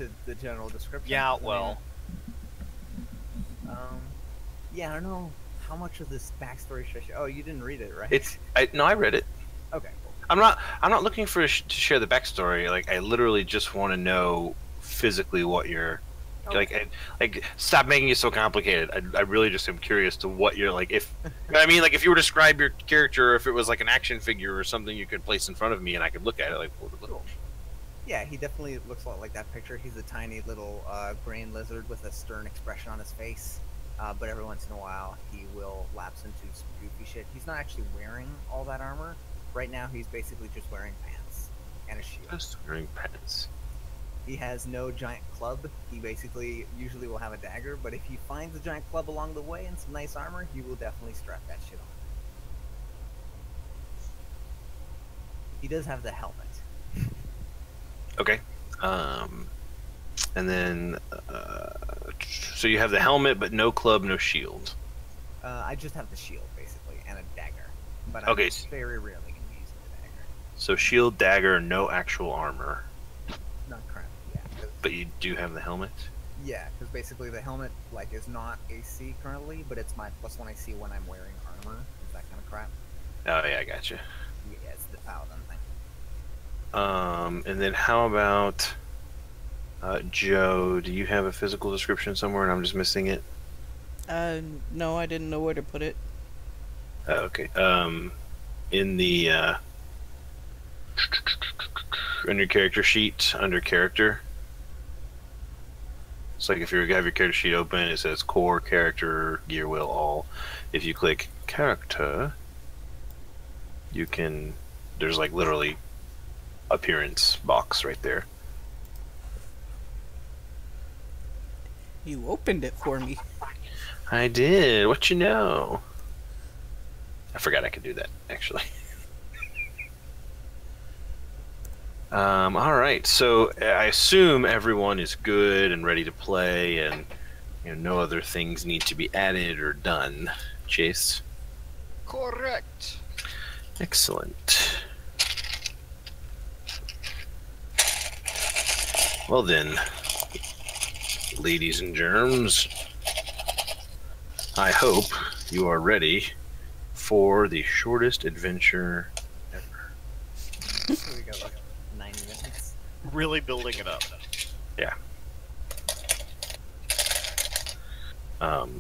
to the general description. Yeah, well. Yeah, I don't know how much of this backstory should I share. Oh, you didn't read it, right? No, I read it. Okay, cool. I'm not looking for to share the backstory. Like, I literally just want to know physically what you're like. Stop making it so complicated. I really just am curious to what you're like. If I mean, like, if you were to describe your character, or if it was like an action figure or something you could place in front of me and I could look at it, like, what would it look like? Yeah, he definitely looks a lot like that picture. He's a tiny little green lizard with a stern expression on his face. But every once in a while, he will lapse into some goofy shit. He's not actually wearing all that armor. Right now, he's basically just wearing pants and a shield. Just wearing pants. He has no giant club. He basically usually will have a dagger, but if he finds a giant club along the way and some nice armor, he will definitely strap that shit on. He does have the helmet. Okay. And then, so you have the helmet, but no club, no shield. I just have the shield, basically, and a dagger. But Okay. I'm very rarely going to be using the dagger. So shield, dagger, no actual armor. Not currently, yeah. But you do have the helmet? Yeah, because basically the helmet, like, is not AC currently, but it's my +1 AC when I'm wearing armor. Is that kind of crap? Oh, yeah, I gotcha. Yeah, it's the paladin thing. And then how about Joe? Do you have a physical description somewhere and I'm just missing it? No, I didn't know where to put it. Okay. In the in your character sheet, under character. It's like if you have your character sheet open, it says core, character, gear, will, all. If you click character, you can. There's like literally appearance box right there. You opened it for me. I did. What you know? I forgot I could do that, actually. All right. So I assume everyone is good and ready to play, and no other things need to be added or done. Chase? Correct. Excellent. Well then, ladies and germs, I hope you are ready for the shortest adventure ever. So we got like 90 minutes. Really building it up. Yeah.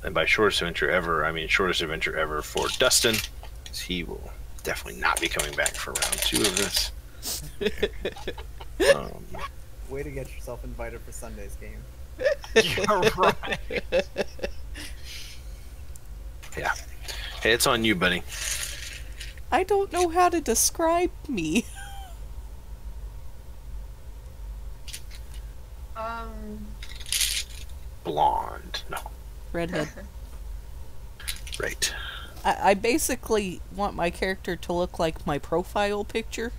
And by shortest adventure ever, I mean shortest adventure ever for Dustin, because he will definitely not be coming back for round 2 of this. Way to get yourself invited for Sunday's game. You're right. Yeah. Hey, it's on you, buddy. I don't know how to describe me. Blonde. No. Redhead. Right. I basically want my character to look like my profile picture,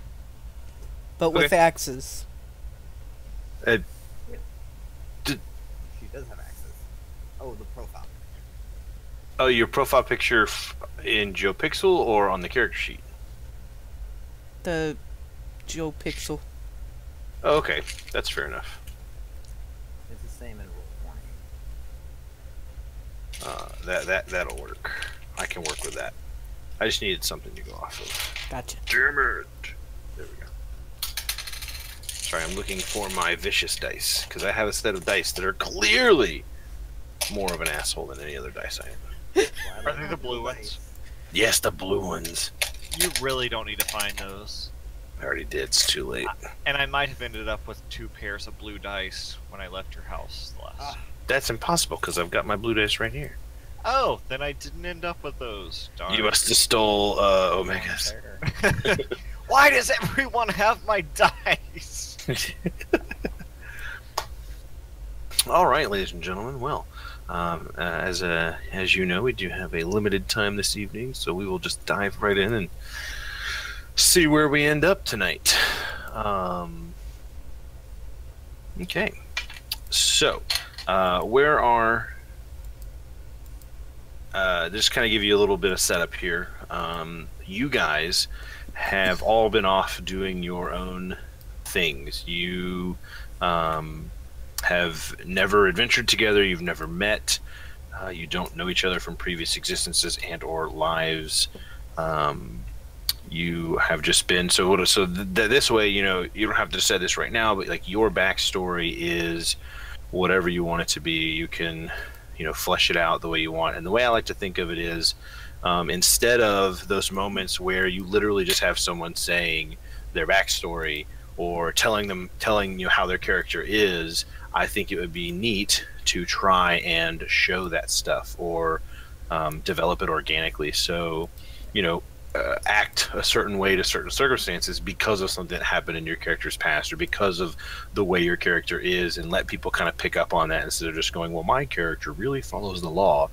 but with Okay. axes. She does have access. Oh, the profile. Oh, your profile picture in Joe Pixel or on the character sheet? The Joe Pixel. Oh, okay, that's fair enough. It's the same in Roll20. That'll work. I can work with that. I just needed something to go off of. Gotcha. Damn it! There we go. Sorry, I'm looking for my vicious dice because I have a set of dice that are clearly more of an asshole than any other dice I have. Are they the blue ones? Yes, the blue ones. You really don't need to find those. I already did. It's too late. And I might have ended up with 2 pairs of blue dice when I left your house last. That's impossible because I've got my blue dice right here. Oh, then I didn't end up with those. Darn. You must have stole Omegas. Why does everyone have my dice? All right, ladies and gentlemen. Well, as you know, we do have a limited time this evening, so we will just dive right in and see where we end up tonight. Okay, so where are? Just kind of give you a little bit of setup here. You guys have all been off doing your own things. You have never adventured together, you've never met, you don't know each other from previous existences and or lives. You have just been this way, you know, you don't have to say this right now, but like your backstory is whatever you want it to be. You can, you know, flesh it out the way you want. And the way I like to think of it is, instead of those moments where you literally just have someone saying their backstory or telling you how their character is, I think it would be neat to try and show that stuff or develop it organically. So, you know, act a certain way to certain circumstances because of something that happened in your character's past or because of the way your character is, and let people kind of pick up on that instead of just going, well, my character really follows the law.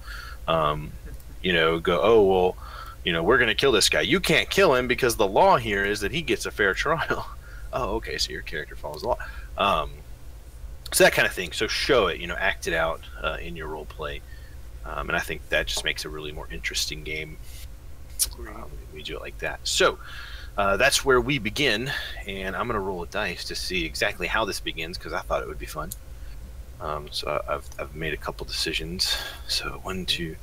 You know, go, oh, well, you know, we're going to kill this guy. You can't kill him because the law here is that he gets a fair trial. Oh, okay, so your character follows the law. So that kind of thing. So show it, you know, act it out in your role play. And I think that just makes a really more interesting game. We do it like that. So that's where we begin, and I'm going to roll a dice to see exactly how this begins because I thought it would be fun. So I've made a couple decisions. So 1, 2.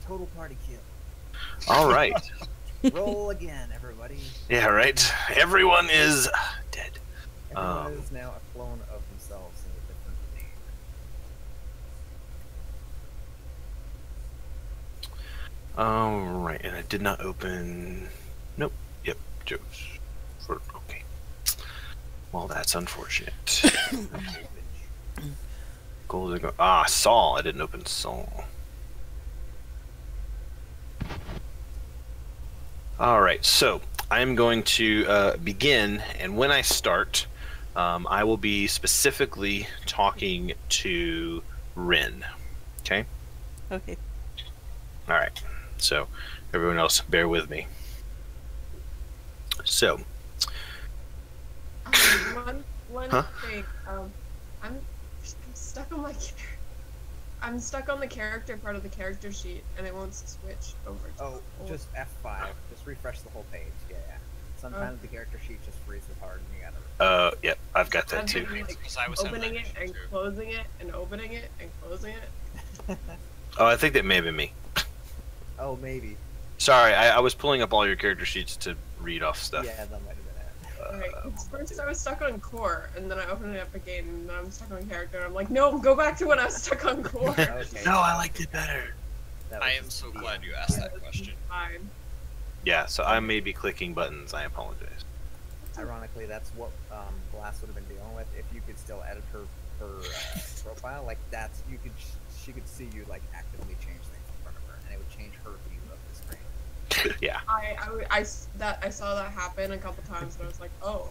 Total party kill. All right. Roll again, everybody. Yeah, right. Everyone is dead. Everyone is now a clone of themselves in a different name. All right, and I did not open. Nope. Yep. Joe's. Okay. Well, that's unfortunate. Goals are go. Saul. I didn't open Saul. All right, so I'm going to begin, and when I start, I will be specifically talking to Rin. Okay? Okay. All right. So, everyone else, bear with me. So. One thing. I'm stuck on I'm stuck on the character part of the character sheet, and it won't switch over to just F5. Just refresh the whole page. Yeah. Sometimes the character sheet just freezes hard, and you gotta. Yep, I've got that too. I was opening it and closing it and opening it and closing it. Oh, I think that may have been me. Oh, maybe. Sorry, I was pulling up all your character sheets to read off stuff. Yeah, that might have been it. Right. First I was stuck on core, and then I opened it up again, and then I'm stuck on character, and I'm like, no, go back to when I was stuck on core. Okay. No, I liked it better. I am so glad you asked that question. Fine. Yeah, so I may be clicking buttons. I apologize. Ironically, that's what Glass would have been dealing with. If you could still edit her profile, like she could see you like actively change things in front of her, and it would change her view of the screen. Yeah. I saw that happen a couple times, and I was like, oh,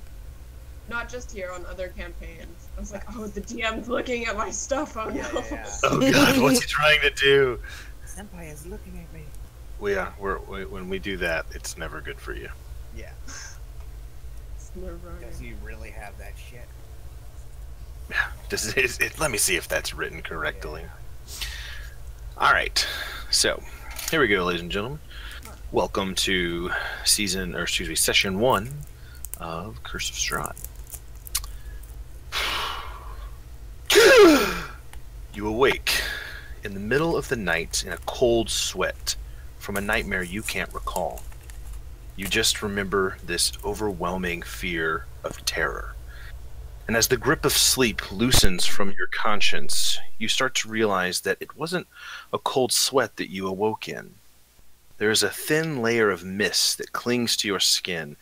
not just here, on other campaigns. I was like, oh, the DM's looking at my stuff. Oh no. Yeah. Oh God, what's he trying to do? Senpai is looking at me. When we do that, it's never good for you. Yeah. It's nerve-wracking. Does he really have that shit? Yeah. Let me see if that's written correctly. Yeah. All right. So, here we go, ladies and gentlemen. Welcome to session 1 of Curse of Strahd. You awake in the middle of the night in a cold sweat from a nightmare you can't recall. You just remember this overwhelming fear of terror. And as the grip of sleep loosens from your conscience, you start to realize that it wasn't a cold sweat that you awoke in. There is a thin layer of mist that clings to your skin,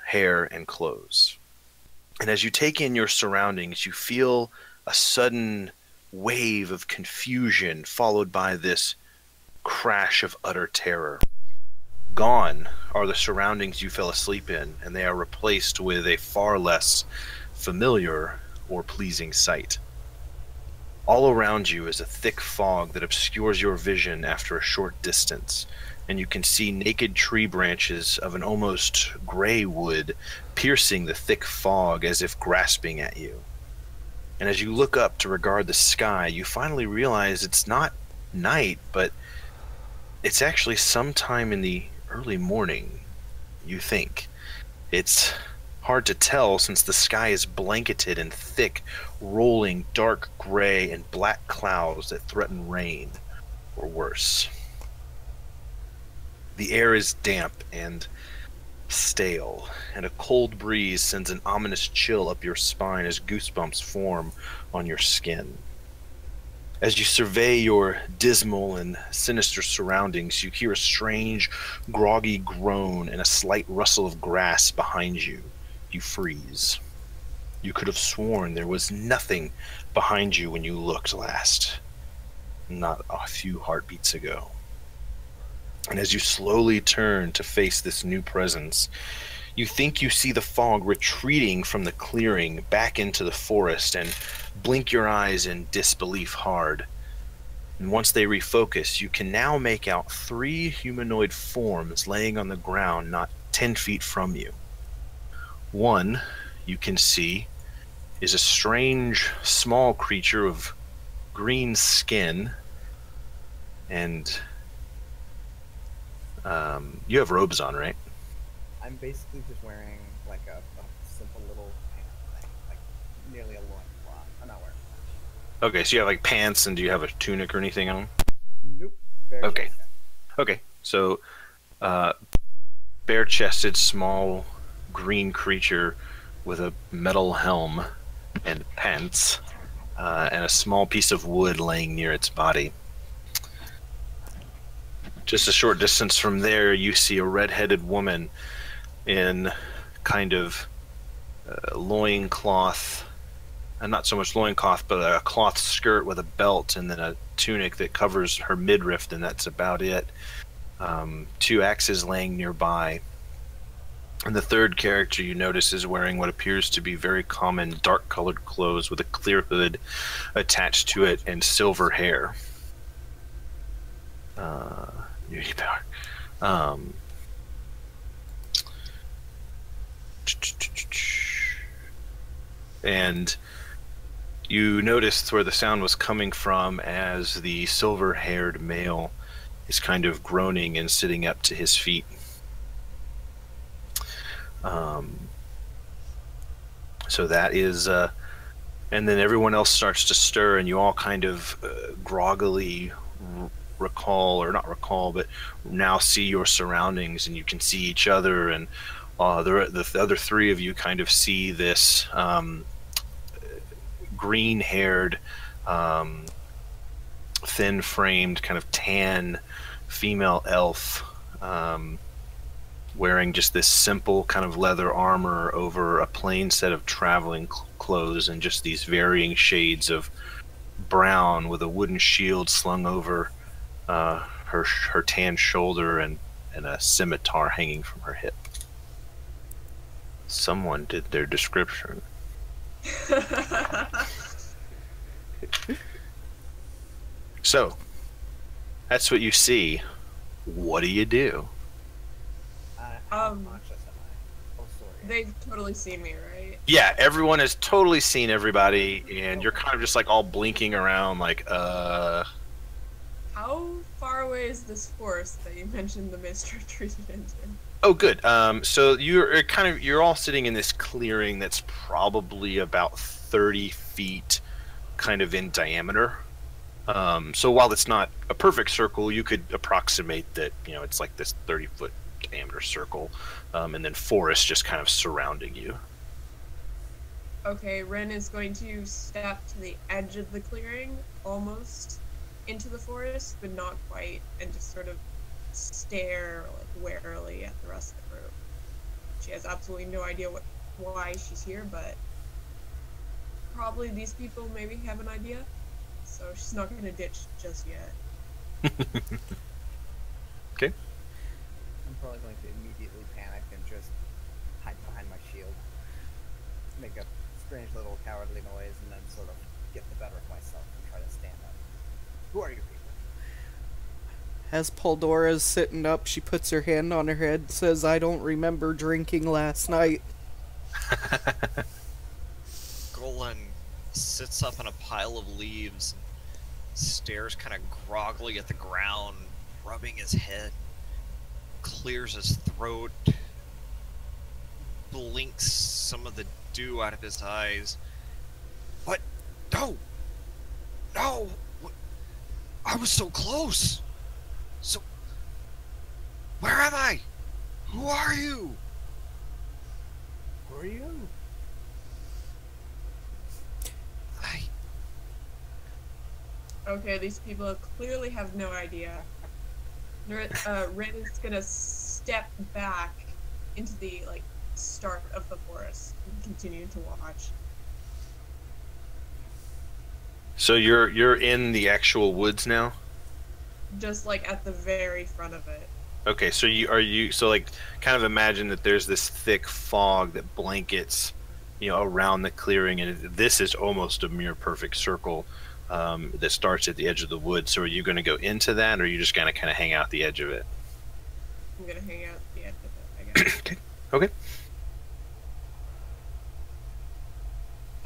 hair, and clothes. And as you take in your surroundings, you feel a sudden wave of confusion followed by this crash of utter terror. Gone are the surroundings you fell asleep in, and they are replaced with a far less familiar or pleasing sight. All around you is a thick fog that obscures your vision after a short distance, and you can see naked tree branches of an almost gray wood piercing the thick fog as if grasping at you. And as you look up to regard the sky, you finally realize it's not night, but it's actually sometime in the early morning, you think. It's Hard to tell since the sky is blanketed in thick, rolling dark gray and black clouds that threaten rain, or worse. The air is damp and stale, and a cold breeze sends an ominous chill up your spine as goosebumps form on your skin. As you survey your dismal and sinister surroundings, you hear a strange, groggy groan and a slight rustle of grass behind you. You freeze. You could have sworn there was nothing behind you when you looked last. Not a few heartbeats ago. And as you slowly turn to face this new presence, you think you see the fog retreating from the clearing back into the forest and blink your eyes in disbelief hard. And once they refocus, you can now make out 3 humanoid forms laying on the ground not 10 feet from you. One, you can see, is a strange, small creature of green skin, and you have robes on, right? I'm basically just wearing like a simple little pant thing, like nearly a loincloth. I'm not wearing much. Okay, so you have like pants, and do you have a tunic or anything on? Nope. Very Okay. basic. Okay, so bare-chested, small, green creature with a metal helm and pants, and a small piece of wood laying near its body. Just a short distance from there, you see a red-headed woman in kind of loincloth, not so much loincloth, but a cloth skirt with a belt, and then a tunic that covers her midriff, and that's about it. 2 axes laying nearby. And the third character you notice is wearing what appears to be very common dark-colored clothes with a clear hood attached to it and silver hair. Beauty power. And you noticed where the sound was coming from as the silver-haired male is kind of groaning and sitting up to his feet. So that is, and then everyone else starts to stir, and you all kind of groggily recall, or not recall, but now see your surroundings, and you can see each other, and the other 3 of you kind of see this green-haired, thin-framed, kind of tan female elf, wearing just this simple kind of leather armor over a plain set of traveling clothes, and just these varying shades of brown, with a wooden shield slung over her tan shoulder, and a scimitar hanging from her hip. Someone did their description. So, that's what you see. What do you do? How conscious am I? Oh, sorry. They've totally seen me, right? Yeah, everyone has totally seen everybody, and you're kind of just like all blinking around, like, How far away is this forest that you mentioned the mist retreated into? Oh, good. So you're all sitting in this clearing that's probably about 30 feet, kind of in diameter. So while it's not a perfect circle, you could approximate that, it's like this 30-foot diameter circle, and then forest just kind of surrounding you. Okay, Ren is going to step to the edge of the clearing, almost into the forest, but not quite, and just sort of stare warily at the rest of the group. She has absolutely no idea why she's here, but probably these people maybe have an idea, so she's not going to ditch just yet. Okay. I'm probably going to immediately panic and just hide behind my shield, make a strange little cowardly noise, and then sort of get the better of myself and try to stand up. Who are you people? As Poldora's sitting up, she puts her hand on her head and says, "I don't remember drinking last night." Golan sits up on a pile of leaves and stares kind of groggily at the ground, rubbing his head, clears his throat, blinks some of the dew out of his eyes. What? No! No! I was so close! So... Where am I? Who are you? Who are you? Okay, these people clearly have no idea. Rin is gonna step back into the start of the forest and continue to watch. So you're in the actual woods now? Just at the very front of it. Okay, so kind of imagine that there's this thick fog that blankets, around the clearing, and this is almost a near perfect circle that starts at the edge of the woods. So are you going to go into that, or are you just going to kind of hang out at the edge of it? I'm gonna hang out at the edge of it, I guess. Okay.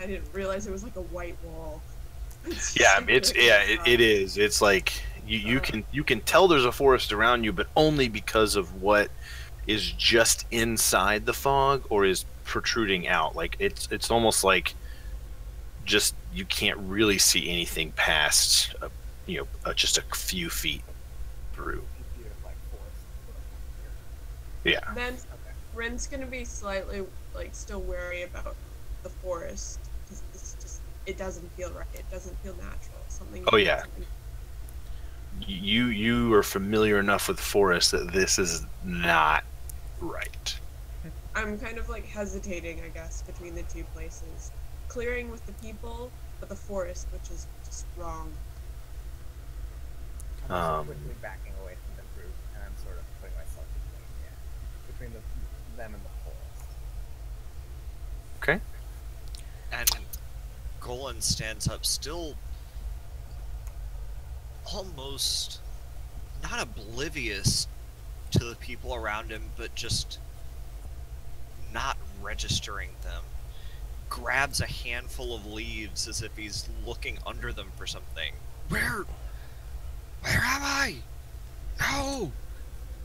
I didn't realize it was like a white wall. It is. It's like you can tell there's a forest around you, but only because of what is just inside the fog or is protruding out. Like it's almost like just you can't really see anything past just a few feet through. Yeah. Then Ren's gonna be slightly still wary about the forest because this just it doesn't feel right. It doesn't feel natural. Something. Oh yeah. You are familiar enough with the forest that this is not right. I'm kind of hesitating, I guess, between the two places. Clearing with the people, but the forest, which is just wrong. I'm quickly backing away from the group, and I'm sort of putting myself between them and the forest. Okay. And Golan stands up, still almost not oblivious to the people around him, but just not registering them. Grabs a handful of leaves as if he's looking under them for something. Where am I? No!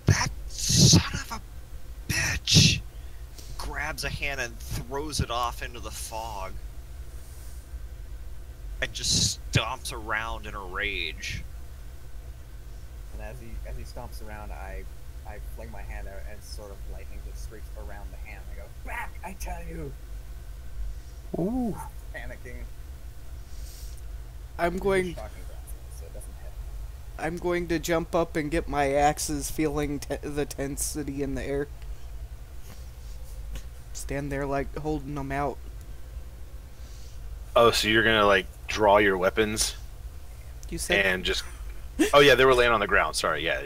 That son of a bitch! Grabs a hand and throws it off into the fog. And just stomps around in a rage. And as he stomps around, I fling my hand out and sort of lightning just streaks around the hand. I go, back, I tell you! Ooh. Panicking. I'm going Shocking so it doesn't hit. I'm going to jump up and get my axes, feeling the tensity in the air. Stand there holding them out. Oh, so you're gonna draw your weapons You said and just. Oh yeah, they were laying on the ground. Sorry, yeah.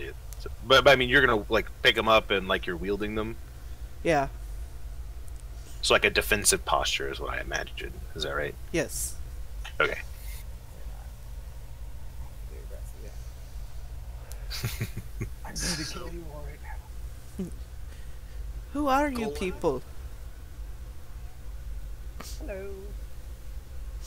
But I mean, you're gonna pick them up and you're wielding them. yeah. So a defensive posture is what I imagine. Is that right? Yes. Okay. I'm going to kill you all right now. Who are you Golan. people? Hello.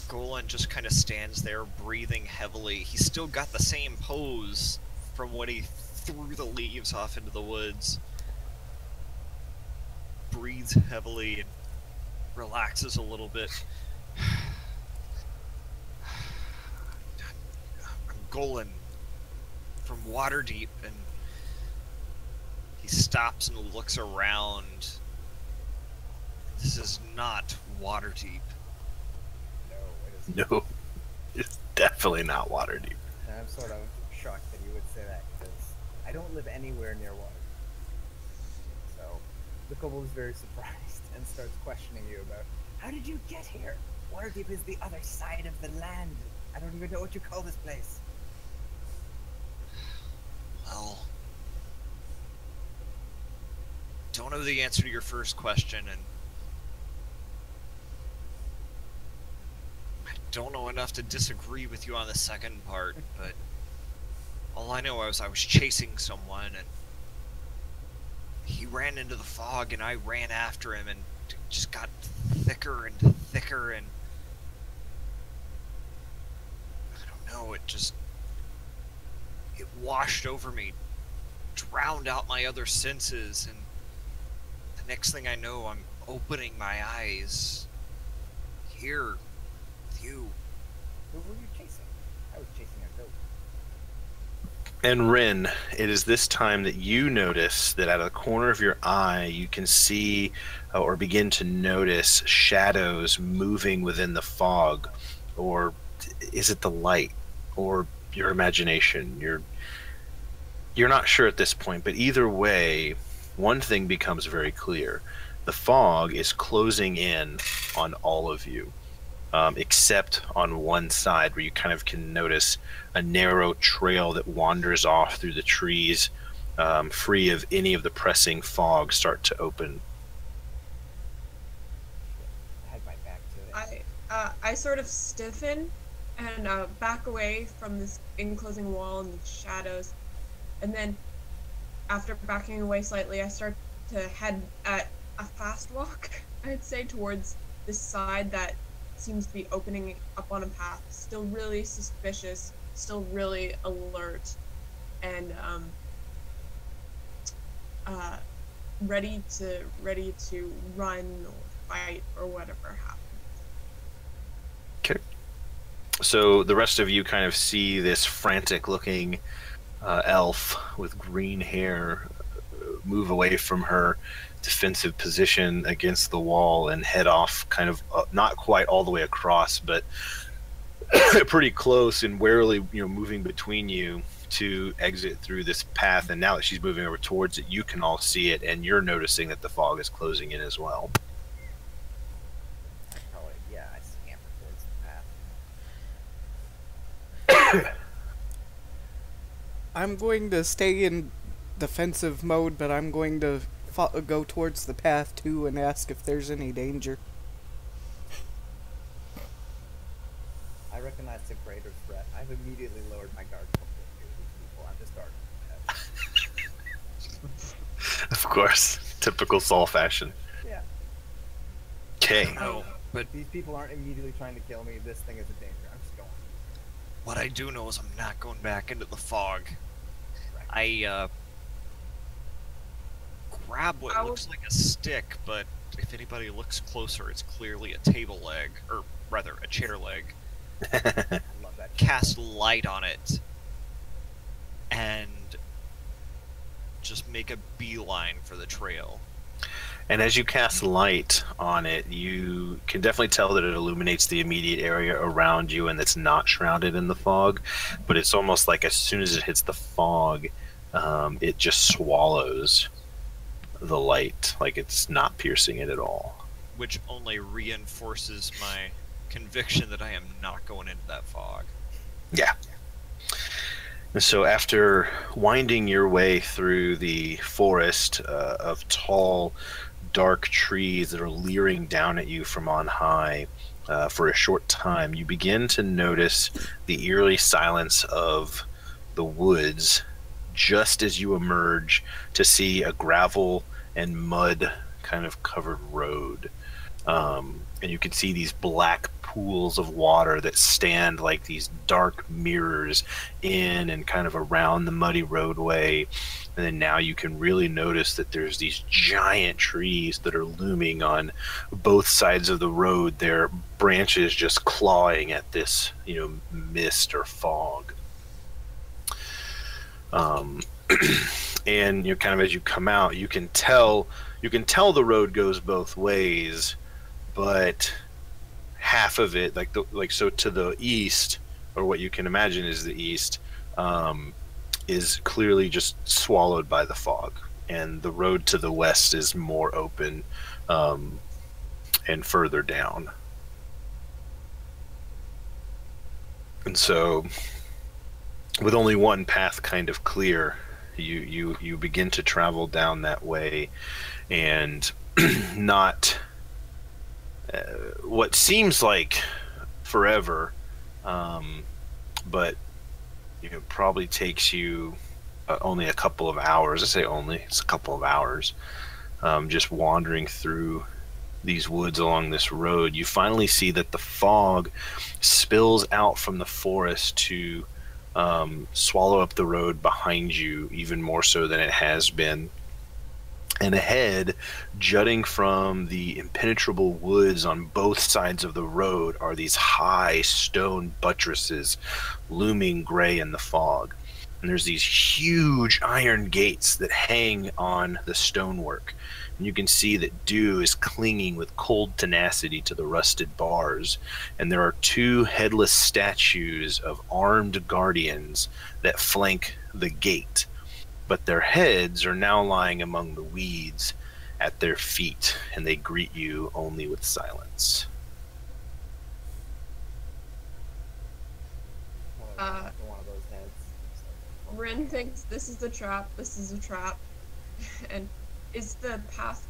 Golan just kind of stands there, breathing heavily. He's still got the same pose from when he threw the leaves off into the woods. Breathes heavily and relaxes a little bit. I'm Golan from Waterdeep, and he stops and looks around. This is not Waterdeep. No, it is. No, it's definitely not Waterdeep. And I'm sort of shocked that you would say that because I don't live anywhere near water. So the kobold is very surprised and starts questioning you about how did you get here? Waterdeep is the other side of the land. I don't even know what you call this place. Well, don't know the answer to your first question, and I don't know enough to disagree with you on the second part, but all I know is I was chasing someone, and he ran into the fog, and I ran after him, and it just got thicker and thicker, and I don't know, it washed over me, drowned out my other senses, and the next thing I know, I'm opening my eyes here with you. Who were you chasing? I was chasing a goat. And Rin, it is this time that you notice that out of the corner of your eye, you can see or begin to notice shadows moving within the fog. Or is it the light? Or your imagination? You're not sure at this point, but either way, one thing becomes very clear. The fog is closing in on all of you. Except on one side where you kind of can notice a narrow trail that wanders off through the trees, free of any of the pressing fog, start to open. I had my back to it. I sort of stiffen and back away from this enclosing wall and the shadows, and then after backing away slightly, I start to head at a fast walk, I'd say, towards this side that seems to be opening up on a path. Still really suspicious, still really alert, and ready to run or fight or whatever happens. Okay. So the rest of you kind of see this frantic-looking elf with green hair move away from her defensive position against the wall and head off, kind of not quite all the way across, but pretty close and warily, moving between you to exit through this path. And now that she's moving over towards it, you can all see it, and you're noticing that the fog is closing in as well. I scamper towards the path. I'm going to stay in defensive mode, but I'm going to go towards the path too and ask if there's any danger. I recognize the greater threat. I've immediately lowered my guard completely with these people. I'm just guarding. Of course. Typical Saul fashion. Yeah. Okay. No, but These people aren't immediately trying to kill me. This thing is a danger. I'm just going. what I do know is I'm not going back into the fog. Right. I grab what looks like a stick, but if anybody looks closer, it's clearly a table leg, or rather, a chair leg. I love that. Cast light on it, and just make a beeline for the trail. And as you cast light on it, you can definitely tell that it illuminates the immediate area around you and it's not shrouded in the fog. But it's almost like as soon as it hits the fog, it just swallows the light, like it's not piercing it at all. Which only reinforces my conviction that I am not going into that fog. Yeah. And so after winding your way through the forest of tall, dark trees that are leering down at you from on high, for a short time, you begin to notice the eerie silence of the woods just as you emerge to see a gravel and mud kind of covered road. And you can see these black pools of water that stand like these dark mirrors in and kind of around the muddy roadway. And then now you can really notice that there's these giant trees that are looming on both sides of the road, their branches just clawing at this, mist or fog. And kind of as you come out, you can tell the road goes both ways, but half of it, so to the east, or what you can imagine is the east, is clearly just swallowed by the fog, and the road to the west is more open, and further down. And so, with only one path kind of clear, you begin to travel down that way, and not what seems like forever, but probably takes you only a couple of hours. I say only, it's a couple of hours, just wandering through these woods along this road. You finally see that the fog spills out from the forest to swallow up the road behind you, even more so than it has been. And ahead, jutting from the impenetrable woods on both sides of the road, are these high stone buttresses looming gray in the fog. And there's these huge iron gates that hang on the stonework. And you can see that dew is clinging with cold tenacity to the rusted bars. And there are two headless statues of armed guardians that flank the gate. But their heads are now lying among the weeds at their feet, and they greet you only with silence. One of those heads. Rin thinks this is a trap, this is a trap. And is the path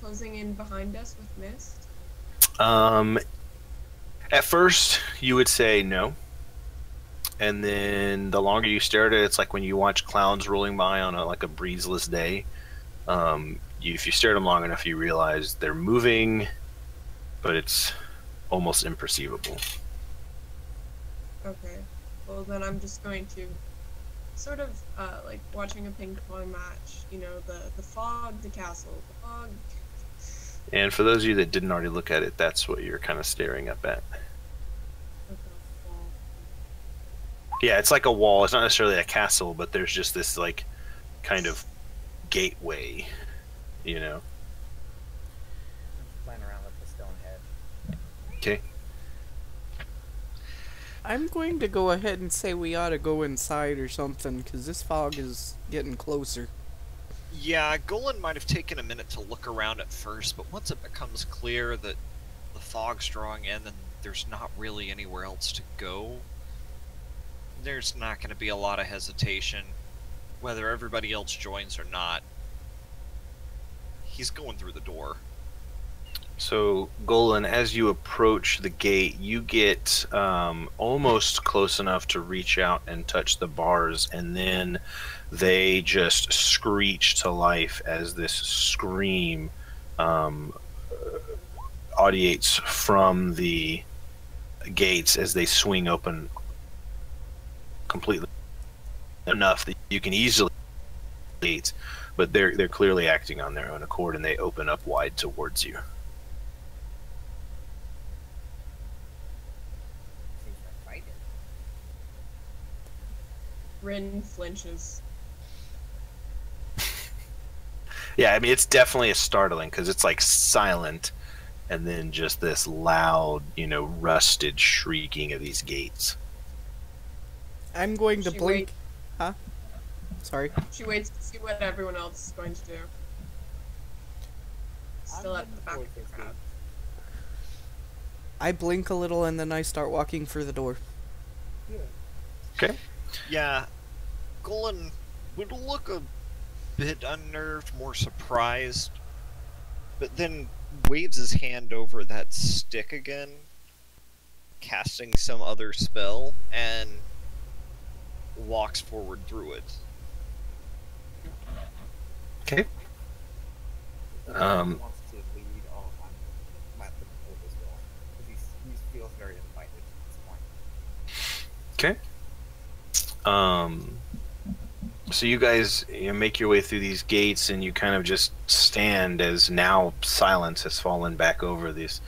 closing in behind us with mist? At first, you would say no. And then the longer you stare at it, it's like when you watch clouds rolling by on a breezeless day. If you stare at them long enough, you realize they're moving, but it's almost imperceivable. Okay. Well, then I'm just going to sort of like watching a ping pong match. You know, the fog, the castle, the fog. And for those of you that didn't already look at it, that's what you're kind of staring up at. Yeah, it's like a wall. It's not necessarily a castle, but there's just this like kind of gateway, you know. I'm playing around with the stone head. Okay. I'm going to go ahead and say we ought to go inside or something, because this fog is getting closer. Yeah, Golan might have taken a minute to look around at first, but once it becomes clear that the fog's drawing in and there's not really anywhere else to go, there's not going to be a lot of hesitation, whether everybody else joins or not. He's going through the door. So, Golan, as you approach the gate, you get almost close enough to reach out and touch the bars, and then they just screech to life as this scream audiates from the gates as they swing open completely enough that you can easily gates, but they're clearly acting on their own accord, and they open up wide towards you. Seems like fighting. Rin flinches. Yeah, I mean, it's definitely a startling because it's like silent, and then just this loud, rusted shrieking of these gates. I'm going to She blink. wait- Huh? Sorry. She waits to see what everyone else is going to do. Still I'm at the back heading of the towards crowd. I blink a little and then I start walking for the door. those gates. Okay. Yeah, Golan would look a bit unnerved, more surprised, but then waves his hand over that stick again, casting some other spell, and walks forward through it. Okay. He wants to lead. I'm at the boat as well. Because he feels very invited at this point. Okay. So you guys make your way through these gates, and you kind of just stand as now silence has fallen back over these,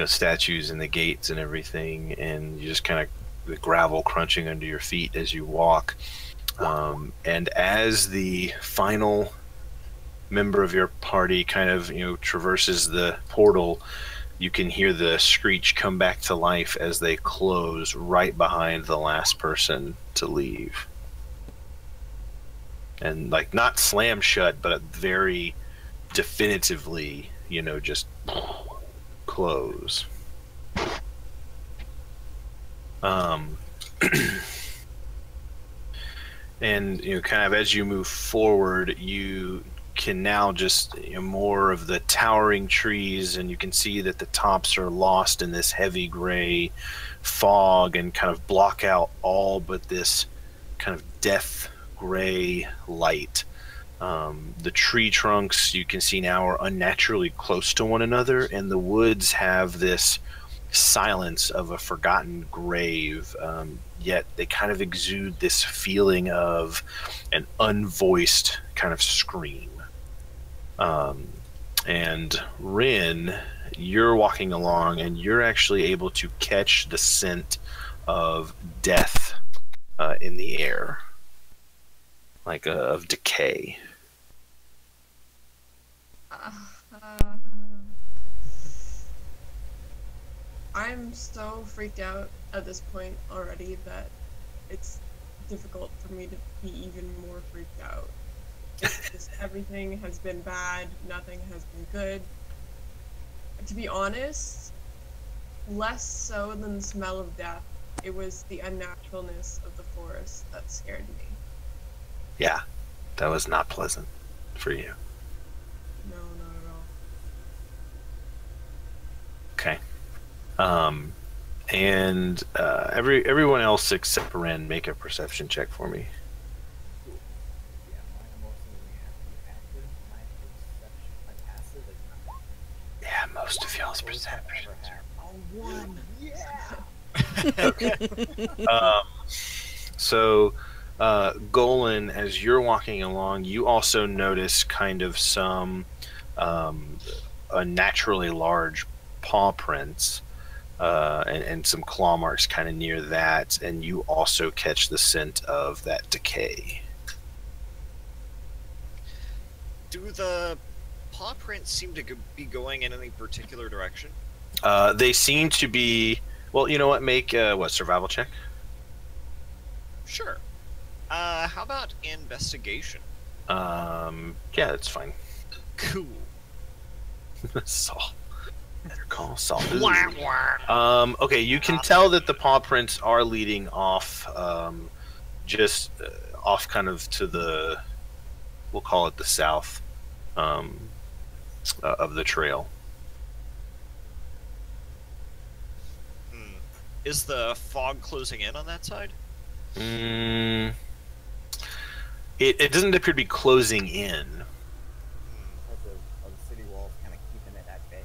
statues and the gates and everything, and you just kind of the gravel crunching under your feet as you walk. And as the final member of your party kind of traverses the portal, you can hear the screech come back to life as they close right behind the last person to leave. And like not slam shut, but very definitively, just close. And kind of as you move forward, you can now just more of the towering trees, and you can see that the tops are lost in this heavy gray fog and kind of block out all but this kind of death gray light. The tree trunks you can see now are unnaturally close to one another, and the woods have this silence of a forgotten grave, yet they kind of exude this feeling of an unvoiced kind of scream. And Rin, you're walking along, and you're actually able to catch the scent of death in the air, like of decay. I'm so freaked out at this point already that it's difficult for me to be even more freaked out. It's just everything has been bad, nothing has been good. To be honest, less so than the smell of death, it was the unnaturalness of the forest that scared me. Yeah, that was not pleasant for you. No, not at all. Okay. And everyone else except Ren, make a perception check for me. Cool. Yeah, mine mostly have to be active. My perception, my passive is not. Yeah, most of y'all's perception. Oh, one, yeah. So, Golan, as you're walking along, you also notice kind of some unnaturally large paw prints and some claw marks kind of near that, and you also catch the scent of that decay. Do the paw prints seem to be going in any particular direction? They seem to be. Well, you know what? Make what, survival check? Sure. How about investigation? Yeah, that's fine. Cool. Saul. Better call Saul. Okay, you can tell that the paw prints are leading off, just off kind of to the, we'll call it the south, of the trail. Is the fog closing in on that side? It doesn't appear to be closing in. Because of the city walls kind of keeping it at bay.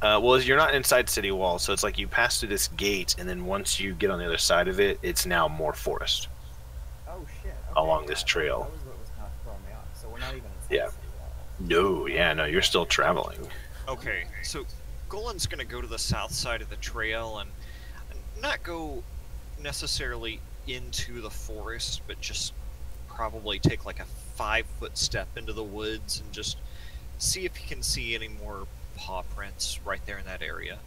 Well, you're not inside city walls, so it's like you pass through this gate, and then once you get on the other side of it, it's now more forest. Oh shit. Okay, along this trail. That was what was kind of throwing me off. So we're not even inside Yeah. city walls. No, no, you're still traveling. Okay, so Golan's gonna go to the south side of the trail and not go necessarily into the forest, but just probably take like a 5-foot step into the woods and just see if he can see any more paw prints right there in that area.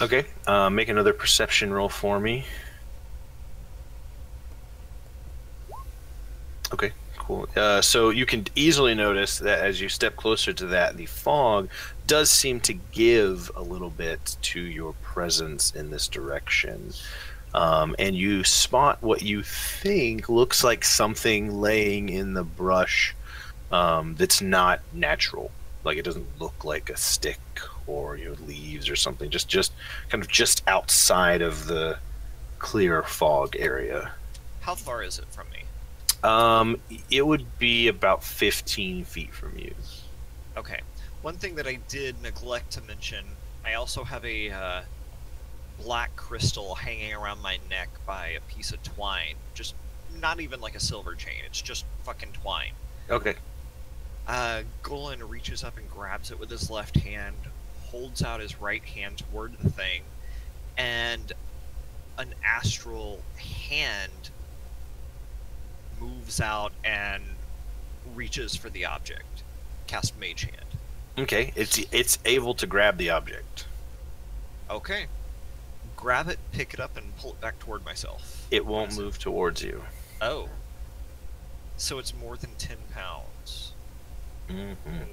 Okay, make another perception roll for me. Okay, cool. So you can easily notice that as you step closer to that, the fog does seem to give a little bit to your presence in this direction. And you spot what you think looks like something laying in the brush that's not natural. Like it doesn't look like a stick or leaves or something. Just kind of just outside of the clear fog area. How far is it from me? It would be about 15 feet from you. Okay. One thing that I did neglect to mention, I also have a black crystal hanging around my neck by a piece of twine. Just not even like a silver chain. It's just fucking twine. Okay. Golan reaches up and grabs it with his left hand, holds out his right hand toward the thing, and an astral hand moves out and reaches for the object. Cast Mage Hand. Okay, it's able to grab the object. Okay. Grab it, pick it up, and pull it back toward myself. It won't move towards you. Oh. So it's more than 10 pounds. Mm-hmm.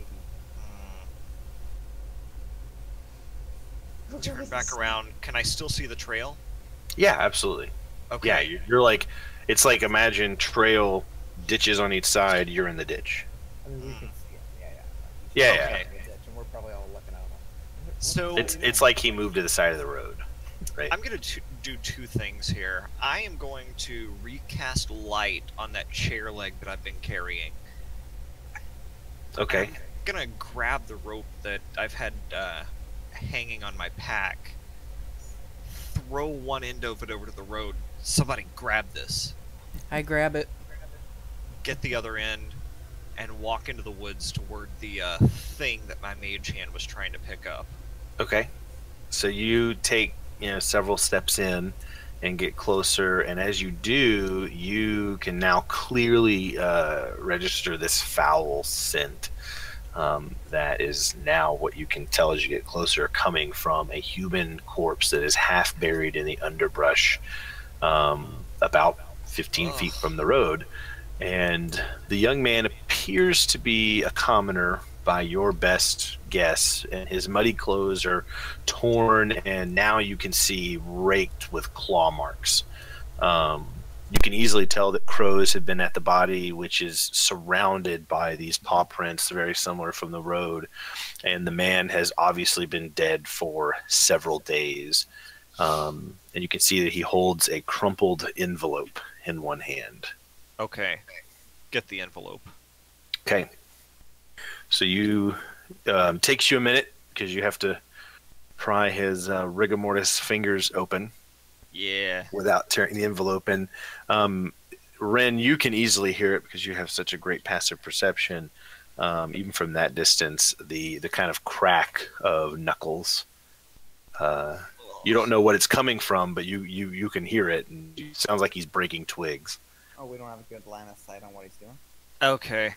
Turn back around. Can I still see the trail? Yeah, absolutely. Okay. Yeah, you're like, it's like imagine trail, ditches on each side, you're in the ditch. I mean, we can see it. Yeah, Okay. And we're probably all looking at him. So It's like he moved to the side of the road, right? I'm going to do two things here. I am going to recast light on that chair leg that I've been carrying. Okay. I'm going to grab the rope that I've had hanging on my pack, throw one end of it over to the road. Somebody grab this. I grab it. Get the other end, and walk into the woods toward the thing that my mage hand was trying to pick up. Okay. So you take, several steps in and get closer, and as you do, you can now clearly register this foul scent that is now what you can tell as you get closer, coming from a human corpse that is half buried in the underbrush, about 15 feet from the road. And the young man appears to be a commoner by your best guess, and his muddy clothes are torn, and now you can see raked with claw marks. You can easily tell that crows have been at the body, which is surrounded by these paw prints, very similar from the road, and the man has obviously been dead for several days. And you can see that he holds a crumpled envelope in one hand. Okay. Get the envelope. Okay. So you takes you a minute because you have to pry his rigor mortis fingers open. Yeah. Without tearing the envelope. And Ren, you can easily hear it because you have such a great passive perception. Even from that distance, the kind of crack of knuckles. You don't know what it's coming from, but you can hear it, and it sounds like he's breaking twigs. Oh, we don't have a good line of sight on what he's doing. Okay.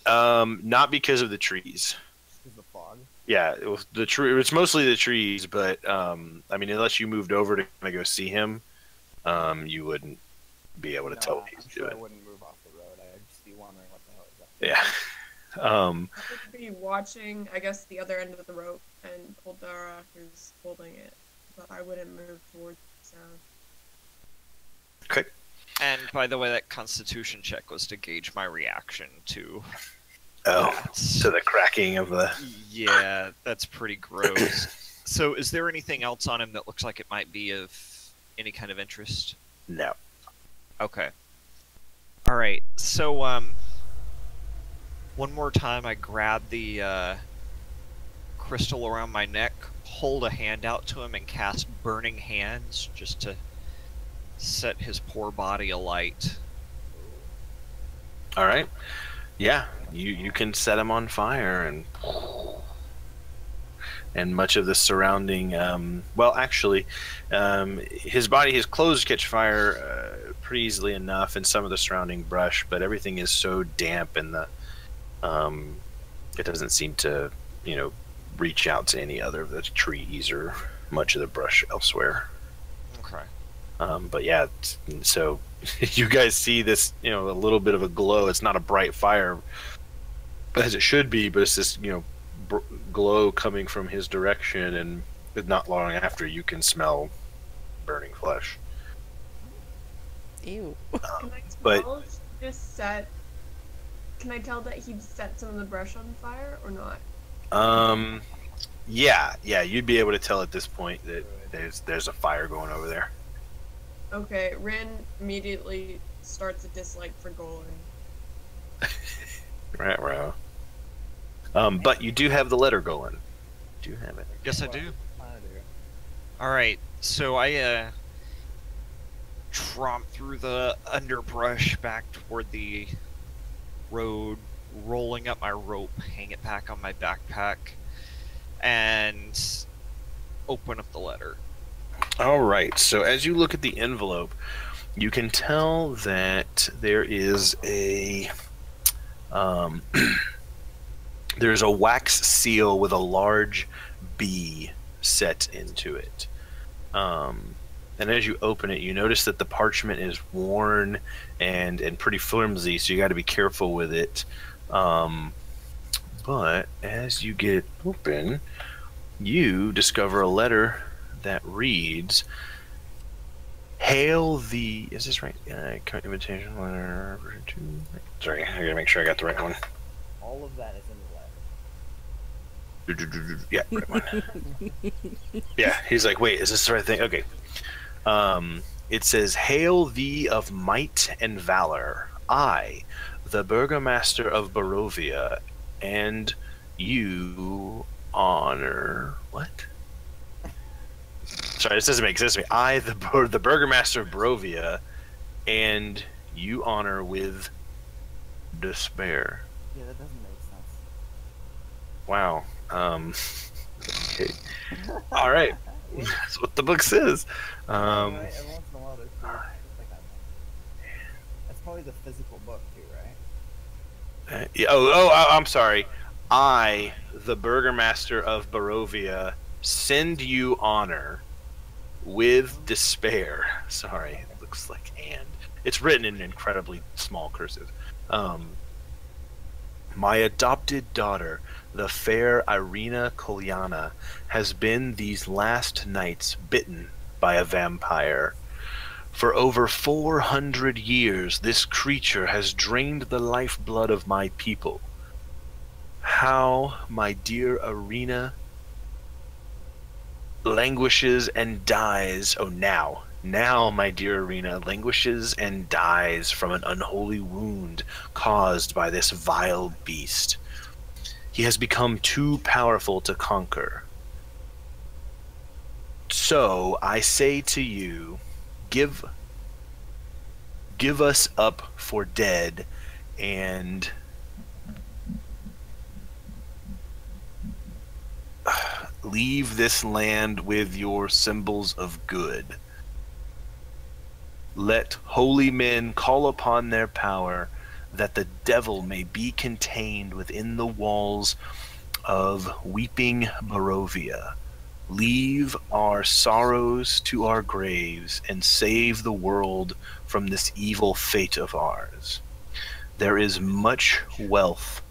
Not because of the trees. Just because of the fog. Yeah, it's mostly the trees, but I mean, unless you moved over to kind of go see him, you wouldn't be able to tell what he's doing. I wouldn't move off the road. I'd just be wondering what the hell is that. Yeah. I would be watching, I guess, the other end of the rope and Oldara, who's holding it, but I wouldn't move towards the sound. Okay. And by the way, that Constitution check was to gauge my reaction to. Oh, to the cracking of the. Yeah, that's pretty gross. So, is there anything else on him that looks like it might be of any kind of interest? No. Okay. All right. So, one more time, I grab the crystal around my neck, hold a hand out to him, and cast Burning Hands just to set his poor body alight. All right. Yeah, you can set him on fire, and much of the surrounding. Well, actually, his clothes catch fire pretty easily enough, and some of the surrounding brush, but everything is so damp, and it doesn't seem to, reach out to any other of the trees or much of the brush elsewhere. Okay. But yeah, so you guys see this, a little bit of a glow. It's not a bright fire, as it should be, but it's this, glow coming from his direction, and not long after, you can smell burning flesh. Ew. Can I tell Can I tell that he'd set some of the brush on fire or not? Yeah, you'd be able to tell at this point that there's a fire going over there. Okay, Rin immediately starts a dislike for Golan. Right. But you do have the letter Golan. You do have it. Yes, I do. I do. All right. So I tromp through the underbrush back toward the road, rolling up my rope, hang it back on my backpack, and open up the letter. All right. So as you look at the envelope, you can tell that there is a there's a wax seal with a large bee set into it. And as you open it, you notice that the parchment is worn and pretty flimsy, so you got to be careful with it. But as you get open, you discover a letter that reads, "Hail the..." Is this right? Invitation letter. Sorry, I gotta make sure I got the right one. All of that is in the letter. Yeah, right one. Yeah, he's like, wait, is this the right thing? Okay. It says, "Hail thee of might and valor, I, the Burgomaster of Barovia, and you honor..." What? Sorry, this doesn't make sense to me. "I, the Burgomaster of Barovia, and you honor with despair." Yeah, that doesn't make sense. Wow. Okay. All right. That's what the book says. Right? Every once in a while, there's weird shit like that. That's probably the physical book too, right? Yeah, I'm sorry. I, the Burgomaster of Barovia, send you honor with despair. Sorry, it looks like and. It's written in incredibly small cursive. My adopted daughter, the fair Irina Kolyana, has been these last nights bitten by a vampire. For over 400 years, this creature has drained the lifeblood of my people. How my dear Irina languishes and dies. Oh, now, my dear Irina languishes and dies from an unholy wound caused by this vile beast. He has become too powerful to conquer. So I say to you, give us up for dead and leave this land with your symbols of good. Let holy men call upon their power, that the devil may be contained within the walls of weeping Barovia. Leave our sorrows to our graves and save the world from this evil fate of ours. There is much wealth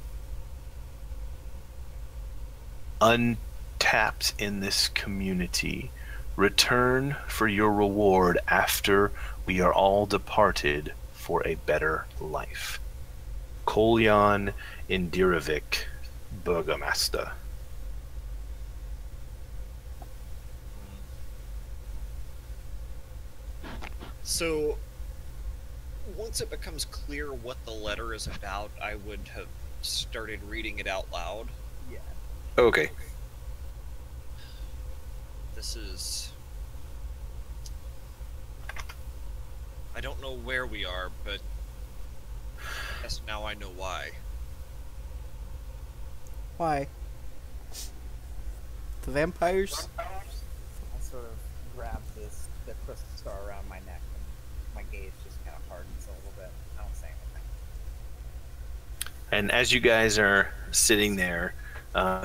untapped in this community. Return for your reward after we are all departed for a better life. Kolyan Indirovic, Burgomaster. So, once it becomes clear what the letter is about, I would have started reading it out loud. Yeah. Okay. This is... I don't know where we are, but I guess now I know why. Why? The vampires? I sort of grab the crystal star around my neck, and my gaze just kind of hardens a little bit. I don't say anything. And as you guys are sitting there,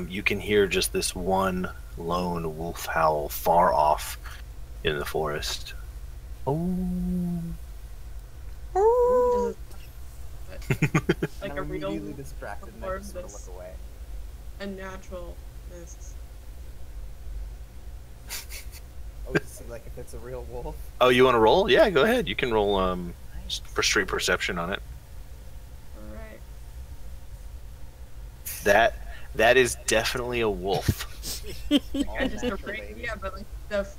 you can hear just this one lone wolf howl far off in the forest. Oh. Does it, like And a I'm real immediately distracted, and I just sort of look away. unnaturalness. Oh, to see like if it's a real wolf. Oh, you want to roll? Yeah, go ahead. You can roll for straight perception on it. All right. That is definitely a wolf. I just natural, agree. baby. Yeah, but like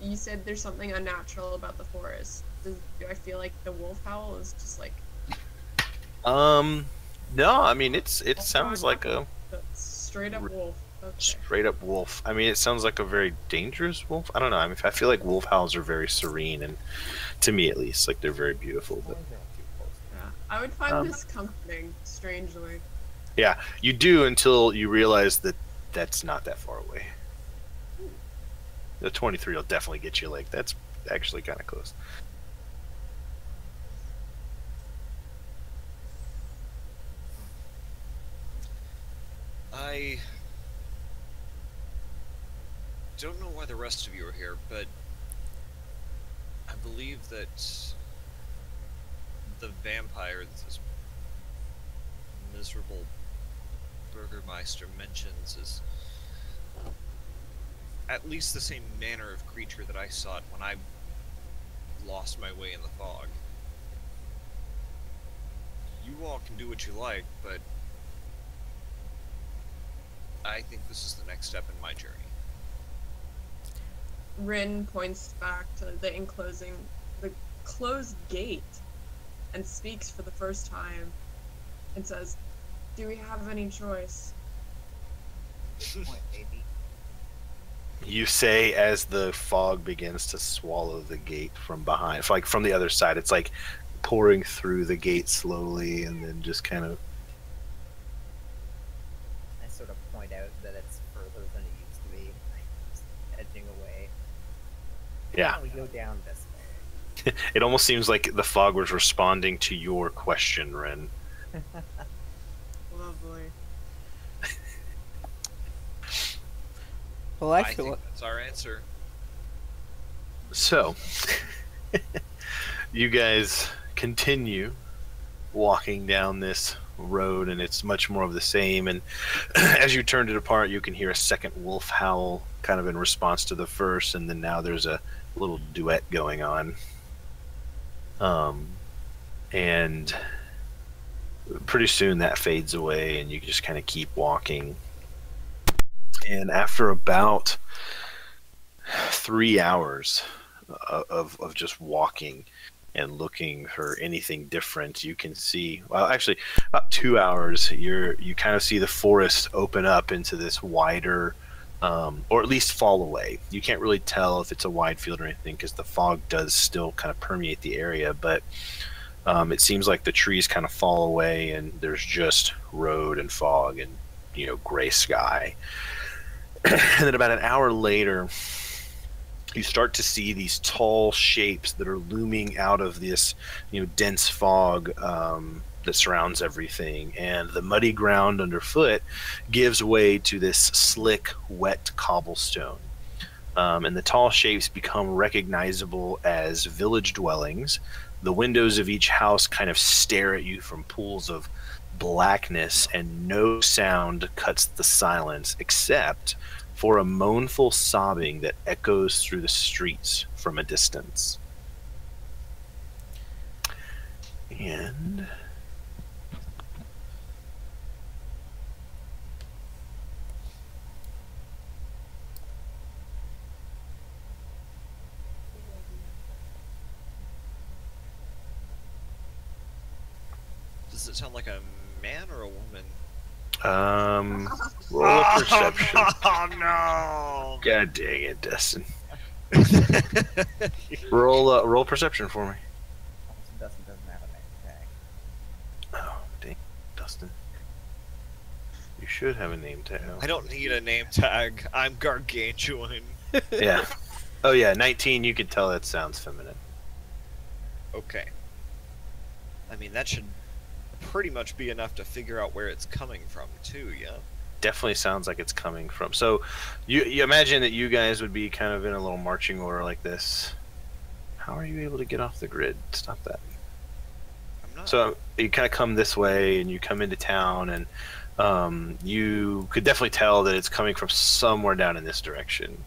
you said, there's something unnatural about the forest. Do I feel like the wolf howl is just like No, I mean it sounds like a straight up wolf? Okay. straight up wolf. I mean, it sounds like a very dangerous wolf. I don't know. I mean, I feel like wolf howls are very serene, and to me at least, like they're very beautiful. But Yeah, I would find this comforting, strangely. yeah, you do until you realize that that's not that far away. The 23 will definitely get you. Like that's actually kind of close. I don't know why the rest of you are here, but I believe that the vampire that this miserable Burgermeister mentions is at least the same manner of creature that I sought when I lost my way in the fog. You all can do what you like, but I think this is the next step in my journey. Rin points back to the closed gate and speaks for the first time and says, "Do we have any choice?" Good point, baby. You say as the fog begins to swallow the gate from behind, like from the other side. It's like pouring through the gate slowly, and then just kind of Yeah. We go down this way. It almost seems like the fog was responding to your question, Ren. Lovely. Well, I I feel think that's our answer. So, you guys continue walking down this road, and it's much more of the same. And as you turn it apart, you can hear a second wolf howl, kind of in response to the first, and then now there's a little duet going on. And pretty soon that fades away, and you just kind of keep walking. And after about 3 hours of just walking and looking for anything different, you can see, well, actually about 2 hours, you kind of see the forest open up into this wider, or at least fall away. You can't really tell if it's a wide field or anything because the fog does still kind of permeate the area, but it seems like the trees kind of fall away and there's just road and fog and gray sky. And then about an hour later, you start to see these tall shapes that are looming out of this, dense fog that surrounds everything. And the muddy ground underfoot gives way to this slick, wet cobblestone. And the tall shapes become recognizable as village dwellings. The windows of each house kind of stare at you from pools of blackness, and no sound cuts the silence except for a mournful sobbing that echoes through the streets from a distance. And Does it sound like a man or a woman? roll a perception. Oh no! God dang it, Dustin. Roll perception for me. Also, Dustin doesn't have a name tag. Oh, dang, Dustin. You should have a name tag. I don't need a name tag. I'm gargantuan. Yeah. Oh yeah, 19. You could tell that sounds feminine. Okay. I mean, that should pretty much be enough to figure out where it's coming from, too, yeah? Definitely sounds like it's coming from. So, you imagine that you guys would be kind of in a little marching order like this. How are you able to get off the grid? Stop that. I'm not. So you kind of come this way, and you come into town, and you could definitely tell that it's coming from somewhere down in this direction.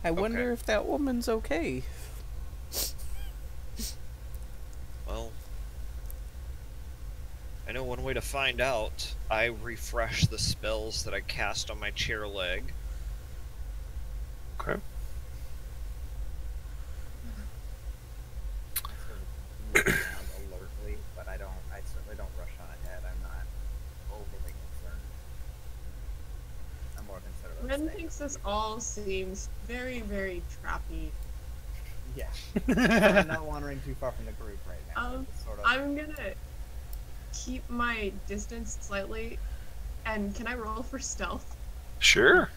I wonder Okay. if that woman's okay. Well, I know one way to find out. I refresh the spells that I cast on my chair leg. Okay. Look around alertly, but I certainly don't rush on ahead. I'm not overly concerned. I'm more concerned about Ren staying. thinks this all seems very, very trappy. Yeah. I'm not wandering too far from the group right now. Just sort of... I'm gonna keep my distance slightly, and can I roll for stealth? Sure.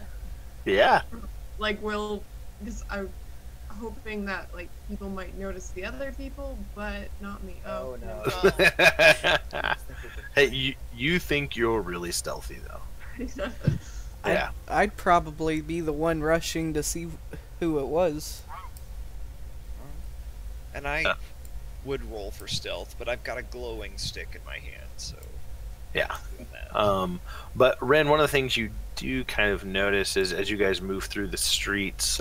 Yeah. Because I'm hoping that people might notice the other people, but not me. Oh, no. Hey, you think you're really stealthy though? Yeah. I'd probably be the one rushing to see who it was. And I would roll for stealth, but I've got a glowing stick in my hand, so... Yeah. Doing that. But Ren, one of the things you do kind of notice is as you guys move through the streets,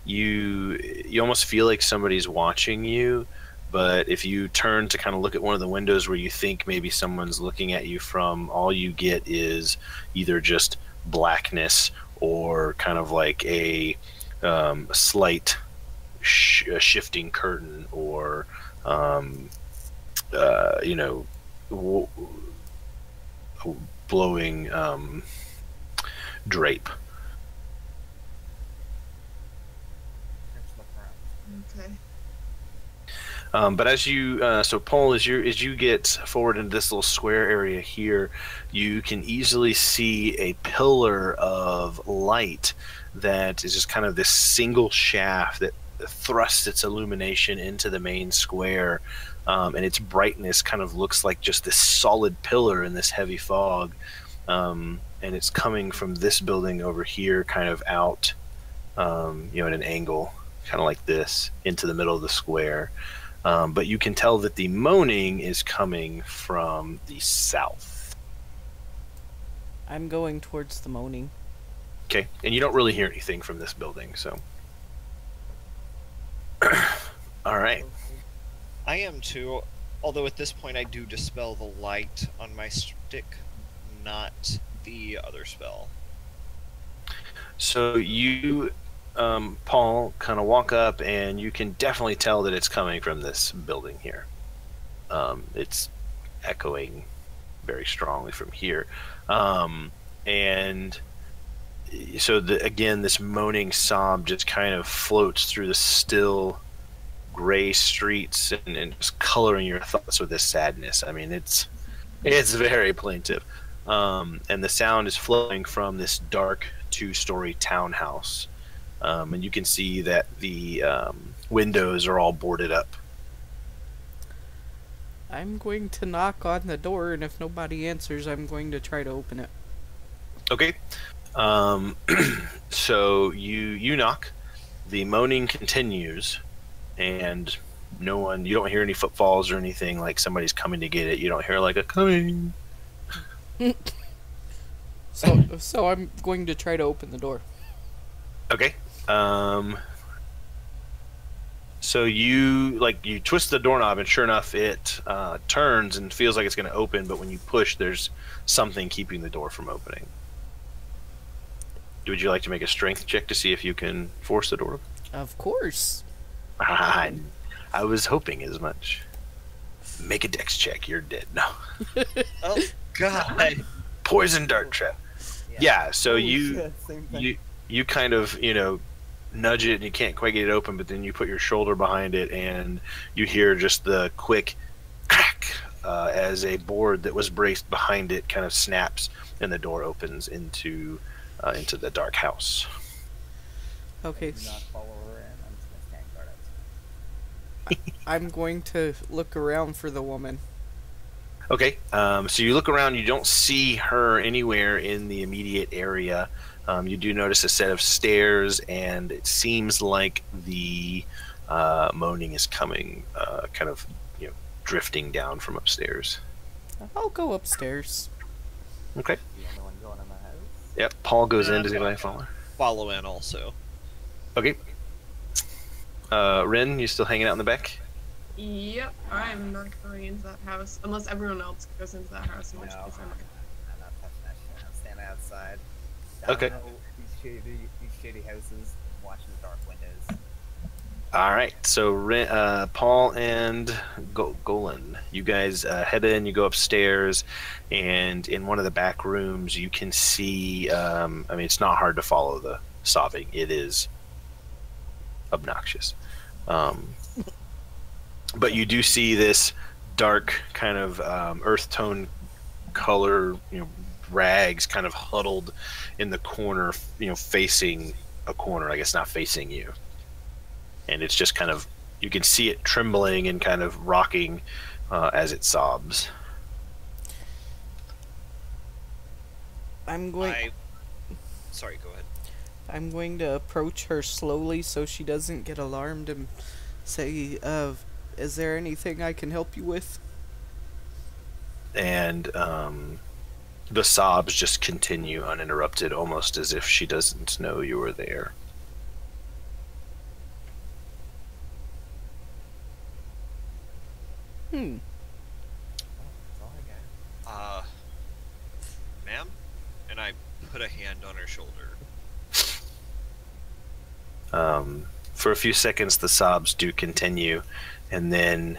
you almost feel like somebody's watching you. But if you turn to kind of look at one of the windows where you think maybe someone's looking at you from, all you get is either just blackness or kind of like a slight shifting curtain or blowing drape. Okay. But as you, so Paul, as you get forward into this little square area here, you can easily see a pillar of light that is just kind of this single shaft that thrusts its illumination into the main square, and its brightness kind of looks like just this solid pillar in this heavy fog, and it's coming from this building over here, kind of out, at an angle, kind of like this, into the middle of the square. But you can tell that the moaning is coming from the south. I'm going towards the moaning. Okay, and you don't really hear anything from this building, so. All right. I am too, although at this point I do dispel the light on my stick, not the other spell. So you, Paul, kind of walk up, and you can definitely tell that it's coming from this building here. It's echoing very strongly from here. And so, again, this moaning sob just kind of floats through the still gray streets and just coloring your thoughts with this sadness. I mean, it's very plaintive. And the sound is flowing from this dark 2-story townhouse. And you can see that the windows are all boarded up. I'm going to knock on the door, and if nobody answers, I'm going to try to open it. Okay. So you knock. The moaning continues, and you don't hear any footfalls or anything like somebody's coming to get it. You don't hear like a coming. So I'm going to try to open the door. Okay. So you twist the doorknob, and sure enough, it turns and feels like it's going to open. But when you push, there's something keeping the door from opening. Would you like to make a strength check to see if you can force the door open? Of course. I was hoping as much. Make a dex check. You're dead. No. Oh God! Poison dart trap. Yeah. So Shit, same thing. you kind of nudge it and you can't quite get it open, but then you put your shoulder behind it and you hear just the quick crack as a board that was braced behind it kind of snaps and the door opens into the dark house. Okay. Do not follow her in. I'm just gonna stand guard outside. I'm going to look around for the woman. Okay, so you look around, you don't see her anywhere in the immediate area. You do notice a set of stairs, and it seems like the moaning is coming, kind of, drifting down from upstairs. I'll go upstairs. Okay. The only one going in the house. Yep, Paul goes in. Does anybody follow? Follow in also. Okay. Ren, you still hanging out in the back? Yep, I'm not going into that house unless everyone else goes into that house, in which No, case I'm I'm not touching that shit. I'm standing outside. Okay. I don't know these shady houses, watching the dark windows. All right. So Paul and Golan, you guys head in. You go upstairs, and in one of the back rooms, you can see. I mean, it's not hard to follow the sobbing. It is obnoxious, but you do see this dark kind of earth tone color, rags kind of huddled in the corner, facing a corner. I guess not facing you. And it's just kind of, you can see it trembling and kind of rocking as it sobs. Sorry, go ahead. I'm going to approach her slowly so she doesn't get alarmed and say, is there anything I can help you with? And the sobs just continue uninterrupted, almost as if she doesn't know you were there. That's all I got. Ma'am? And I put a hand on her shoulder. For a few seconds, the sobs do continue, and then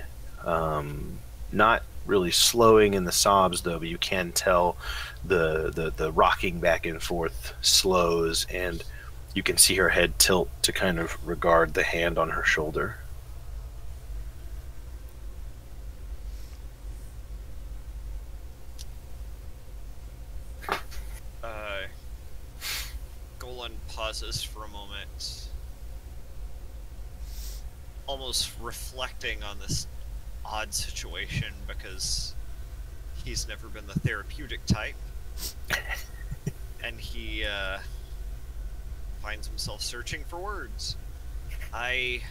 not really slowing in the sobs, though, but you can tell the rocking back and forth slows, and you can see her head tilt to kind of regard the hand on her shoulder. pauses for a moment, almost reflecting on this odd situation because he's never been the therapeutic type. And he finds himself searching for words. I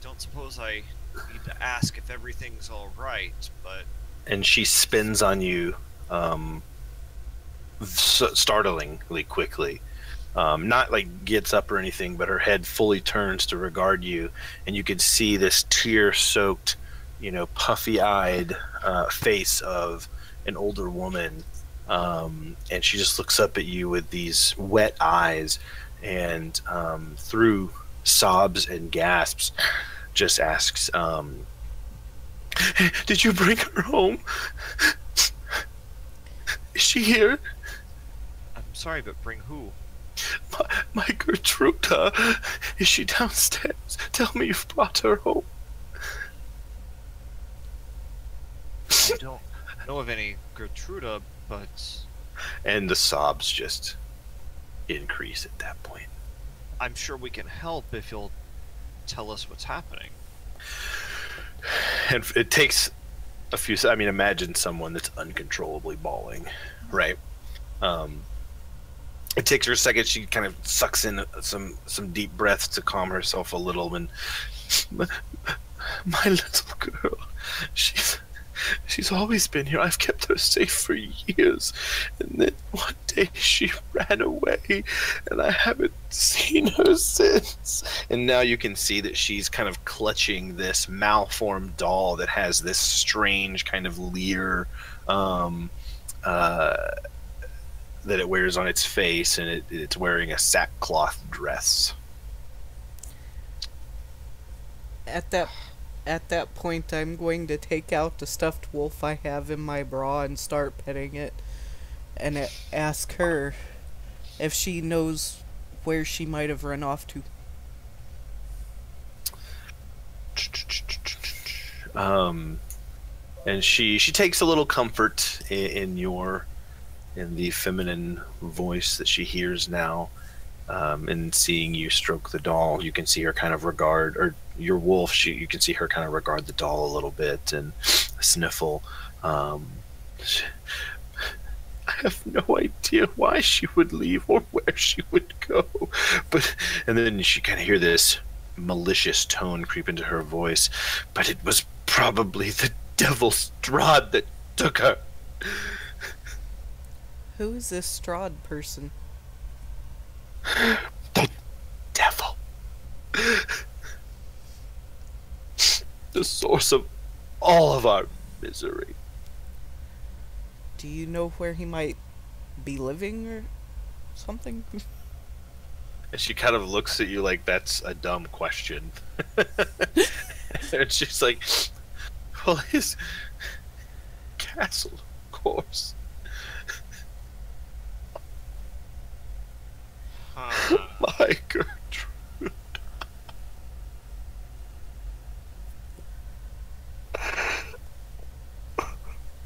don't suppose I need to ask if everything's all right, but... And she spins on you startlingly quickly. Not like gets up or anything, but her head fully turns to regard you, and you can see this tear-soaked, puffy-eyed face of an older woman, and she just looks up at you with these wet eyes, and through sobs and gasps, just asks, "Did you bring her home? Is she here?" I'm sorry, but bring who? My Gertruda. Is she downstairs? Tell me you've brought her home. I don't know of any Gertruda, but... And the sobs just increase at that point. I'm sure we can help if you'll tell us what's happening. And it takes a few... I mean, imagine someone that's uncontrollably bawling, right? It takes her a second. She kind of sucks in some deep breaths to calm herself a little. And my little girl, she's always been here. I've kept her safe for years. And then one day she ran away, and I haven't seen her since. And now you can see that she's kind of clutching this malformed doll that has this strange kind of leer that it wears on its face, and it's wearing a sackcloth dress. At that point, I'm going to take out the stuffed wolf I have in my bra and start petting it, and ask her if she knows where she might have run off to. And she takes a little comfort in the feminine voice that she hears now, and seeing you stroke the doll. You can see her kind of regard, or your wolf, you can see her kind of regard the doll a little bit and sniffle. I have no idea why she would leave or where she would go, and then you kind of hear this malicious tone creep into her voice, but it was probably the devil Strahd that took her. Who is this Strahd person? The devil. The source of all of our misery. Do you know where he might be living or something? And she kind of looks at you like that's a dumb question. And she's like, well, his castle, of course. My Gertrude.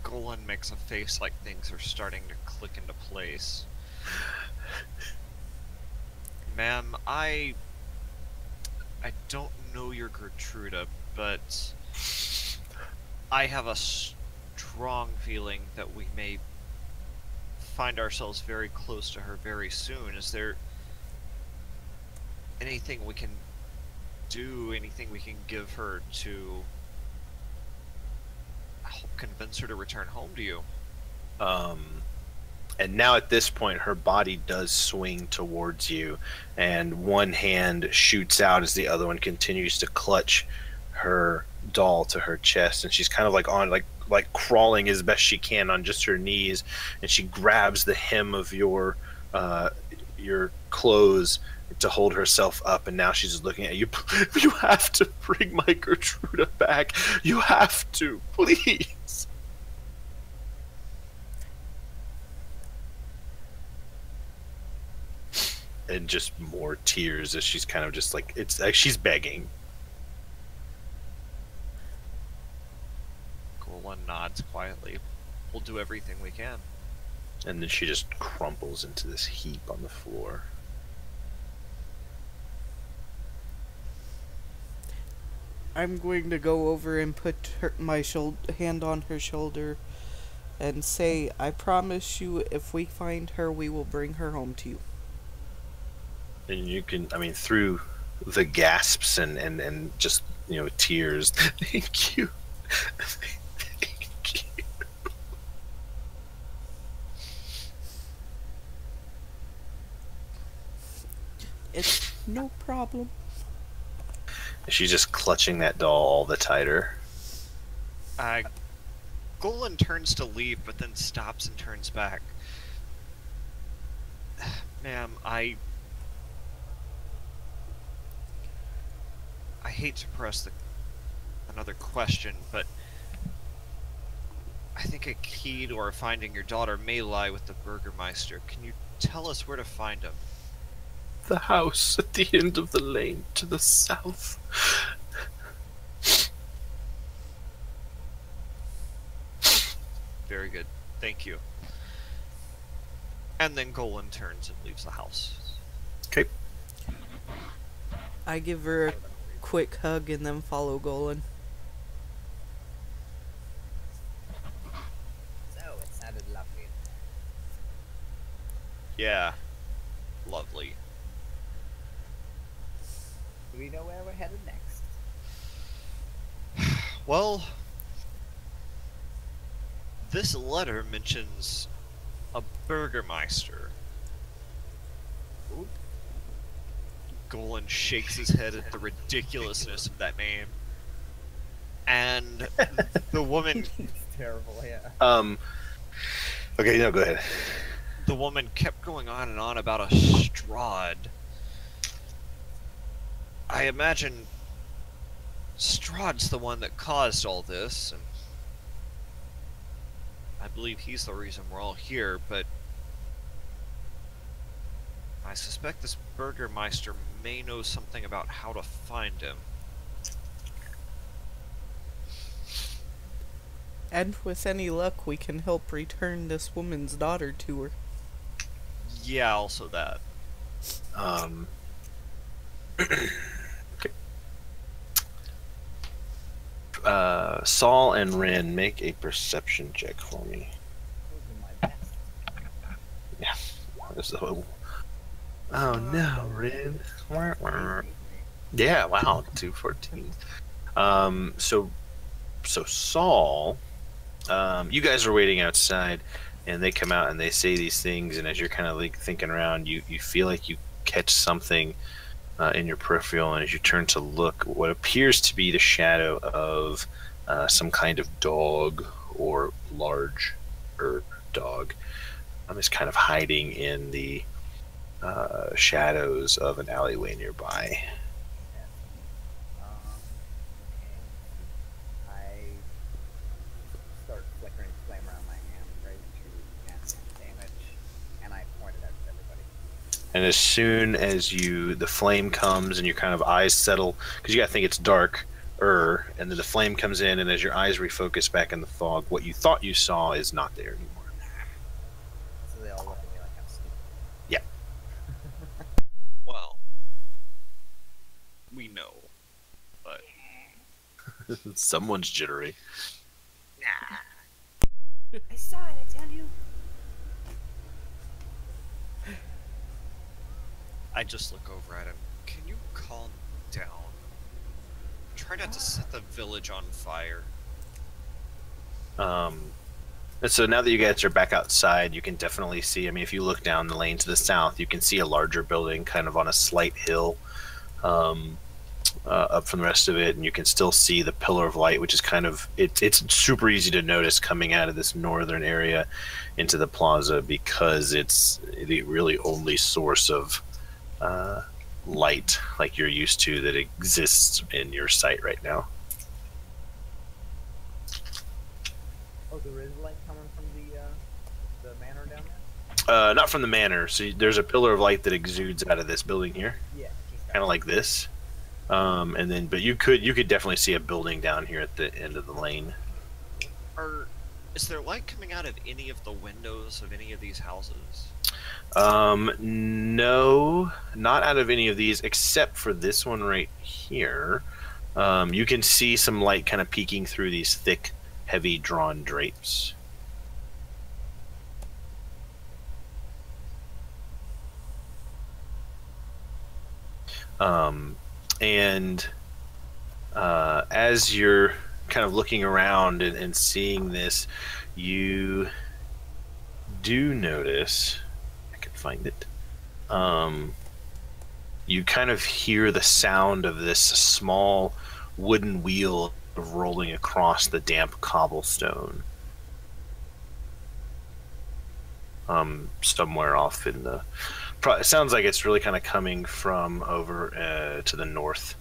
Golan makes a face like things are starting to click into place. Ma'am, I don't know your Gertruda, but I have a strong feeling that we may find ourselves very close to her very soon. Is there anything we can do, anything we can give her to help convince her to return home to you? And now at this point, her body does swing towards you, and one hand shoots out as the other one continues to clutch her doll to her chest, and she's kind of like on like crawling as best she can on just her knees, and she grabs the hem of your clothes to hold herself up, and now she's just looking at you. You have to bring my Gertruda back. You have to, please. And just more tears as she's kind of just like, it's like she's begging. Golan nods quietly. We'll do everything we can. And then she just crumples into this heap on the floor. I'm going to go over and put my hand on her shoulder and say, I promise you, if we find her, we will bring her home to you. And you can, I mean, through the gasps and just, you know, tears. Thank you. Thank you. It's no problem. She's just clutching that doll all the tighter. Golan turns to leave, but then stops and turns back. Ma'am, I hate to press another question, but I think a key to our finding your daughter may lie with the Burgermeister. Can you tell us where to find him? The house at the end of the lane to the south. Very good. Thank you. And then Golan turns and leaves the house. Okay. I give her a quick hug and then follow Golan. So it sounded lovely. Yeah. Lovely. Do we know where we're headed next? Well, this letter mentions a Burgermeister. Ooh. Golan shakes his head at the ridiculousness of that name. And the woman... It's terrible, yeah. Okay, no, go ahead. The woman kept going on and on about a Strahd. I imagine Strahd's the one that caused all this, and I believe he's the reason we're all here, but I suspect this Burgermeister may know something about how to find him. And with any luck, we can help return this woman's daughter to her. Yeah, also that. Okay. Saul and Rin, make a perception check for me. Those are my best. Yeah. There's the whole... Oh no, Rin. Yeah, wow, 214. So Saul, you guys are waiting outside, and they come out and they say these things, and as you're kind of like thinking around, you feel like you catch something in your peripheral, and as you turn to look, what appears to be the shadow of some kind of dog or larger dog is kind of hiding in the shadows of an alleyway nearby. Okay. I start flickering flame around my hand, ready to cast damage, and I point it at everybody. And as soon as the flame comes and your kind of eyes settle, because you gotta think it's dark, and then the flame comes in, and as your eyes refocus back in the fog, what you thought you saw is not there anymore. So they all look at me like I'm stupid. Yeah. Well, we know, but Someone's jittery. I saw it, I tell you. I just look over at him. Can you calm down? Try not to set the village on fire. And so now that you guys are back outside, you can definitely see, I mean, if you look down the lane to the south, you can see a larger building kind of on a slight hill up from the rest of it, and you can still see the pillar of light, which is kind of, it's super easy to notice coming out of this northern area into the plaza, because it's the really only source of light like you're used to that exists in your sight right now. Oh, there is light coming from the manor down there? Not from the manor. So there's a pillar of light that exudes out of this building here, Yeah. kind of like this. And then, but you could definitely see a building down here at the end of the lane. Is there light coming out of any of the windows of any of these houses? No, not out of any of these, except for this one right here. You can see some light kind of peeking through these thick, heavy drawn drapes. And as you're kind of looking around and seeing this, you do notice, I can find it, you kind of hear the sound of this small wooden wheel rolling across the damp cobblestone. Somewhere off in the... It sounds like it's really kind of coming from over to the north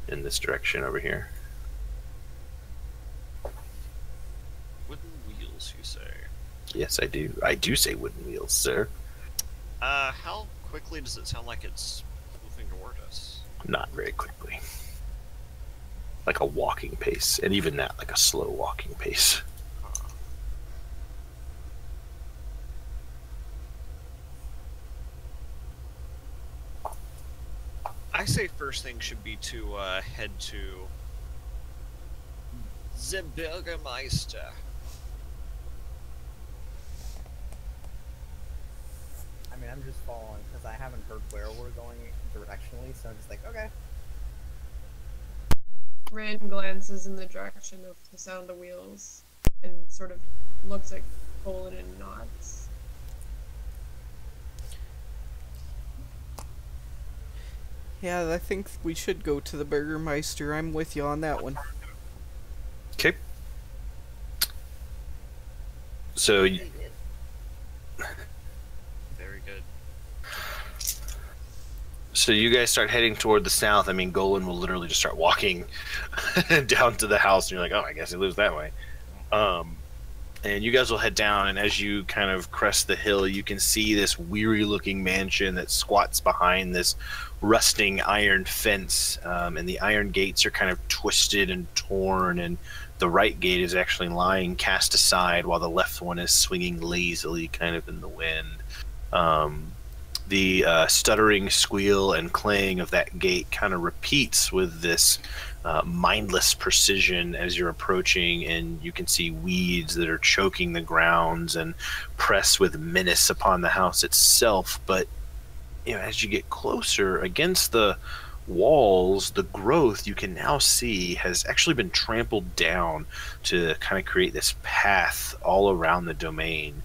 in this direction over here. Wooden wheels, you say? Yes, I do. I do say wooden wheels, sir. How quickly does it sound like it's moving toward us? Not very quickly. Like a walking pace, and even that, like a slow walking pace. I say first thing should be to head to the Bürgermeister. I mean, I'm just following because I haven't heard where we're going directionally, so I'm just like, okay. Ren glances in the direction of the sound of wheels and sort of looks at Colin and nods. Yeah, I think we should go to the Burgermeister. I'm with you on that one. Okay. So, Very good. so you guys start heading toward the south. I mean, Golan will literally just start walking down to the house, and you're like, oh, I guess he lives that way. And you guys will head down, and as you kind of crest the hill, you can see this weary-looking mansion that squats behind this rusting iron fence, and the iron gates are kind of twisted and torn, and the right gate is actually lying cast aside while the left one is swinging lazily kind of in the wind. The stuttering squeal and clang of that gate kind of repeats with this mindless precision as you're approaching, and you can see weeds that are choking the grounds and press with menace upon the house itself. But you know, as you get closer against the walls, the growth you can now see has actually been trampled down to kind of create this path all around the domain.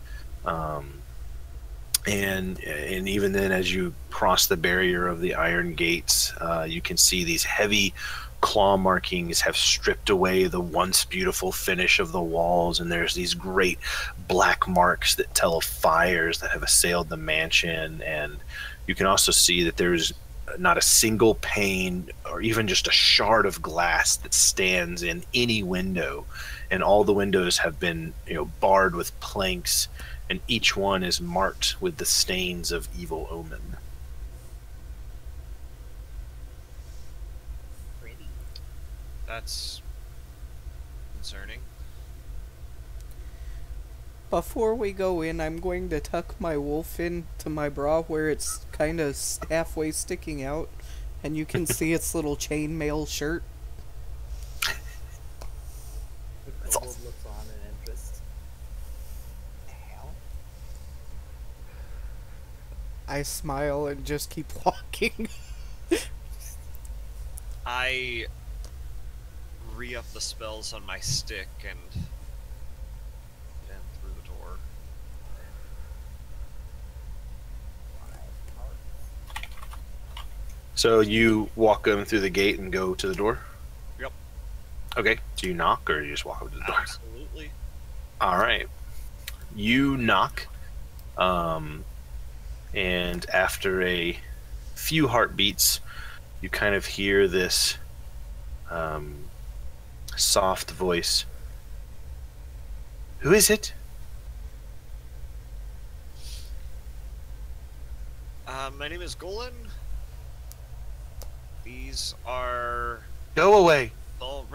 And even then, as you cross the barrier of the iron gates, you can see these heavy claw markings have stripped away the once beautiful finish of the walls, and there's these great black marks that tell of fires that have assailed the mansion. And you can also see that there's not a single pane or even just a shard of glass that stands in any window, and all the windows have been, you know, barred with planks, and each one is marked with the stains of evil omen. Pretty. That's concerning. Before we go in, I'm going to tuck my wolf into my bra where it's kind of halfway sticking out, and you can see its little chainmail shirt. The kobold looks on in interest. The hell? I smile and just keep walking. I re-up the spells on my stick and through the door. So you walk them through the gate and go to the door? Yep. Okay. Do you knock, or you just walk up to the door? Absolutely. All right. You knock, and after a few heartbeats, you kind of hear this soft voice. Who is it? My name is Golan. These are Go away. all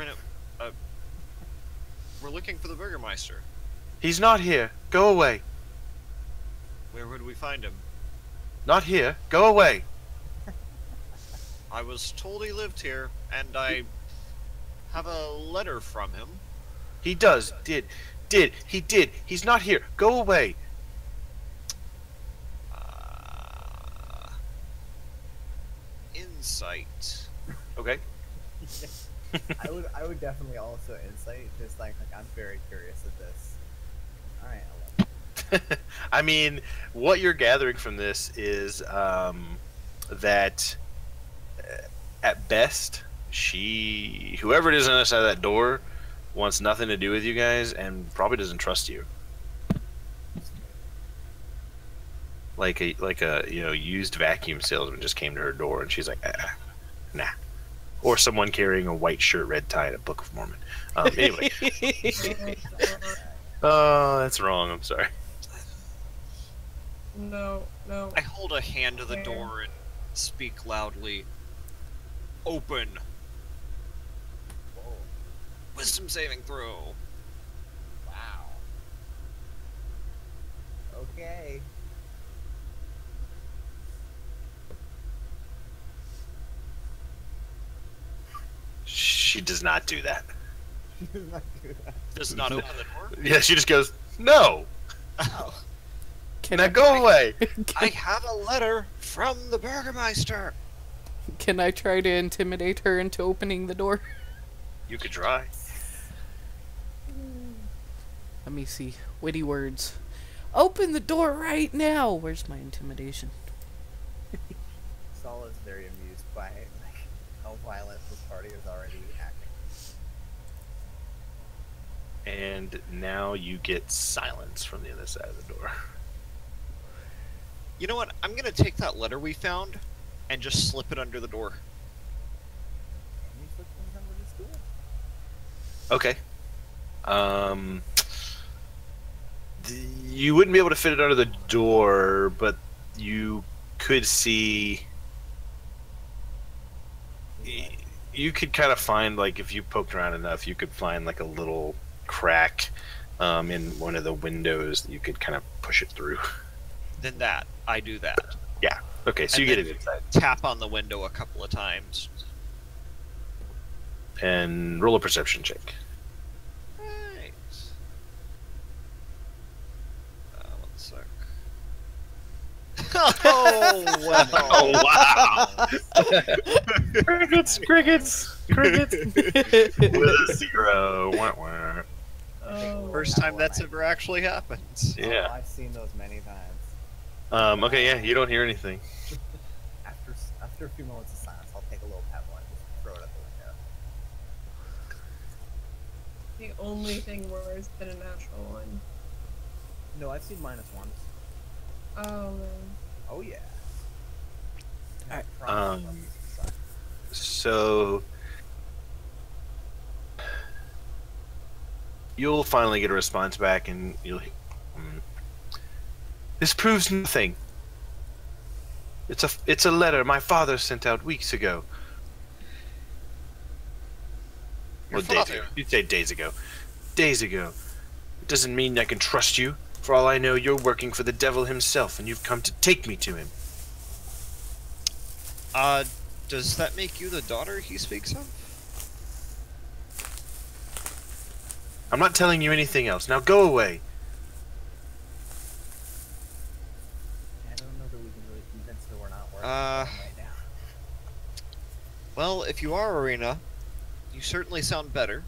we're looking for the Burgermeister. He's not here. Go away. Where would we find him? Not here. Go away. I was told he lived here, and I have a letter from him. He does. He did. He's not here. Go away. Insight. Okay. I would definitely also insight, just like I'm very curious at this. All right, I love it. I mean, what you're gathering from this is that at best, whoever it is on the other side of that door, wants nothing to do with you guys and probably doesn't trust you. Like a used vacuum salesman just came to her door and she's like, nah. Or someone carrying a white shirt, red tie, and a Book of Mormon. Anyway. Oh, that's wrong. I'm sorry. No. I hold a hand to the door and speak loudly. Open. Whoa. Wisdom saving throw. Wow. Okay. She does not do that. Does not open the door. Yeah, she just goes, no. Can Now go away. I have a letter from the Burgermeister. Can I try to intimidate her into opening the door? You could try. Let me see. Witty words. Open the door right now! Where's my intimidation? Saul is very amused by like how violent this party is already acting. And now you get silence from the other side of the door. You know what? I'm gonna take that letter we found and just slip it under the door. Can you slip things under this door? Okay. You wouldn't be able to fit it under the door, but you could see. You could kind of find, like, if you poked around enough, you could find like a little crack in one of the windows that you could kind of push it through. Then I do that. Yeah. Okay, so And you get then it inside. Tap on the window a couple of times. And roll a perception check. Right. 1 sec. Oh, well. Oh, wow. Crickets. With a 0. Wah, wah. First time that's ever actually happened. Yeah. Oh, I've seen those many times. Okay, yeah, you don't hear anything. After a few moments of silence, I'll take a little pebble and just throw it out the window. The only thing worse than a natural one. No, I've seen -1s. Oh man. Oh yeah. Alright, So you'll finally get a response back, and you'll. This proves nothing. It's a letter my father sent out weeks ago. Your Well, days father? ago. You'd say days ago. Days ago. It doesn't mean I can trust you. For all I know, you're working for the devil himself, and you've come to take me to him. Does that make you the daughter he speaks of? I'm not telling you anything else. Now go away. I don't know that we can really convince her we're not working Uh, for them right now. Well, if you are Arena, you certainly sound better.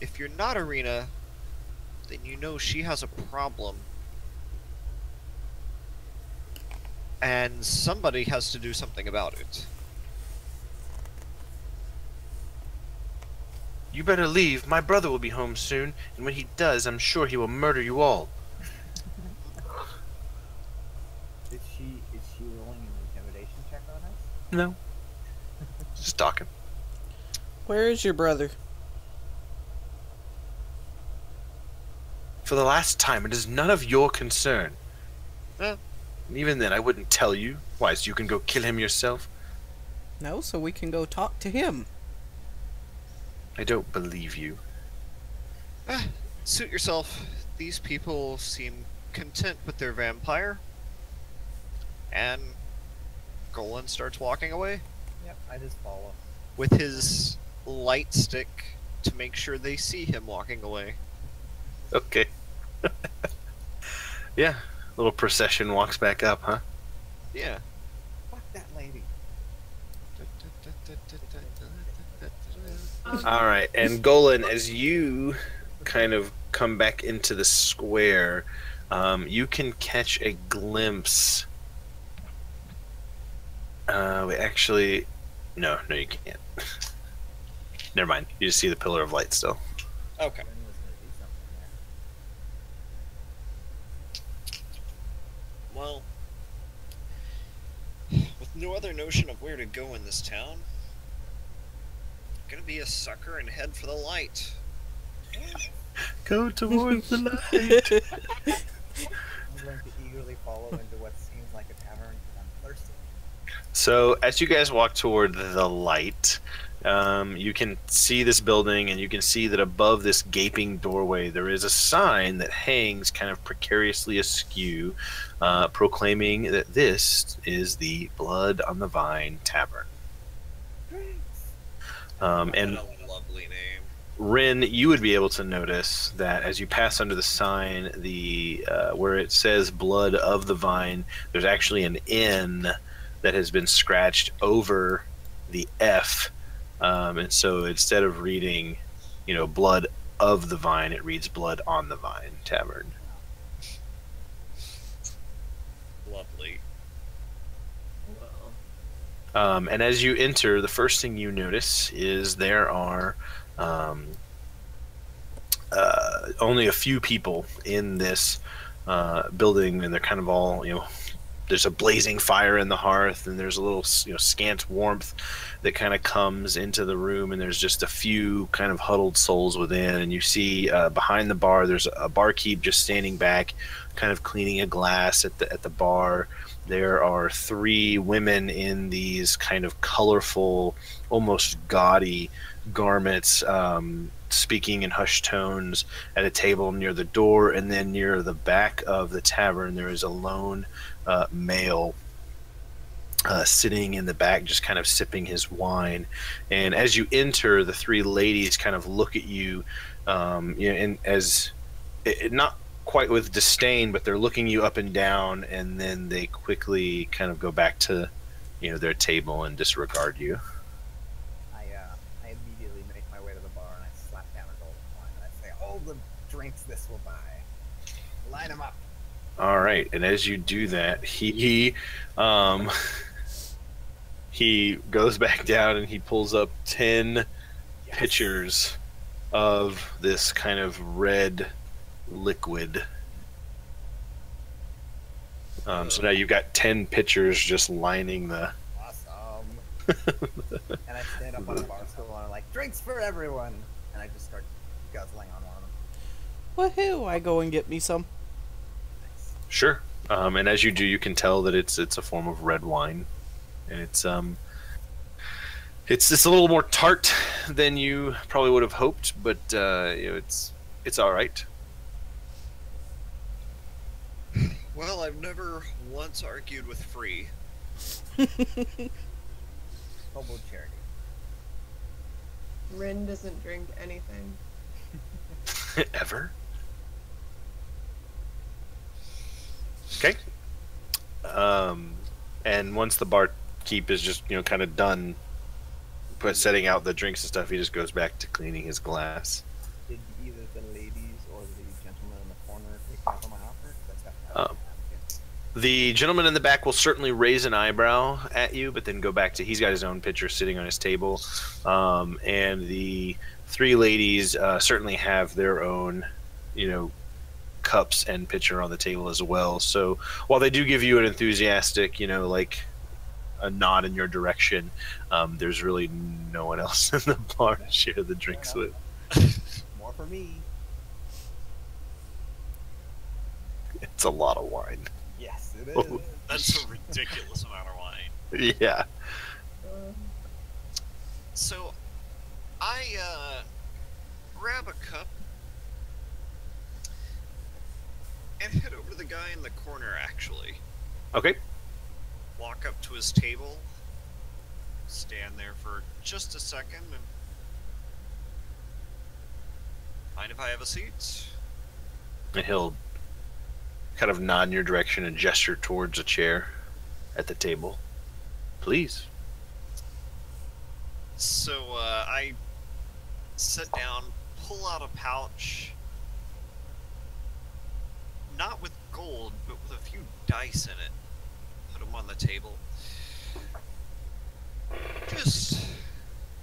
If you're not Arena, then you know she has a problem. And somebody has to do something about it. You better leave. My brother will be home soon, and when he does, I'm sure he will murder you all. Is she rolling an intimidation check on us? No. Just talking. Where is your brother? For the last time, it is none of your concern. Eh. And even then, I wouldn't tell you. Why, so you can go kill him yourself? No, so we can go talk to him. I don't believe you. Suit yourself. These people seem content with their vampire. And Golan starts walking away. Yep, I just follow. with his light stick to make sure they see him walking away. Okay. Yeah. Little procession walks back up, huh? Yeah. Fuck that lady. All right, and Golan, as you kind of come back into the square, you can catch a glimpse. Wait, actually, no, you can't. Never mind. You just see the pillar of light still. Okay. Ren was gonna do something there. Well, with no other notion of where to go in this town, gonna be a sucker and head for the light. Go towards the light. I'm going to eagerly follow into what seems like a tavern because I'm thirsty. So, as you guys walk toward the light, you can see this building, and you can see that above this gaping doorway there is a sign that hangs kind of precariously askew, proclaiming that this is the Blood on the Vine Tavern. And What a lovely name. Rin, you would be able to notice that as you pass under the sign, the where it says "Blood of the Vine," there's actually an N that has been scratched over the F, and so instead of reading, "Blood of the Vine," it reads "Blood on the Vine Tavern." Lovely. Well, And as you enter, the first thing you notice is there are only a few people in this building, and they're kind of all, there's a blazing fire in the hearth, and there's a little, scant warmth that kind of comes into the room, and there's just a few kind of huddled souls within, and you see behind the bar, there's a barkeep just standing back, kind of cleaning a glass at the bar. There are 3 women in these kind of colorful, almost gaudy garments, speaking in hushed tones at a table near the door, and then near the back of the tavern there is a lone male sitting in the back, just kind of sipping his wine. And as you enter, the 3 ladies kind of look at you, and as not quite with disdain, but they're looking you up and down, and then they quickly kind of go back to their table and disregard you. I immediately make my way to the bar and I slap down a golden wine and I say, "All the drinks this will buy. Line them up." All right, and as you do that, he goes back down and he pulls up 10 pitchers of this kind of red liquid. So now you've got 10 pitchers just lining the. Awesome. And I stand up on a bar stool and I'm like, "Drinks for everyone!" And I just start guzzling on one of them. Woohoo! I go and get me some. Sure. And as you do, you can tell that it's a form of red wine, and it's a little more tart than you probably would have hoped, but it's all right. Well, I've never once argued with free. Hobo charity. Rin doesn't drink anything. Ever. Okay. And once the barkeep is just kind of done, but setting out the drinks and stuff, he just goes back to cleaning his glass. Did either the ladies or the gentleman in the corner take me up on my offer? That's got The gentleman in the back will certainly raise an eyebrow at you, but then go back to he's got his own pitcher sitting on his table, and the 3 ladies certainly have their own, cups and pitcher on the table as well. So while they do give you an enthusiastic, like a nod in your direction, there's really no one else in the bar to share the drinks with. More for me. It's a lot of wine. Yes, it Oh. is. That's a ridiculous amount of wine. Yeah. So, I grab a cup and head over to the guy in the corner, actually. Okay. Walk up to his table stand there for just a second and... Mind if I have a seat? And he'll kind of nod in your direction and gesture towards a chair at the table. Please. So, I sit down, pull out a pouch, not with gold, but with a few dice in it. Put them on the table. Just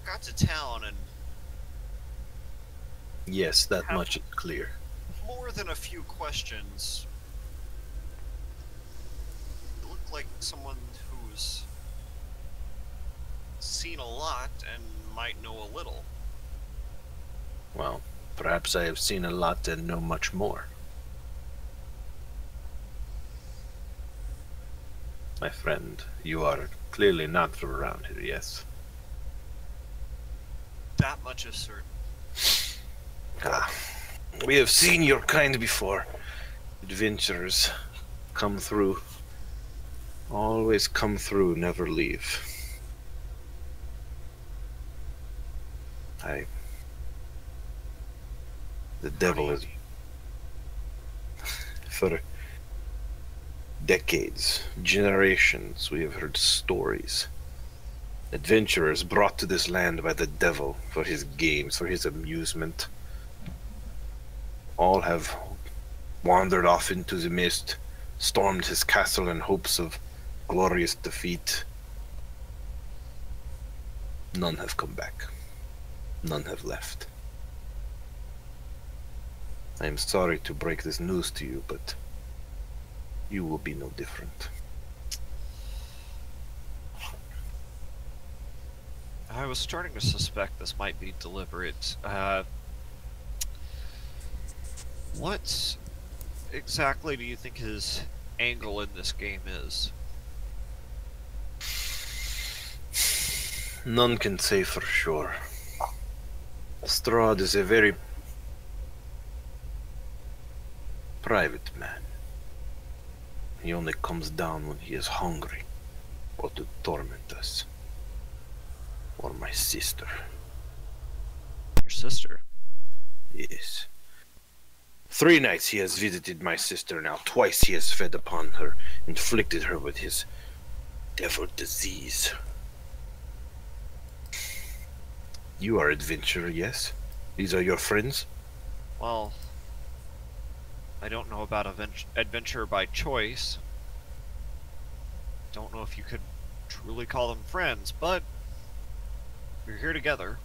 got to town and Yes, that much is clear. more than a few questions. You look like someone who's seen a lot and might know a little. Well, perhaps I have seen a lot and know much more. My friend, you are clearly not from around here, yes? That much is certain. Ah, we have seen your kind before. Adventurers come through. Always come through, never leave. The devil is... For decades, generations, we have heard stories. Adventurers brought to this land by the devil for his games, for his amusement. All have wandered off into the mist, stormed his castle in hopes of glorious defeat. None have come back. None have left. I am sorry to break this news to you, but you will be no different. I was starting to suspect this might be deliberate. What exactly do you think his angle in this game is? None can say for sure. Strahd is a very private man. He only comes down when he is hungry, or to torment us. Or my sister. Your sister? Yes. 3 nights he has visited my sister now. Twice he has fed upon her, inflicted her with his devil disease. You are adventurer, yes? These are your friends? Well, I don't know about adventure by choice. Don't know if you could truly call them friends, but we're here together.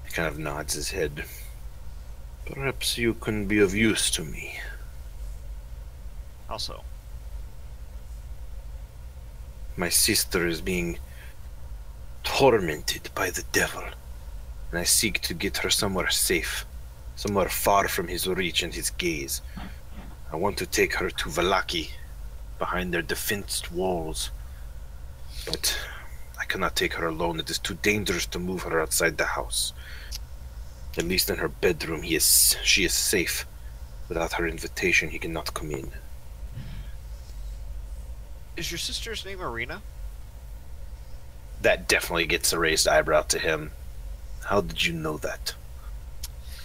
He kind of nods his head. Perhaps you can be of use to me. How so? My sister is being tormented by the devil, and I seek to get her somewhere safe, somewhere far from his reach and his gaze. I want to take her to Vallaki, behind their defenced walls, but I cannot take her alone. It is too dangerous to move her outside the house. At least in her bedroom, she is safe. Without her invitation, he cannot come in. Is your sister's name Arena? That definitely gets a raised eyebrow to him. How did you know that?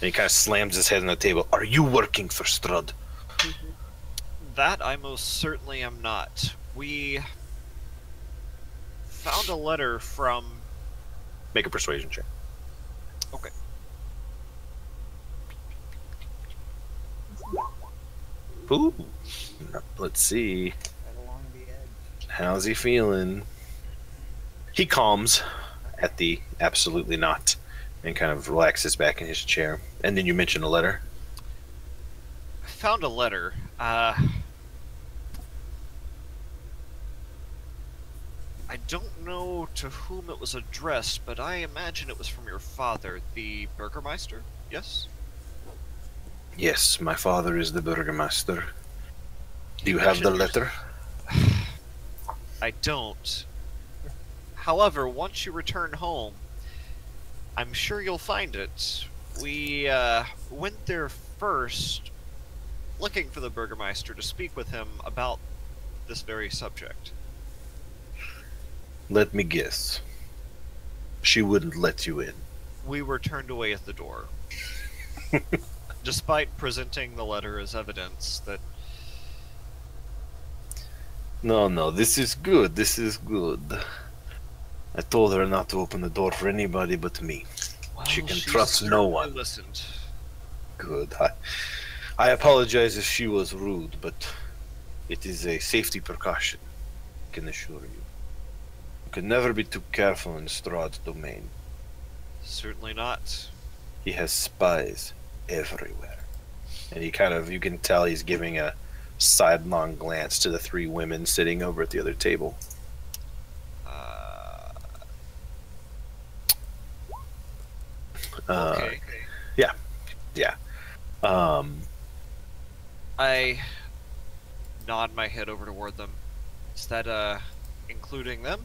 And he kind of slams his head on the table. Are you working for Strahd? That I most certainly am not. We found a letter from... Make a persuasion check. Okay. Ooh. Let's see. Right along the edge. How's he feeling? He calms at the absolutely not and kind of relaxes back in his chair. And then you mention a letter. I found a letter. I don't know to whom it was addressed, but I imagine it was from your father, the Burgermeister? Yes? Yes, my father is the Burgermaster. Do you have the letter? I don't. However, once you return home, I'm sure you'll find it. We went there first, looking for the Burgermeister to speak with him about this very subject. Let me guess. She wouldn't let you in. We were turned away at the door. Despite presenting the letter as evidence that... No, this is good. This is good. I told her not to open the door for anybody but me. Well, She can she trust no certainly one. listened. Good. I apologize if she was rude, but it is a safety precaution, I can assure you. You can never be too careful in Strahd's domain. Certainly not. He has spies everywhere. And he kind of, you can tell he's giving a sidelong glance to the three women sitting over at the other table. Okay. Yeah. I nod my head over toward them. Is that, including them?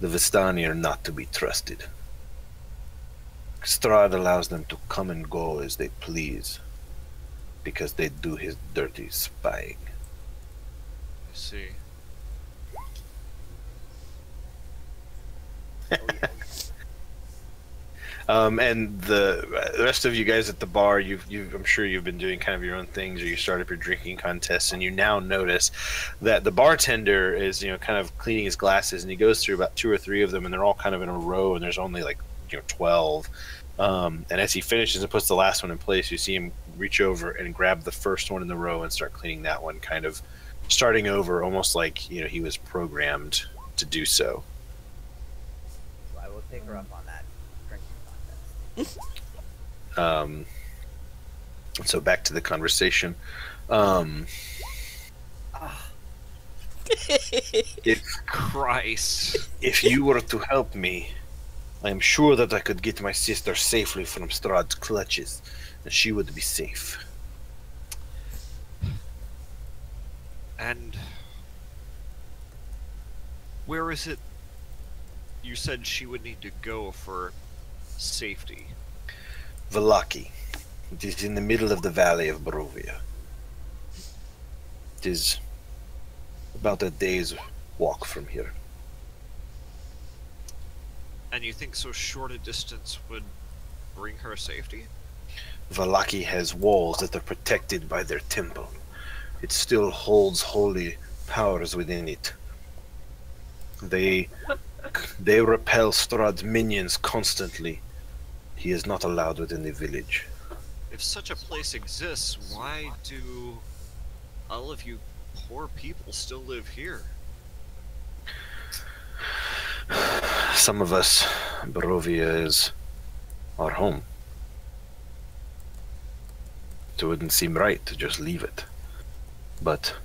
The Vistani are not to be trusted. Strahd allows them to come and go as they please, because they do his dirty spying. I see. And the rest of you guys at the bar, I'm sure you've been doing kind of your own things, or you start up your drinking contests, and you now notice that the bartender is, kind of cleaning his glasses, and he goes through about 2 or 3 of them, and they're all kind of in a row, and there's only 12. And as he finishes and puts the last one in place, you see him reach over and grab the first one in the row and start cleaning that one, kind of starting over, almost like he was programmed to do so. So I will take her up on that drinking contest. So back to the conversation. Christ. If you were to help me, I am sure that I could get my sister safely from Strahd's clutches, and she would be safe. And where is it you said she would need to go for safety? Vallaki. It is in the middle of the valley of Barovia. It is about a day's walk from here. And you think so short a distance would bring her safety? Vallaki has walls that are protected by their temple. It still holds holy powers within it. They repel Strahd's minions constantly. He is not allowed within the village. If such a place exists, why do all of you poor people still live here? Some of us, Barovia is our home. It wouldn't seem right to just leave it. But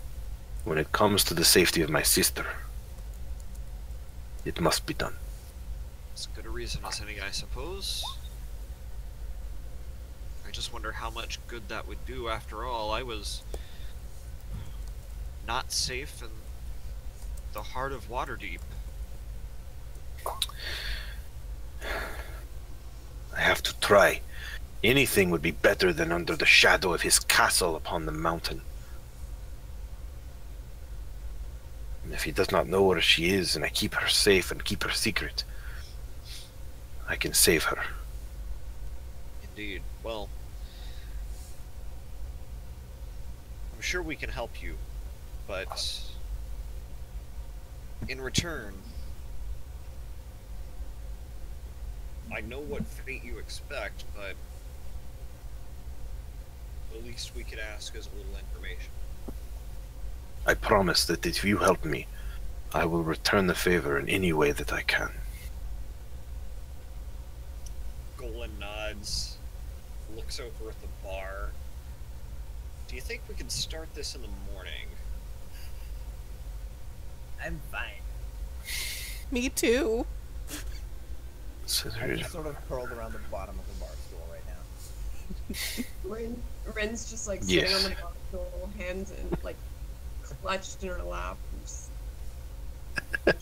when it comes to the safety of my sister, it must be done. As good a reason as any, I suppose. I just wonder how much good that would do. After all, I was not safe in the heart of Waterdeep. I have to try. Anything would be better than under the shadow of his castle upon the mountain. And if he does not know where she is, and I keep her safe and keep her secret, I can save her. Indeed. Well, I'm sure we can help you, but in return, I know what fate you expect, but the least we could ask is a little information. I promise that if you help me, I will return the favor in any way that I can. Golan nods, looks over at the bar. Do you think we could start this in the morning? I'm fine. Me too. So I'm just sort of curled around the bottom of the bar stool right now. Rin's just like sitting Yes. on the bar stool, hands in like clutched in her lap.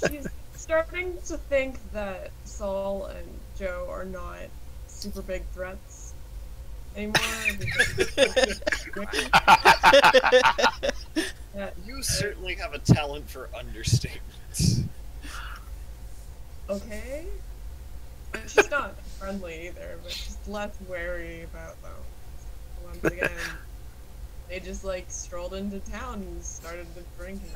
She's starting to think that Saul and Joe are not super big threats anymore. You certainly have a talent for understatements. Okay. She's not friendly either, but just less wary about them. Once again, they just like strolled into town and started drinking.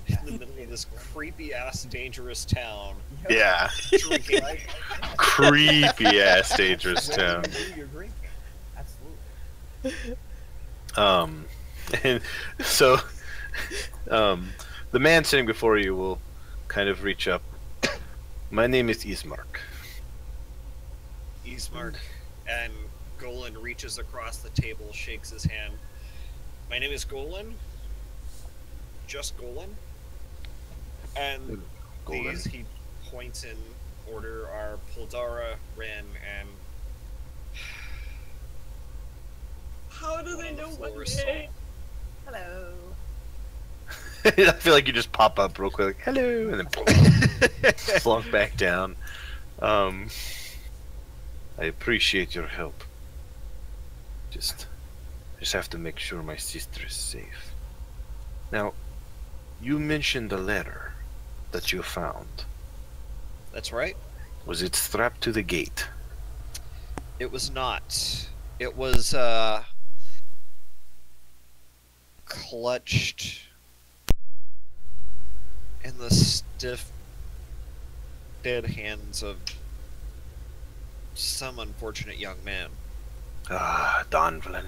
In the middle of this creepy ass dangerous town. Yeah. Drinking. Creepy ass dangerous Where town. you do your drinking. Absolutely. And so, the man sitting before you will kind of reach up. My name is Ismark. Ismark, and Golan reaches across the table, shakes his hand. My name is Golan. Just Golan. And Golan. these, he points in order, are Poldara, Ren, and... How do they one of the know what florists. name? Hello. I feel like you just pop up real quick, like, hello, and then slunk back down. I appreciate your help. I just have to make sure my sister is safe. Now, you mentioned a letter that you found. That's right. Was it strapped to the gate? It was not. It was, clutched in the stiff, dead hands of some unfortunate young man. Ah, Donvlin.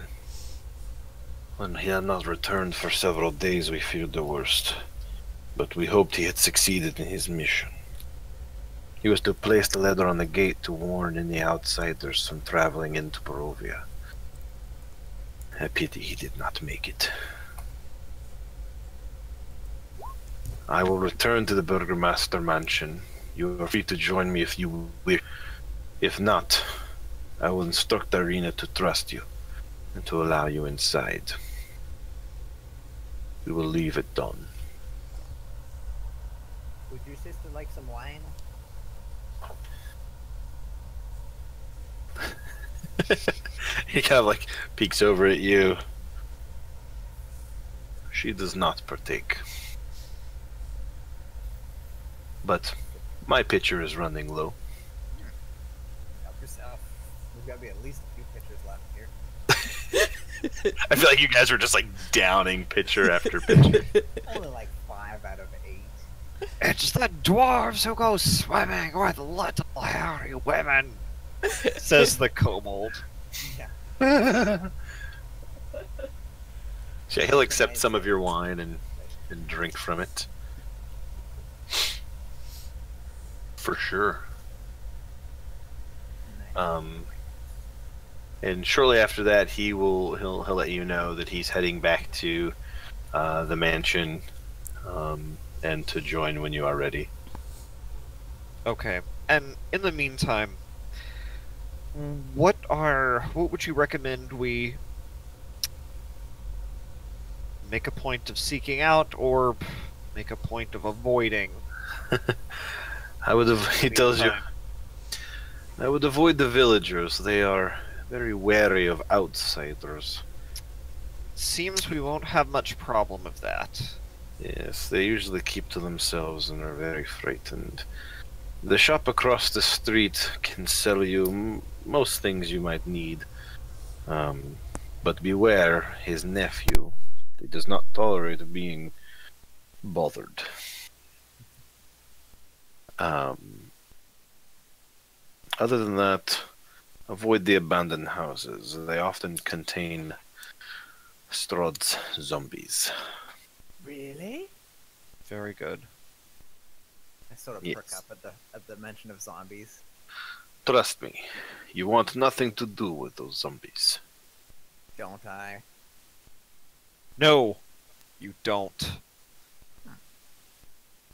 When he had not returned for several days, we feared the worst. But we hoped he had succeeded in his mission. He was to place the letter on the gate to warn any outsiders from traveling into Barovia. A pity he did not make it. I will return to the Burgermaster Mansion. You are free to join me if you wish. If not, I will instruct Irina to trust you and to allow you inside. We will leave at dawn. Would your sister like some wine? He kind of like peeks over at you. She does not partake. But my pitcher is running low. Help yourself. There's got to be at least a few pitchers left here. I feel like you guys were just like downing pitcher after pitcher. Only like 5 out of 8. It's the dwarves who go swimming with little hairy women, says the kobold. Yeah. So he'll accept some of your wine and drink from it. For sure. Nice. And shortly after that, he'll let you know that he's heading back to the mansion, and to join when you are ready. Okay, and in the meantime, what would you recommend we make a point of seeking out or make a point of avoiding? He tells you, I would avoid the villagers. They are very wary of outsiders. Seems we won't have much problem with that. Yes, they usually keep to themselves and are very frightened. The shop across the street can sell you most things you might need. But beware his nephew. He does not tolerate being bothered. Other than that, avoid the abandoned houses. They often contain Strahd's zombies. Really? Very good. I sort of Yes. perk up at the mention of zombies. Trust me, you want nothing to do with those zombies. Don't I? No, you don't.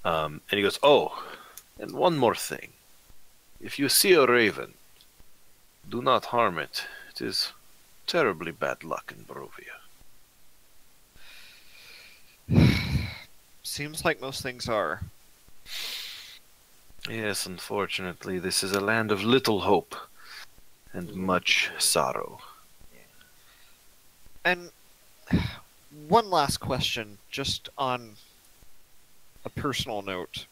And he goes, oh, and one more thing. If you see a raven, do not harm it. It is terribly bad luck in Barovia. Seems like most things are. Yes, unfortunately, this is a land of little hope and much sorrow. And one last question, just on a personal note.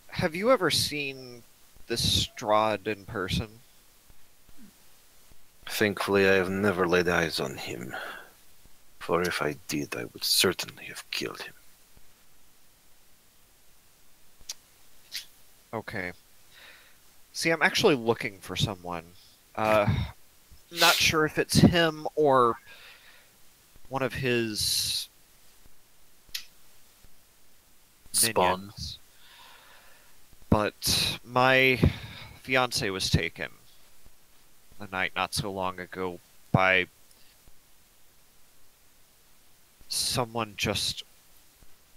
Have you ever seen this Strahd in person? Thankfully, I have never laid eyes on him. For if I did, I would certainly have killed him. Okay. See, I'm actually looking for someone. Not sure if it's him or one of his Spawn. minions. But my fiance was taken a night not so long ago by someone just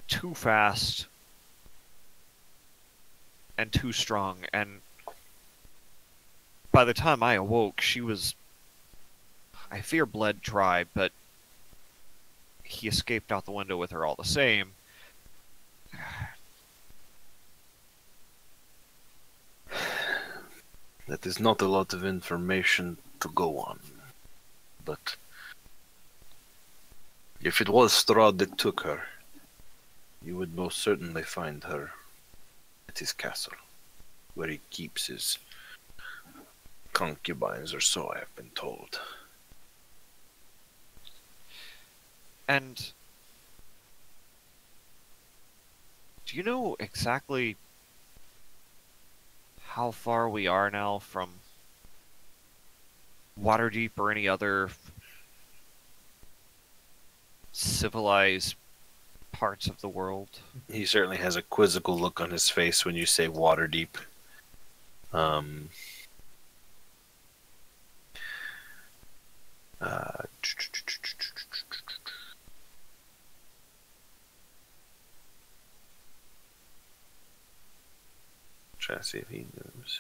too fast and too strong, and by the time I awoke, she was, I fear, bled dry, but he escaped out the window with her all the same. That is not a lot of information to go on. But if it was Strahd that took her, you would most certainly find her at his castle, where he keeps his concubines, or so I have been told. And do you know exactly how far we are now from Waterdeep or any other civilized parts of the world? He certainly has a quizzical look on his face when you say Waterdeep. Try to see if he knows.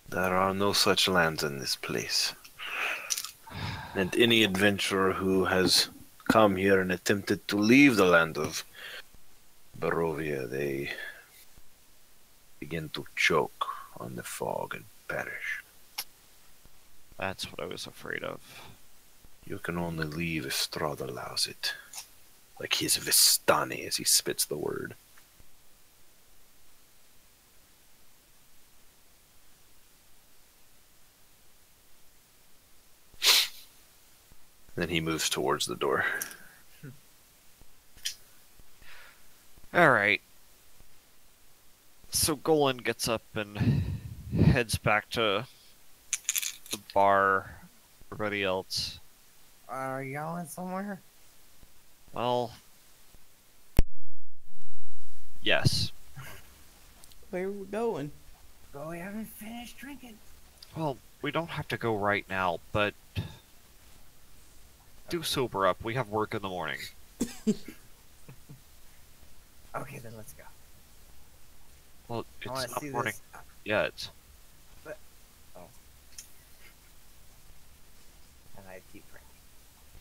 There are no such lands in this place. And any adventurer who has come here and attempted to leave the land of Barovia, they begin to choke on the fog and perish. That's what I was afraid of. You can only leave if Strahd allows it. Like his Vistani as he spits the word. Then he moves towards the door. Alright. So Golan gets up and heads back to the bar. Everybody else. Are y'all in somewhere? Well, yes. Where are we going? But we haven't finished drinking. Well, we don't have to go right now, but do sober up. We have work in the morning. Okay, then let's go. Well, I want it's to see not morning this. yet. Oh. And I keep drinking.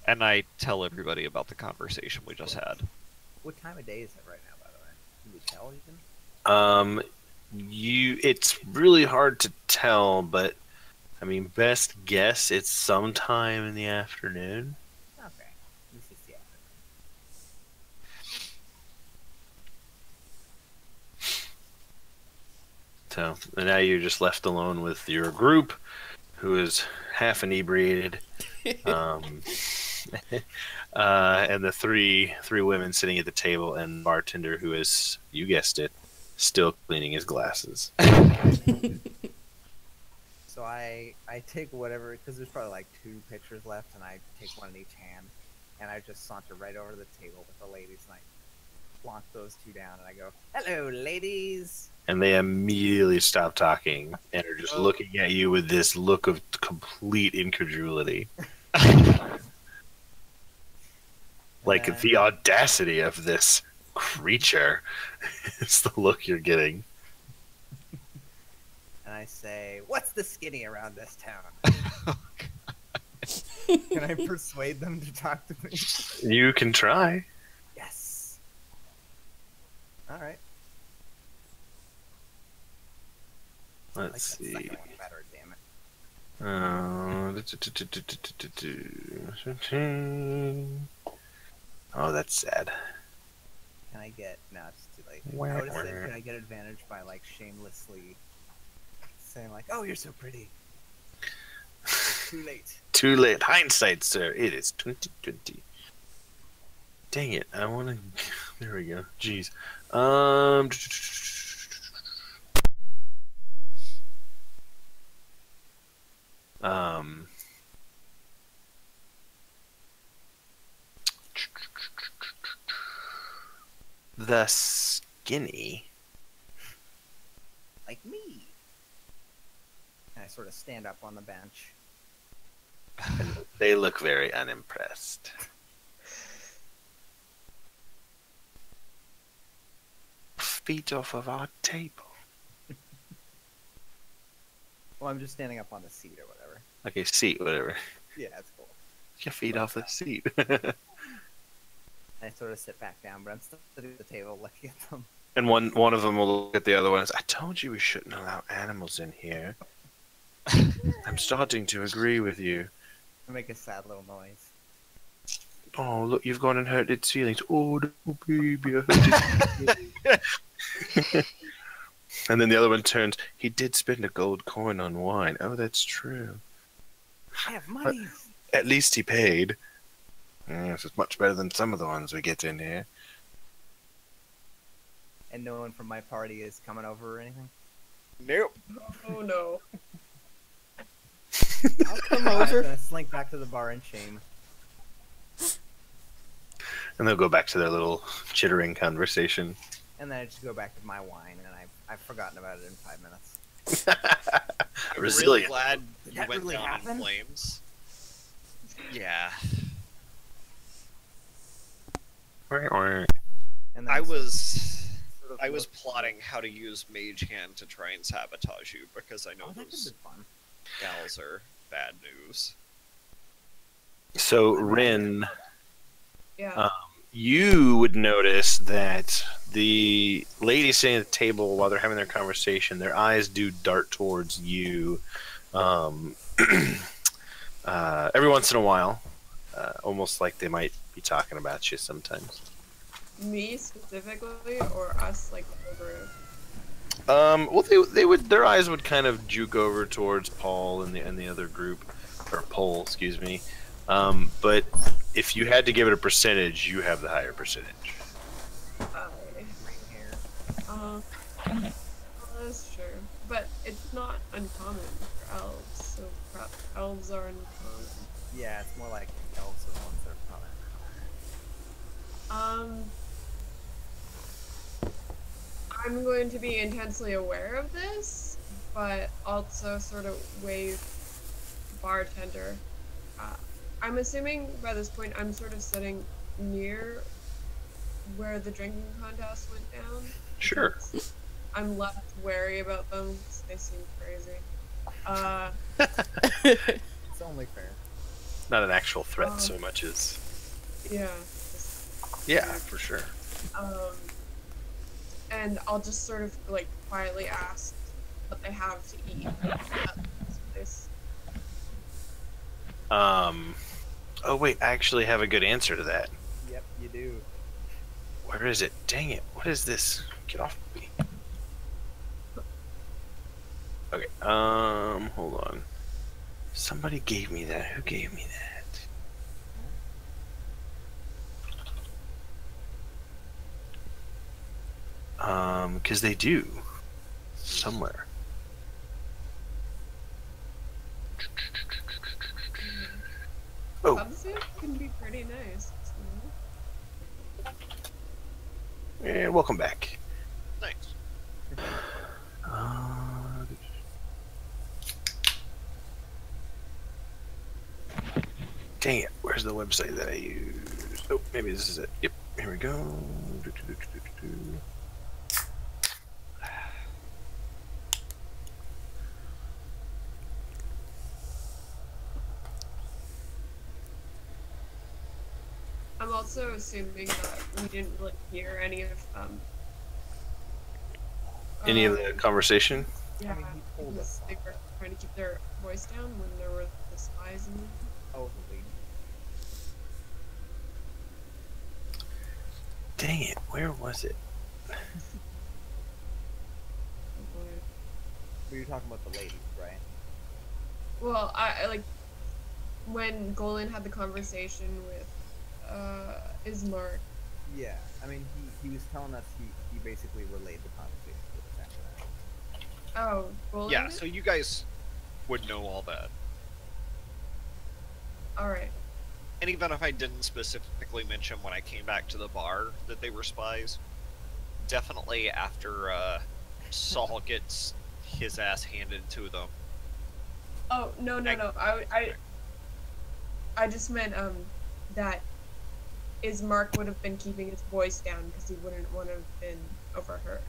And I tell everybody about the conversation we just had. What time of day is it right now, by the way? Can we tell even? It's really hard to tell, but I mean, best guess it's sometime in the afternoon. Okay. At least it's the afternoon. So, and now you're just left alone with your group, who is half inebriated, and the three women sitting at the table, and the bartender, who is, you guessed it, still cleaning his glasses. So I take whatever, because there's probably like 2 pictures left, and I take one in each hand, and I just saunter right over to the table with the ladies, and I plonk those 2 down, and I go, "Hello, ladies." And they immediately stop talking and are just looking at you with this look of complete incredulity. Like, And the audacity of this creature is the look you're getting. And I say, "What's the skinny around this town?" Can I persuade them to talk to me? You can try. Yes. All right. I like Let's that see. second one better, damn it. Oh, that's sad. Can I get? No, it's too late. I would have said, can I get advantage by like shamelessly saying like, "Oh, you're so pretty." It's too late. Too late. Hindsight, sir. It is 2020. Dang it! I want to. There we go. Jeez. Um. The skinny. Like me. And I sort of stand up on the bench. They look very unimpressed. Feet off of our table. Well, I'm just standing up on the seat or whatever. Okay, seat, whatever. Yeah, it's cool. Your feet off the seat. I sort of sit back down, but I'm still sitting at the table looking at them. And one of them will look at the other one and say, I told you we shouldn't allow animals in here. I'm starting to agree with you. I make a sad little noise. Oh, look, you've gone and hurt its feelings. Oh, no, baby, I hurt its feelings. And then the other one turns, he did spend a gold coin on wine. Oh, that's true. I have money. At least he paid. This is much better than some of the ones we get in here. And no one from my party is coming over or anything? Nope. Oh no. I'll come I'm over. gonna slink back to the bar in shame. And they'll go back to their little chittering conversation. And then I just go back to my wine, and I've forgotten about it in 5 minutes. I'm really Resilient. glad Did you that went really down happen? in flames. Yeah. And then I was sort of I was look- plotting how to use Mage Hand to try and sabotage you because I know Oh, that could those be fun. gals are bad news. So, Rin, Yeah. you would notice that the lady sitting at the table while they're having their conversation, their eyes do dart towards you every once in a while, almost like they might be talking about you sometimes. Me specifically, or us like the whole group? Well, they would, their eyes would kind of juke over towards Paul and the other group, or Pole, excuse me. But if you had to give it a percentage, you have the higher percentage. Green hair. Well, that's true. But it's not uncommon for elves, so elves are uncommon. Yeah, it's more like elves are the ones that are common. I'm going to be intensely aware of this, but also sort of wave bartender. I'm assuming by this point I'm sort of sitting near where the drinking contest went down. Sure. because I'm left wary about them because they seem crazy. It's only fair. Not an actual threat so much as... Yeah. Yeah, for sure. And I'll just sort of like quietly ask what they have to eat at this place. Oh wait, I actually have a good answer to that. Yep, you do. Where is it? Dang it, what is this? Get off me. Okay, hold on. Somebody gave me that. Who gave me that? Because they do. Somewhere. Oh, Pub soup can be pretty nice. yeah, welcome back. Nice. Dang it, where's the website that I used? Oh, maybe this is it. Yep, here we go. I'm also assuming that we didn't really hear any of Any of the conversation? Yeah, mean, he told because us they all. were trying to keep their voice down when there were the spies in the room. Oh, the lady. Dang it, where was it? Oh boy. But you're talking about the ladies, right? Well, I like when Golan had the conversation with Ismark. Yeah. I mean, he was telling us he basically relayed the conversation with us after that. Oh, Golan Yeah, did? so you guys would know all that. Alright. And even if I didn't specifically mention when I came back to the bar that they were spies, definitely after Saul gets his ass handed to them. Oh, no. I just meant that Ismark would have been keeping his voice down because he wouldn't want to have been overheard.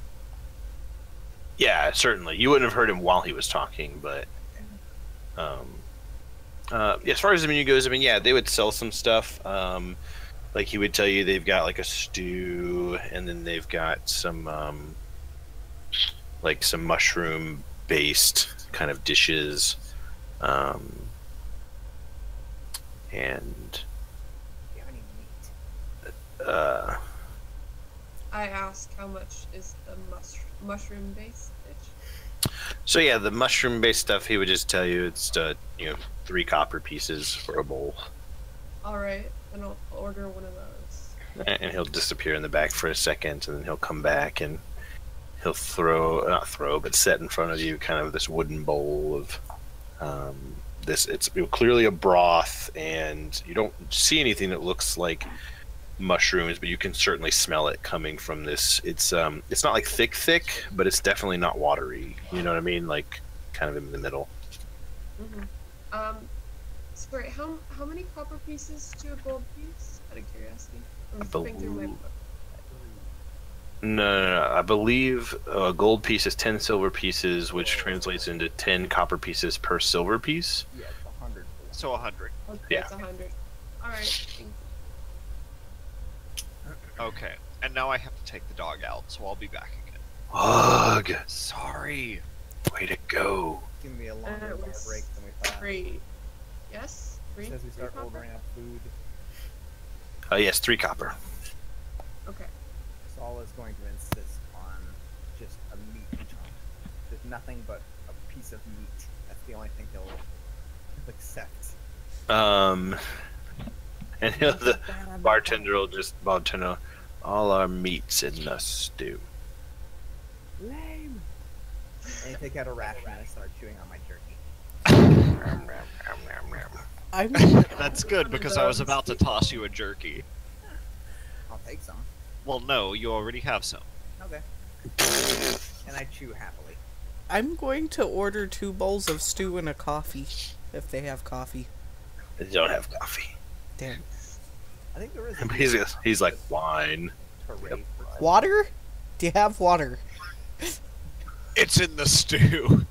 Yeah, certainly. You wouldn't have heard him while he was talking, but as far as the menu goes, I mean, yeah, they would sell some stuff. Like he would tell you they've got like a stew, and then they've got some like some mushroom based kind of dishes, and Do you have any meat? I asked how much is the mushroom based dish. so yeah, the mushroom based stuff he would just tell you it's 3 copper pieces for a bowl. Alright, then I'll order one of those. And he'll disappear in the back for a second, and then he'll come back and he'll set in front of you kind of this wooden bowl of this. It's clearly a broth, and you don't see anything that looks like mushrooms, but you can certainly smell it coming from this. It's not like thick, but it's definitely not watery. You know what I mean? Like kind of in the middle. Mm-hmm. Sorry, how many copper pieces to a gold piece? Out of curiosity. I'm flipping through my book. No. I believe a gold piece is 10 silver pieces, which translates into 10 copper pieces per silver piece. Yeah, it's 100. So 100. Okay, Yeah. it's 100. Alright, thank you. Okay, and now I have to take the dog out, so I'll be back again. Ugh, Sorry. way to go. It's gonna be a longer It bar was break than we thought. 3. Yes? 3? As soon as we Three start copper? ordering up food, Yes, 3 copper. Okay. Saul is going to insist on just a meat chunk. There's nothing but a piece of meat. That's the only thing he'll accept. And the bartender will just all our meats in the stew. Lame. And you take out a ration and I start chewing on my jerky. I'm That's good, because I was about to toss you a jerky. I'll take some. Well, no, you already have some. Okay. And I chew happily. I'm going to order 2 bowls of stew and a coffee, if they have coffee. They don't have coffee. Damn. I think there is a He's like wine. parade for Water? Do you have water? It's in the stew.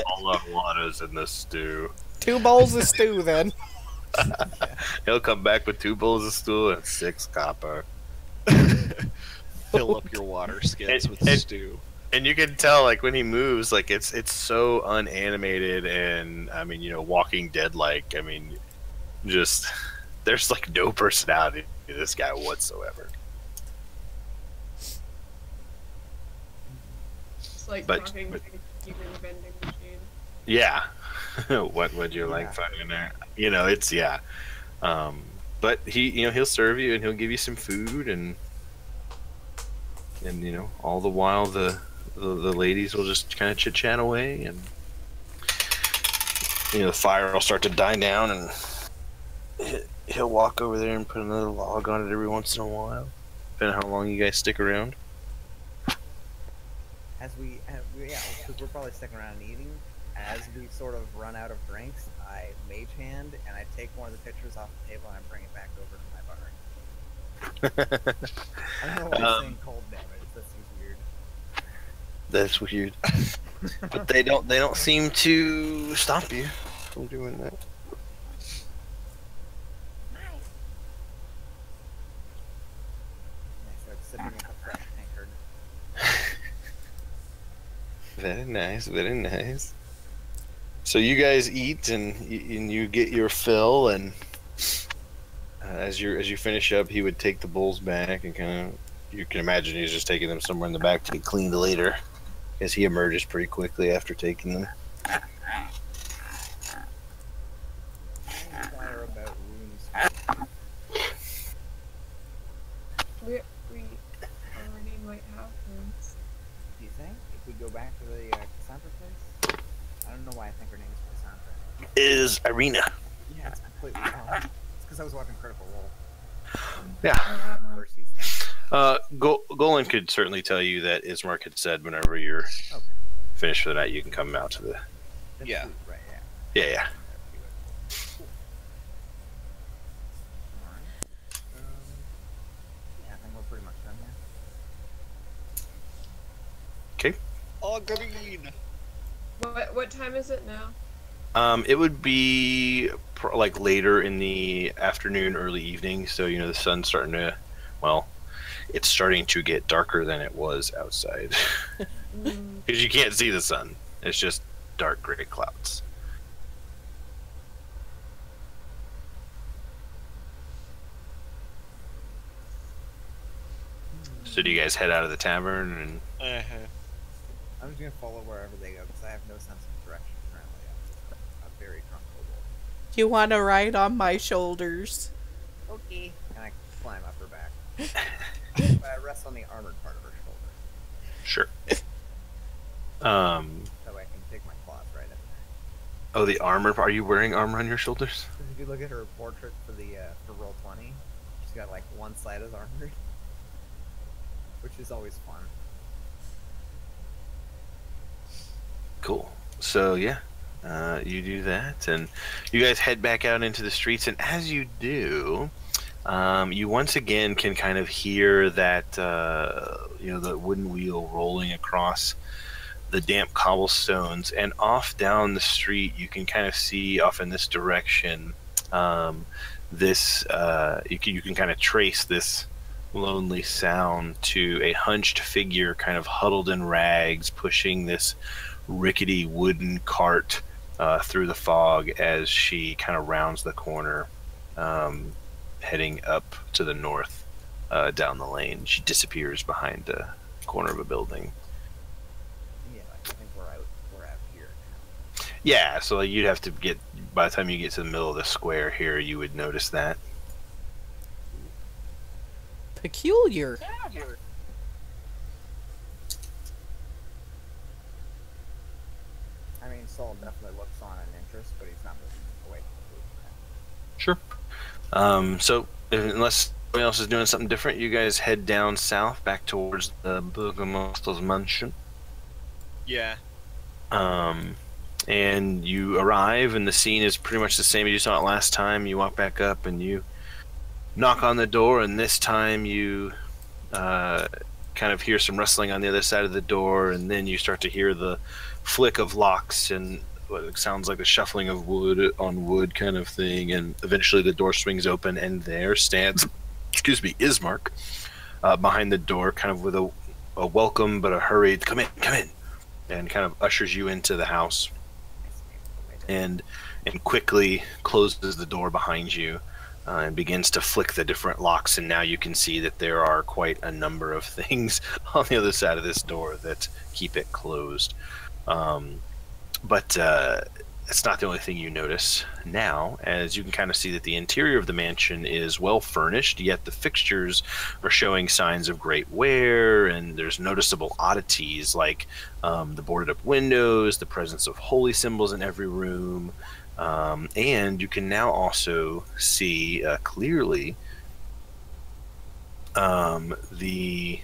All our water's in the stew. 2 bowls of stew, then. He'll come back with 2 bowls of stew and 6 copper. Fill up your water skins with And- stew. And you can tell, like, when he moves, like, it's so unanimated and, I mean, Walking Dead-like. I mean, just, there's, like, no personality to this guy whatsoever. It's like But- talking to a human vending machine. Yeah. What would you like Yeah. finding there? It's, yeah. But he'll serve you and he'll give you some food and all the while the ladies will just kind of chit chat away, and the fire will start to die down, and he'll walk over there and put another log on it every once in a while, depending on how long you guys stick around. As we because we're probably sticking around and eating. As we sort of run out of drinks, I mage hand and I take one of the pitchers off the table and I bring it back over to my bar. I don't know why I'm saying cold damage. That seems weird. That's weird. But they don't seem to stop you from doing that. And I start sipping into fresh tankard. Very nice, very nice. So you guys eat and you get your fill, and as you finish up, he would take the bowls back and kind of, you can imagine he's just taking them somewhere in the back to be cleaned later, as he emerges pretty quickly after taking them. Inquire about runes. We already might have runes. Do you think? If we go back to the Cassandra place? I don't know why I think her name is Cassandra. Is Irina. Yeah, it's completely wrong. It's because I was watching Critical Role. Yeah. Percy's thing. Golan could certainly tell you that Ismark had said whenever you're Okay. finished for the night, you can come out to the. That's Yeah. food, right, yeah. Yeah. Cool. Alright. Yeah, I think we're pretty much done here. Okay. Oh, green. What time is it now? It would be like later in the afternoon, early evening. So the sun's starting to, well, it's starting to get darker than it was outside because you can't see the sun. It's just dark gray clouds. So do you guys head out of the tavern and? I'm just gonna follow wherever they go because I have no sense of direction currently. I'm a very drunk kobold. You want to ride on my shoulders? Okay. And I climb up her back. I rest on the armored part of her shoulder. Sure. That way I can dig my claws right in there. Oh, the armor. Are you wearing armor on your shoulders? Because if you look at her portrait for roll 20, she's got like one side is armored, which is always fun. Cool. So yeah, you do that, and you guys head back out into the streets. And as you do, you once again can kind of hear that the wooden wheel rolling across the damp cobblestones, and off down the street you can kind of see off in this direction. You can kind of trace this lonely sound to a hunched figure, kind of huddled in rags, pushing this rickety wooden cart through the fog as she kind of rounds the corner, heading up to the north down the lane. She disappears behind the corner of a building. Yeah, I think we're out here now. Yeah, so you'd have to get, by the time you get to the middle of the square here, you would notice that. Peculiar. I mean, Saul definitely looks on an interest, but he's not moving away from the group. Sure. So unless somebody else is doing something different, you guys head down south back towards the Burgomaster's mansion. Yeah. And you arrive, and the scene is pretty much the same as you saw it last time. You walk back up, and you knock on the door, and this time you kind of hear some rustling on the other side of the door, and then you start to hear the flick of locks and what sounds like the shuffling of wood on wood kind of thing, and eventually the door swings open, and there stands, Ismark behind the door, kind of with a welcome but a hurried come in, and kind of ushers you into the house, and quickly closes the door behind you. And begins to flick the different locks, and now you can see that there are quite a number of things on the other side of this door that keep it closed. But it's not the only thing you notice now, as you can kind of see that the interior of the mansion is well furnished, yet the fixtures are showing signs of great wear, and there's noticeable oddities like the boarded up windows, the presence of holy symbols in every room. And you can now also see clearly the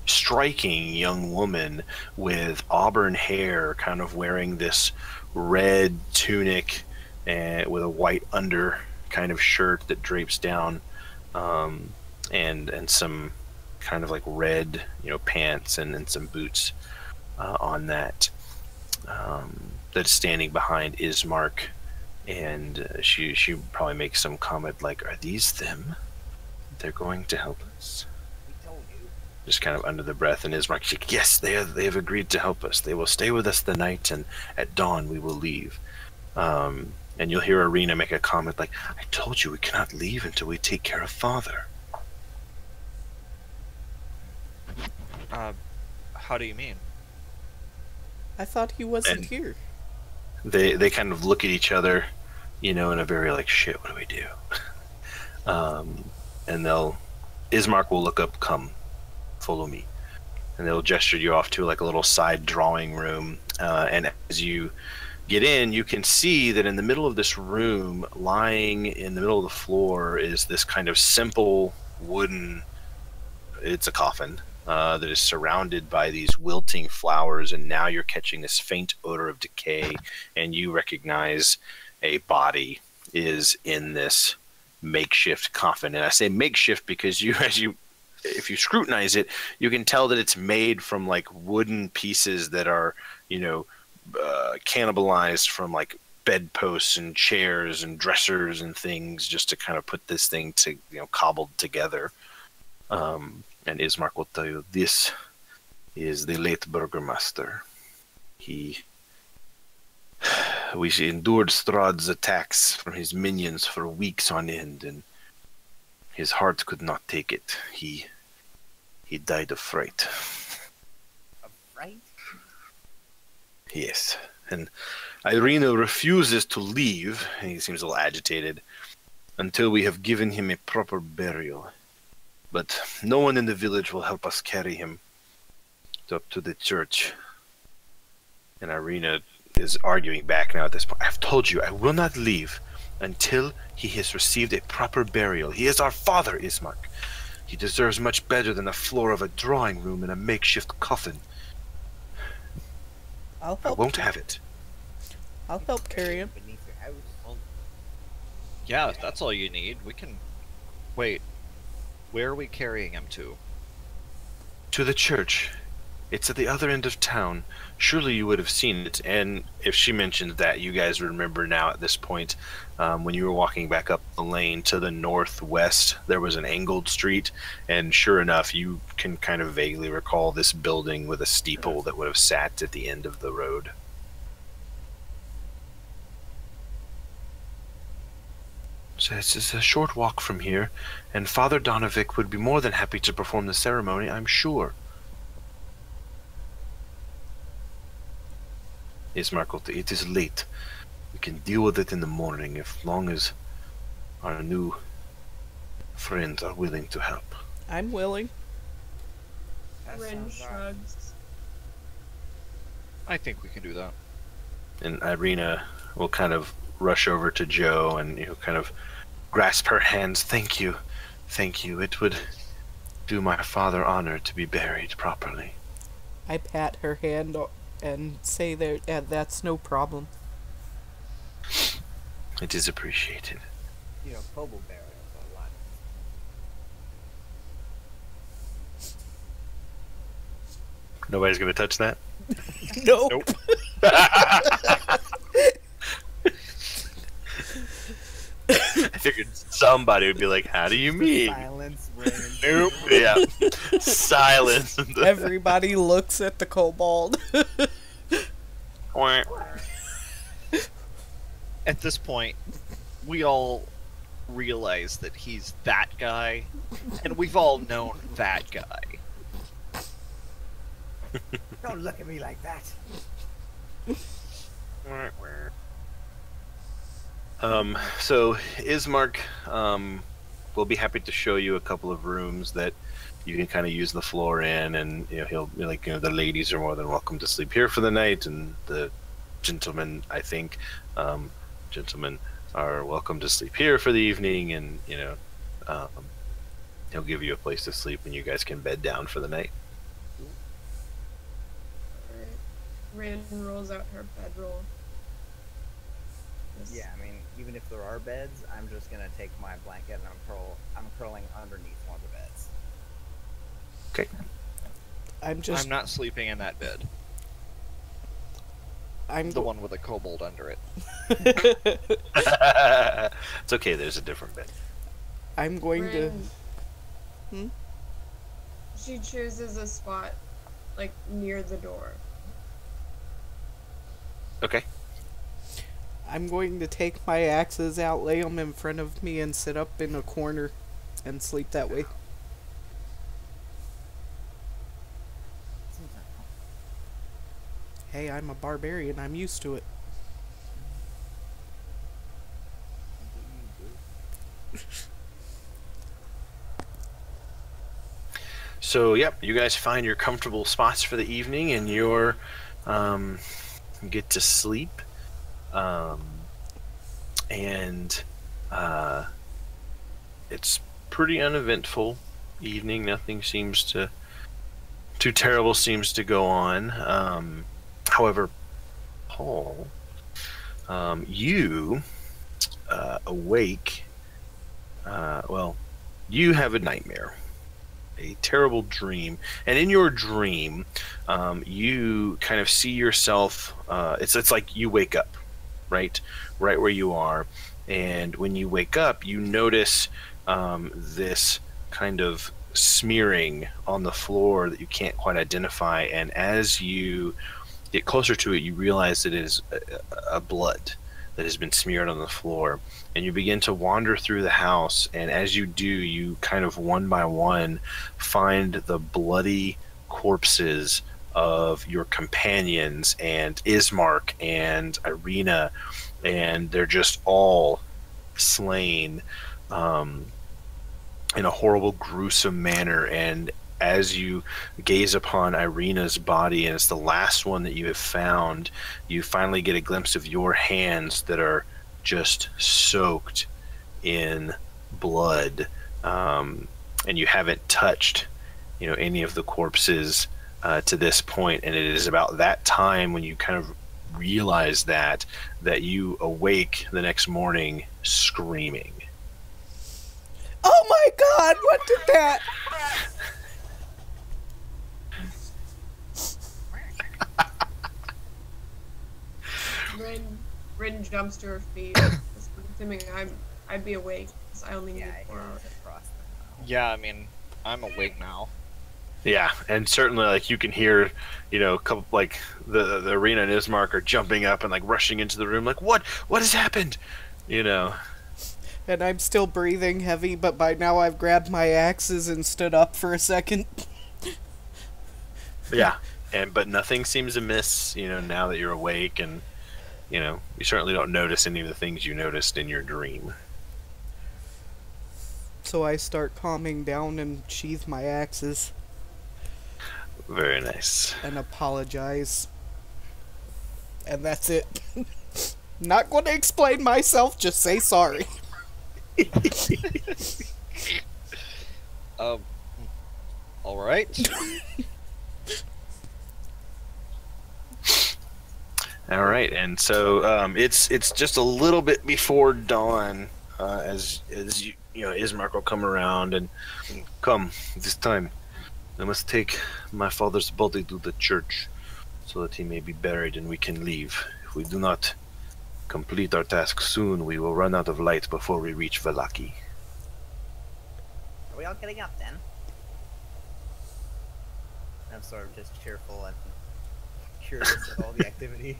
striking young woman with auburn hair, kind of wearing this red tunic and with a white under kind of shirt that drapes down, and some kind of like red, pants and some boots on that. That's standing behind Ismark. And she probably makes some comment like, "Are these them? They're going to help us?" We told you. just kind of under the breath. And Ismark's like, yes, they have agreed to help us. They will stay with us the night, and at dawn we will leave. And you'll hear Arena make a comment like, I told you we cannot leave until we take care of Father. How do you mean? I thought he wasn't And- here. They kind of look at each other, in a very like, shit, what do we do? And Ismark will look up, come, follow me. And they'll gesture you off to like a little side drawing room. And as you get in, you can see that in the middle of this room, lying in the middle of the floor, is this kind of simple wooden, it's a coffin, that is surrounded by these wilting flowers, and now you're catching this faint odor of decay, and you recognize a body is in this makeshift coffin. And I say makeshift because if you scrutinize it, you can tell that it's made from like wooden pieces that are, cannibalized from like bedposts and chairs and dressers and things, just to kind of put this thing to, cobbled together. And Ismark will tell you, this is the late Burgomaster. We endured Strahd's attacks from his minions for weeks on end, and his heart could not take it. He died of fright. Of fright? Yes. And Irina refuses to leave, and he seems a little agitated, until we have given him a proper burial. But no one in the village will help us carry him up to the church. And Irina is arguing back now at this point. I've told you, I will not leave until he has received a proper burial. He is our father, Ismark. He deserves much better than the floor of a drawing room and a makeshift coffin. I'll I help. won't have it. I'll help carry him. Beneath your house. Yeah, if that's all you need, we can... Wait. Where are we carrying him to? To the church. It's at the other end of town. Surely you would have seen it. And if she mentioned that, you guys remember now at this point, when you were walking back up the lane to the northwest, there was an angled street. And sure enough, you can kind of vaguely recall this building with a steeple that would have sat at the end of the road. So it's a short walk from here, and Father Donovic would be more than happy to perform the ceremony, I'm sure. Ismark, it is late. We can deal with it in the morning, as long as our new friends are willing to help. I'm willing. That Rin sounds alright. shrugs. I think we can do that. And Irina will kind of rush over to Joe and kind of grasp her hands. Thank you. It would do my father honor to be buried properly. I pat her hand and say that's no problem. It is appreciated. Kobold burials are a lot. Nobody's gonna touch that? Nope. Nope. I figured somebody would be like, how do you mean? Silence reigns. Nope. Yeah. Silence. Everybody looks at the kobold. At this point, we all realize that he's that guy, and we've all known that guy. Don't look at me like that. So Ismark will be happy to show you a couple of rooms that you can kind of use the floor in, and he'll be like, the ladies are more than welcome to sleep here for the night, and the gentlemen, I think, gentlemen are welcome to sleep here for the evening, and he'll give you a place to sleep, and you guys can bed down for the night. Rin rolls out her bedroll. Yeah, I mean, even if there are beds, I'm just gonna take my blanket and I'm curling underneath one of the beds. Okay. I'm not sleeping in that bed. I'm The one with a kobold under it. It's okay. There's a different bed. I'm going to. Rin She chooses a spot, like, near the door. Okay. I'm going to take my axes out, lay them in front of me, and sit up in a corner and sleep that way. Hey, I'm a barbarian. I'm used to it. So, yep, you guys find your comfortable spots for the evening, and you're get to sleep. And it's pretty uneventful evening. Nothing seems to too terrible seems to go on. However, Paul, you awake. Well, you have a nightmare, a terrible dream, and in your dream, you kind of see yourself. It's like you wake up, right where you are, and when you wake up, you notice this kind of smearing on the floor that you can't quite identify, and as you get closer to it, you realize it is a blood that has been smeared on the floor, and you begin to wander through the house, and as you do, you kind of one by one find the bloody corpses of your companions and Ismark and Irina, and they're just all slain in a horrible, gruesome manner. And as you gaze upon Irina's body, and it's the last one that you have found, you finally get a glimpse of your hands that are just soaked in blood, and you haven't touched, any of the corpses to this point. And it is about that time when you kind of realize that you awake the next morning screaming. Oh my god, what did that? Rin jumps to her feet. Assuming I'd be awake, because I only need 4 hours. Yeah, I mean, I'm awake now. Yeah, and certainly, like, you can hear, a couple, like, the Arena and Ismark are jumping up and, like, rushing into the room, like, what has happened? And I'm still breathing heavy, but by now I've grabbed my axes and stood up for a second. Yeah, but nothing seems amiss, now that you're awake, and, you certainly don't notice any of the things you noticed in your dream. So I start calming down and sheath my axes. Very nice. And apologize. And that's it. Not going to explain myself, just say sorry. All right. All right, and so it's just a little bit before dawn, as Ismark will come around and come this time. I must take my father's body to the church so that he may be buried and we can leave. If we do not complete our task soon, we will run out of light before we reach Vallaki. Are we all getting up then? I'm sort of just cheerful and curious of all the activity.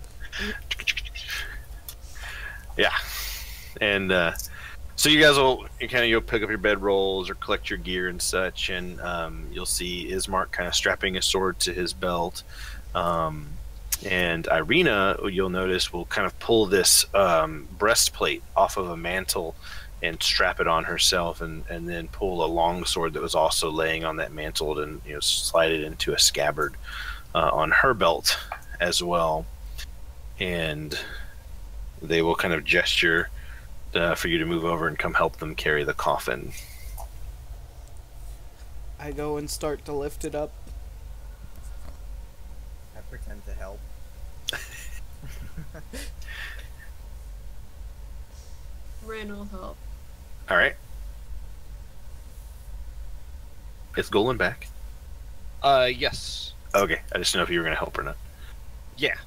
Yeah, and so you guys will you'll pick up your bedrolls or collect your gear and such, and you'll see Ismark kind of strapping a sword to his belt, and Irina, you'll notice, will kind of pull this breastplate off of a mantle and strap it on herself, and then pull a long sword that was also laying on that mantle and slide it into a scabbard on her belt as well. And they will kind of gesture for you to move over and come help them carry the coffin. I go and start to lift it up. I pretend to help. Rin will help. All right. Is Golan back? Yes. Okay, I just didn't know if you were going to help or not. Yeah.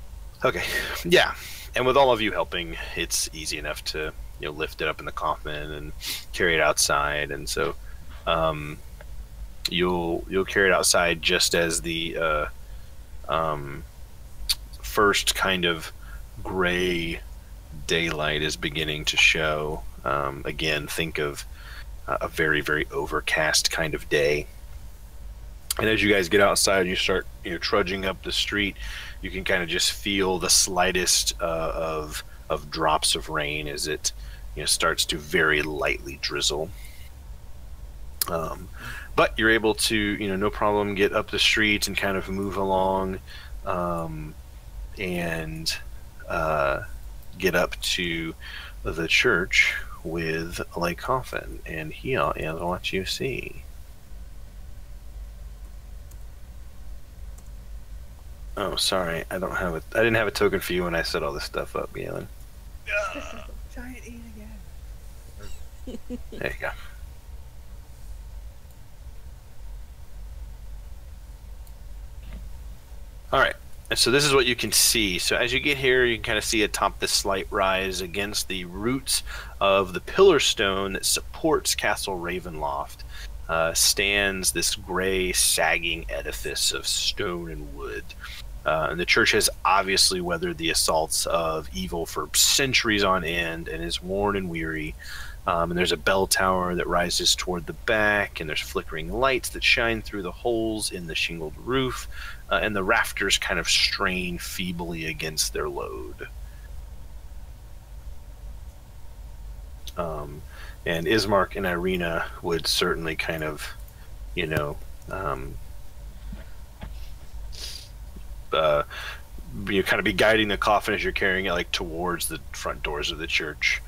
Okay, yeah. And with all of you helping, it's easy enough to lift it up in the coffin and carry it outside. And so you'll carry it outside just as the first kind of gray daylight is beginning to show. Again, think of a very, very overcast kind of day. And as you guys get outside, you start trudging up the street. You can kind of just feel the slightest of drops of rain as it starts to very lightly drizzle. But you're able to no problem get up the street and kind of move along, and get up to the church with a coffin. And here is what you see. Oh, sorry, I didn't have a token for you when I set all this stuff up, Galen. Giant E again. There you go. All right, and so this is what you can see. So as you get here, you can kind of see atop this slight rise against the roots of the pillar stone that supports Castle Ravenloft, stands this gray, sagging edifice of stone and wood. And the church has obviously weathered the assaults of evil for centuries on end and is worn and weary. And there's a bell tower that rises toward the back, and there's flickering lights that shine through the holes in the shingled roof, and the rafters kind of strain feebly against their load. And Ismark and Irina would certainly kind of, kind of be guiding the coffin as you're carrying it towards the front doors of the church.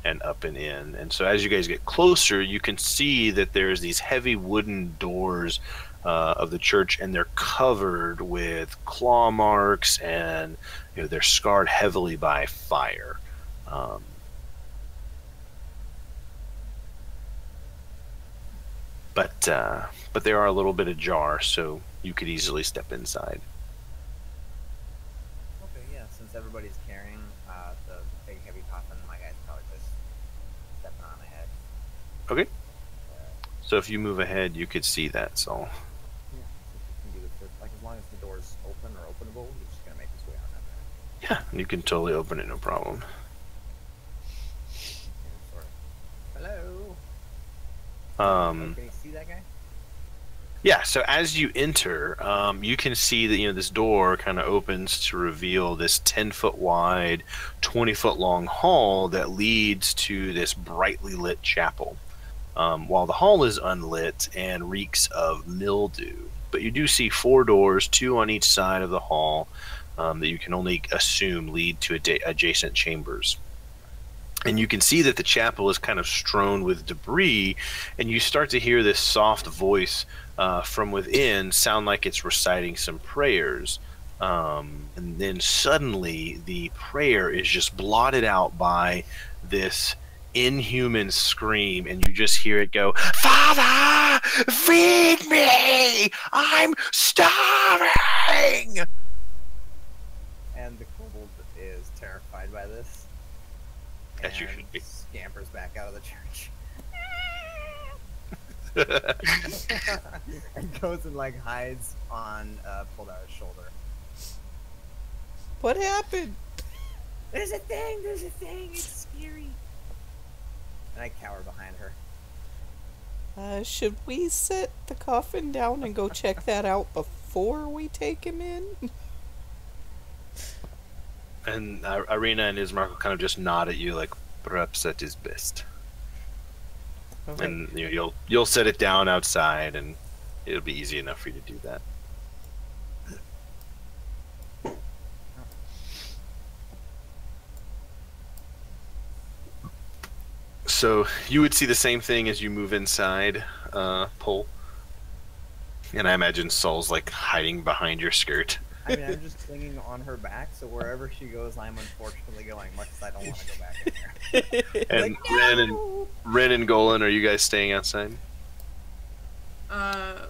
And up and in. And so as you guys get closer, you can see that there's these heavy wooden doors of the church, and they're covered with claw marks, and they're scarred heavily by fire. But they are a little bit ajar, so you could easily step inside. Okay, yeah, since everybody's carrying the big heavy coffin, my guy's probably just stepping on ahead. Okay. So if you move ahead, you could see that, so. Yeah, so you can do this, as long as the door's open or openable, he's just gonna make his way on that way. Yeah, you can totally open it, no problem. Hello. Can you see that guy? Yeah, so as you enter, you can see that this door kind of opens to reveal this 10-foot wide, 20-foot long hall that leads to this brightly lit chapel. While the hall is unlit and reeks of mildew, but you do see 4 doors, 2 on each side of the hall, that you can only assume lead to adjacent chambers. And you can see that the chapel is kind of strewn with debris, and you start to hear this soft voice from within sound like it's reciting some prayers. And then suddenly the prayer is just blotted out by this inhuman scream, and you just hear it go, "Father, feed me! I'm starving!" And the kobold is terrified by this. As you should be. Scampers back out of the church. And goes and hides on Poldar's shoulder. What happened? There's a thing, it's scary. And I cower behind her. Should we set the coffin down and go check that out before we take him in? And Irina and Ismark will kind of just nod at you, perhaps that is best. Okay. And you'll set it down outside, and it'll be easy enough for you to do that. So you would see the same thing as you move inside, Pole. And I imagine Saul's hiding behind your skirt. I mean, I'm just clinging on her back, so wherever she goes, I'm unfortunately going, much as I don't want to go back in there. And no! Ren and Golan, are you guys staying outside? No,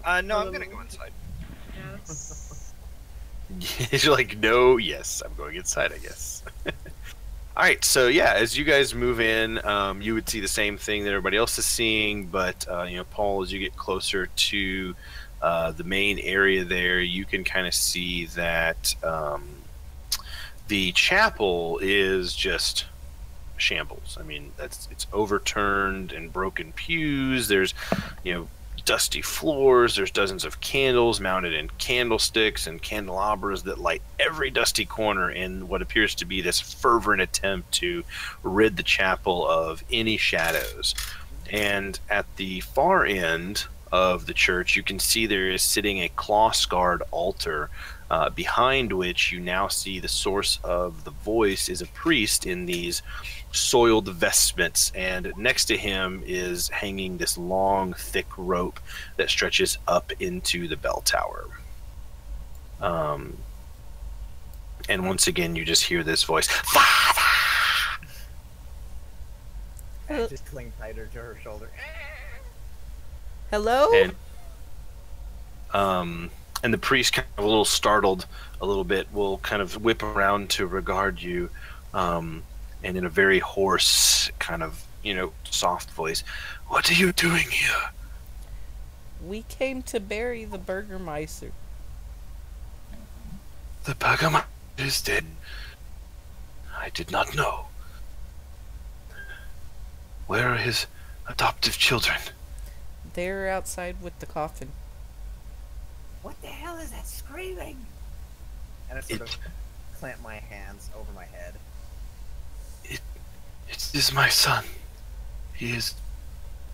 I'm gonna go inside. Yes. You're no, yes, I'm going inside, I guess. All right, so yeah, as you guys move in, you would see the same thing that everybody else is seeing, but Paul, as you get closer to the main area there, you can kind of see that the chapel is just shambles. I mean, it's overturned and broken pews. There's, dusty floors. There's dozens of candles mounted in candlesticks and candelabras that light every dusty corner in what appears to be this fervent attempt to rid the chapel of any shadows. And at the far end of the church, you can see there is sitting a claw-scarred altar, behind which you now see the source of the voice is a priest in these soiled vestments, and next to him is hanging this long, thick rope that stretches up into the bell tower. And once again, you just hear this voice, "Father!" I just cling tighter to her shoulder. Hello? And the priest, kind of a little startled a little bit, will kind of whip around to regard you, and in a very hoarse, kind of, soft voice, "What are you doing here?" We came to bury the Burgermeister. "The Burgermeister is dead. I did not know. Where are his adoptive children?" They're outside with the coffin. What the hell is that screaming? And I sort of clamp my hands over my head. It is my son. He is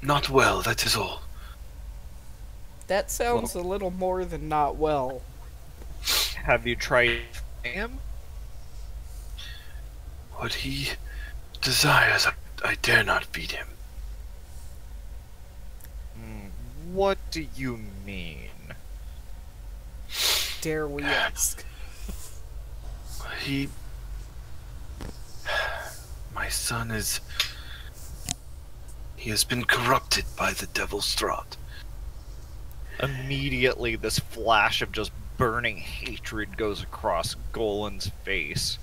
not well, that is all. That sounds a little more than not well. Have you tried him? What he desires, I dare not feed him. What do you mean? Dare we ask? My son he has been corrupted by the devil's Strahd. Immediately, this flash of just burning hatred goes across Golan's face.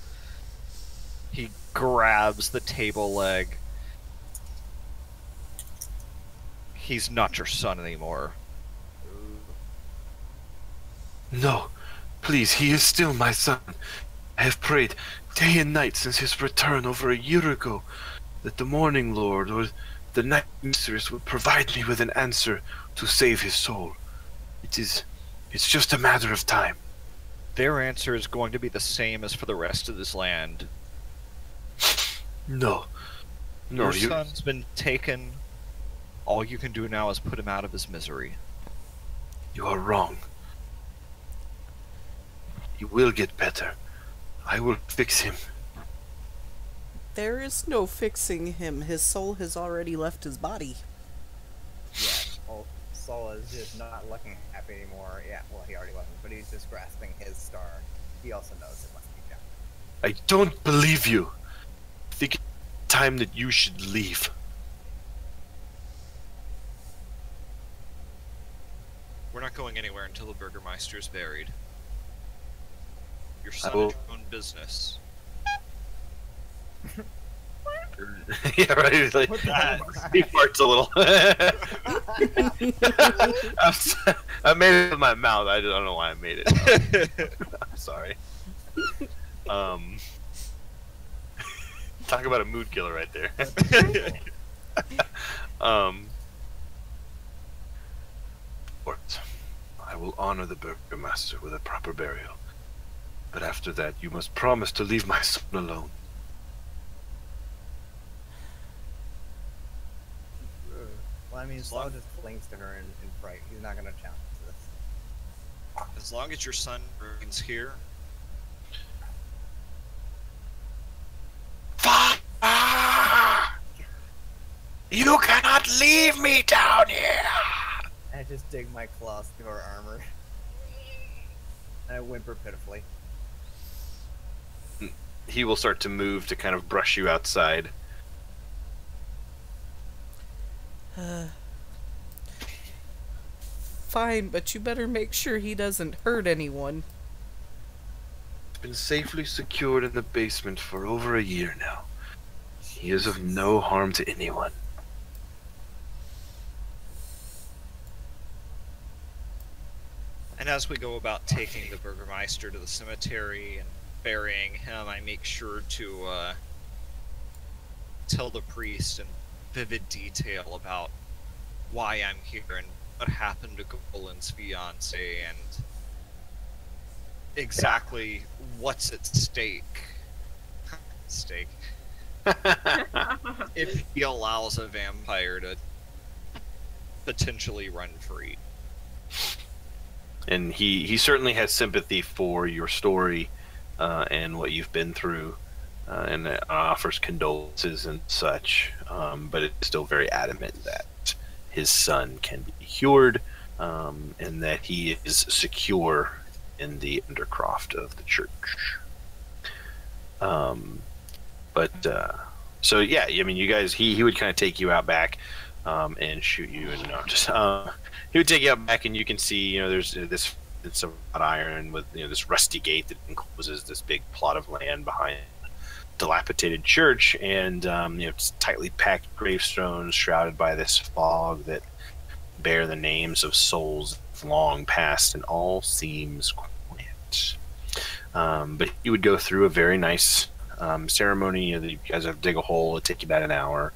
He grabs the table leg. He's not your son anymore. No, please, he is still my son. I have prayed day and night since his return over a year ago that the Morning Lord or the Night Mistress would provide me with an answer to save his soul. It's just a matter of time. Their answer is going to be the same as for the rest of this land. No, Your son's been taken. All you can do now is put him out of his misery. You are wrong. He will get better. I will fix him. There is no fixing him. His soul has already left his body. Yeah, well, Sol is just not looking happy anymore. Yeah, well, he already wasn't, but he's just grasping his star. He also knows it must be done. I don't believe you. I think it's time that you should leave. We're not going anywhere until the Burgermeister is buried. Your son will- is your own business. Yeah, right. He's like, he farts a little. I made it with my mouth. I don't know why I made it. I'm sorry. Talk about a mood killer right there. Court, I will honor the Burgermaster with a proper burial. But after that, you must promise to leave my son alone. Well, I mean, Sol just clings to her in fright. He's not going to challenge this. As long as your son remains here, You cannot leave me down here! I just dig my claws through her armor. And I whimper pitifully. He will start to move to kind of brush you outside. Fine, but you better make sure he doesn't hurt anyone. Been safely secured in the basement for over a year now. He is of no harm to anyone. And as we go about taking the Burgermeister to the cemetery and burying him, I make sure to tell the priest in vivid detail about why I'm here and what happened to Golan's fiance and exactly what's at stake. If he allows a vampire to potentially run free. And he certainly has sympathy for your story and what you've been through, and offers condolences and such, but it's still very adamant that his son can be cured, and that he is secure in the undercroft of the church. So yeah, I mean, you guys, he would kind of take you out back and shoot you, and he would take you out back, and you can see, there's this, it's a wrought iron with this rusty gate that encloses this big plot of land behind a dilapidated church, and it's tightly packed gravestones shrouded by this fog that bear the names of souls long past, and all seems quiet. But you would go through a very nice ceremony. You guys have to dig a hole. It'd take you about an hour.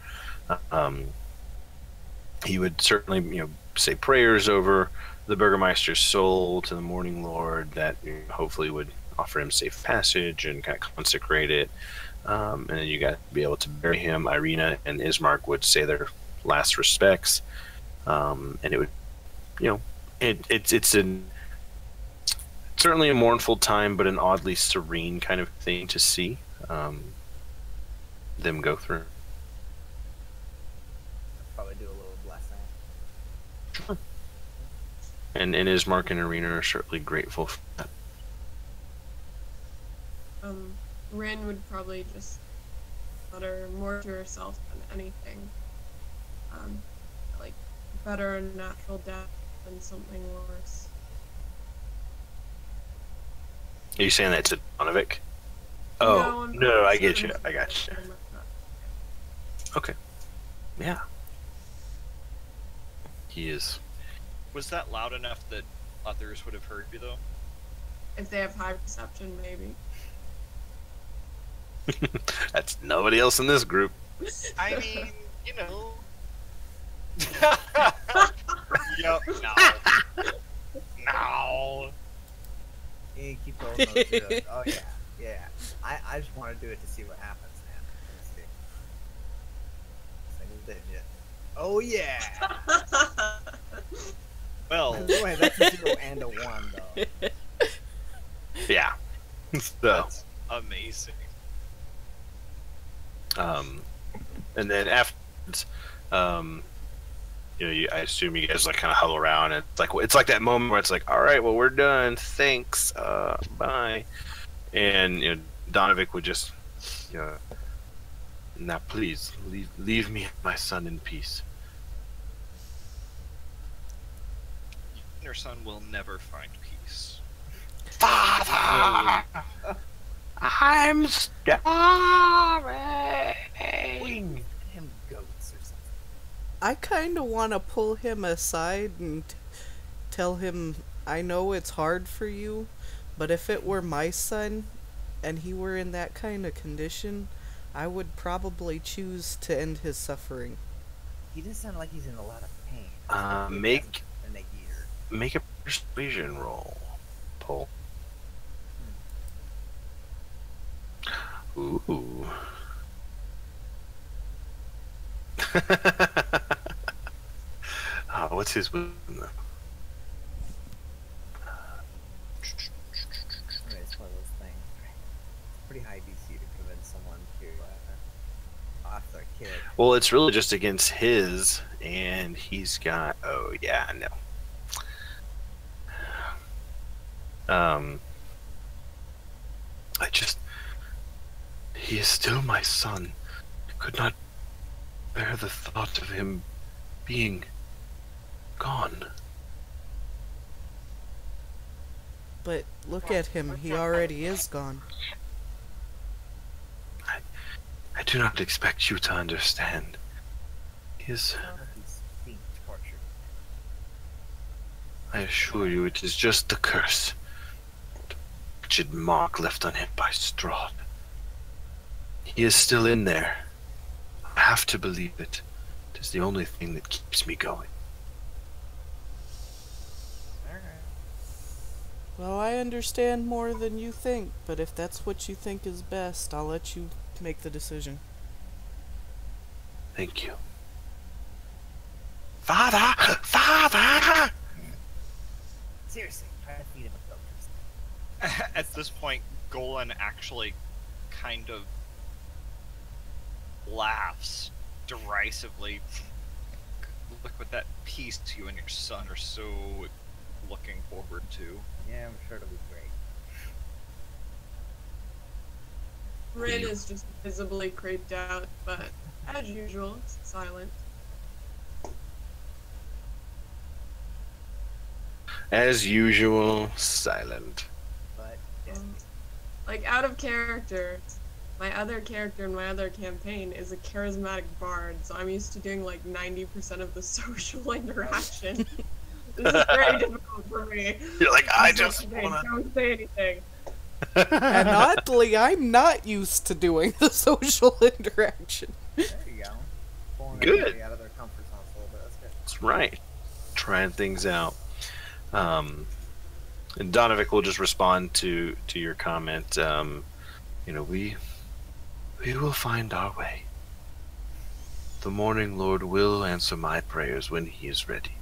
He would certainly, say prayers over the Burgermeister's soul to the Morning Lord that hopefully would offer him safe passage and kind of consecrate it. And then you got to be able to bury him. Irina and Ismark would say their last respects. And it would, it's certainly a mournful time, but an oddly serene kind of thing to see them go through. Probably do a little blessing. Sure. And Ismark and Irina are certainly grateful for that. Rin would probably just utter more to herself than anything. Like, better a natural death than something worse. Are you saying that to Donovic? No, Oh, I'm no, I not get saying you. I got you. Okay. Yeah. He is. Was that loud enough that others would have heard you, though? If they have high perception, maybe. That's nobody else in this group. I mean, Yep, no. No. You keep rolling those zeros. Oh yeah, yeah. I just want to do it to see what happens, man. Let's see. Single digit. Oh yeah. Well, By the way, that's a 0 and a 1 though. Yeah. So, that's amazing. and then afterwards, I assume you guys kind of huddle around, and it's like that moment where it's like, all right, well, we're done. Thanks. Bye. And Donovic would just, now please leave me, my son, in peace. Your son will never find peace. Father, I'm starving. Him goats or something. I kind of want to pull him aside and tell him, I know it's hard for you, but if it were my son and he were in that kind of condition, I would probably choose to end his suffering. He does sound like he's in a lot of pain. Make a persuasion roll, Paul. Ooh. What's his wisdom though? It's one of those things. Pretty high DC to convince someone to off their kid. Well, it's really just against his, and he's got. Oh yeah, no. He is still my son. I could not bear the thought of him being gone. But look at him, he already is gone. I do not expect you to understand. His, None of these being tortured. I assure you, it is just the curse. The wretched mark left on him by Strahd. He is still in there. I have to believe it. It is the only thing that keeps me going. Alright. Well, I understand more than you think, but if that's what you think is best, I'll let you make the decision. Thank you. Father! Father! Seriously, try to feed him a goat. At this point, Golan actually kind of laughs derisively. Look what that peace you and your son are so looking forward to. Yeah, I'm sure it'll be great. Rin is just visibly creeped out, but as usual, silent. As usual, silent. But yeah. Like, out of character, my other character in my other campaign is a charismatic bard, so I'm used to doing like 90% of the social interaction. This is very difficult for me. You're like, I It's just okay, wanna... don't say anything. And oddly, I'm not used to doing the social interaction. There you go. Pulling Good. everybody out of their comfort zones a little bit. That's good. That's right. Trying things out. And Donovic will just respond to your comment. We will find our way. The Morning Lord will answer my prayers when he is ready.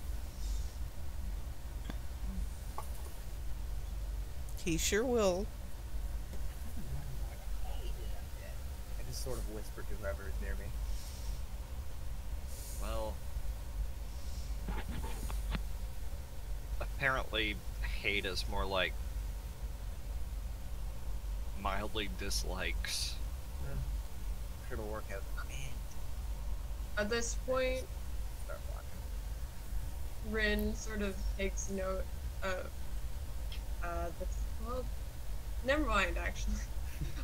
He sure will. I just sort of whisper to whoever is near me. Well, apparently hate is more like mildly dislikes. I'm sure it'll work out. Man, At this point, start walking. Rin sort of takes note of well, never mind actually.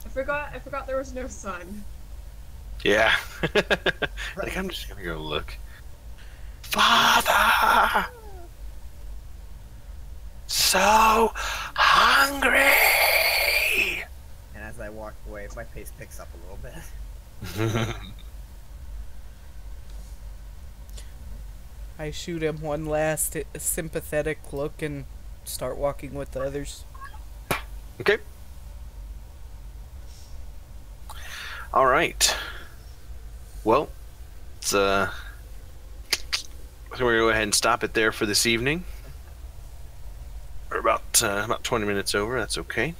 I forgot there was no sun. Yeah. Like, I'm just gonna go look. Father! So hungry! And as I walk away, my pace picks up a little bit. I shoot him one last sympathetic look and start walking with the others. Okay. All right. Well, it's so we're gonna go ahead and stop it there for this evening. We're about 20 minutes over. That's okay.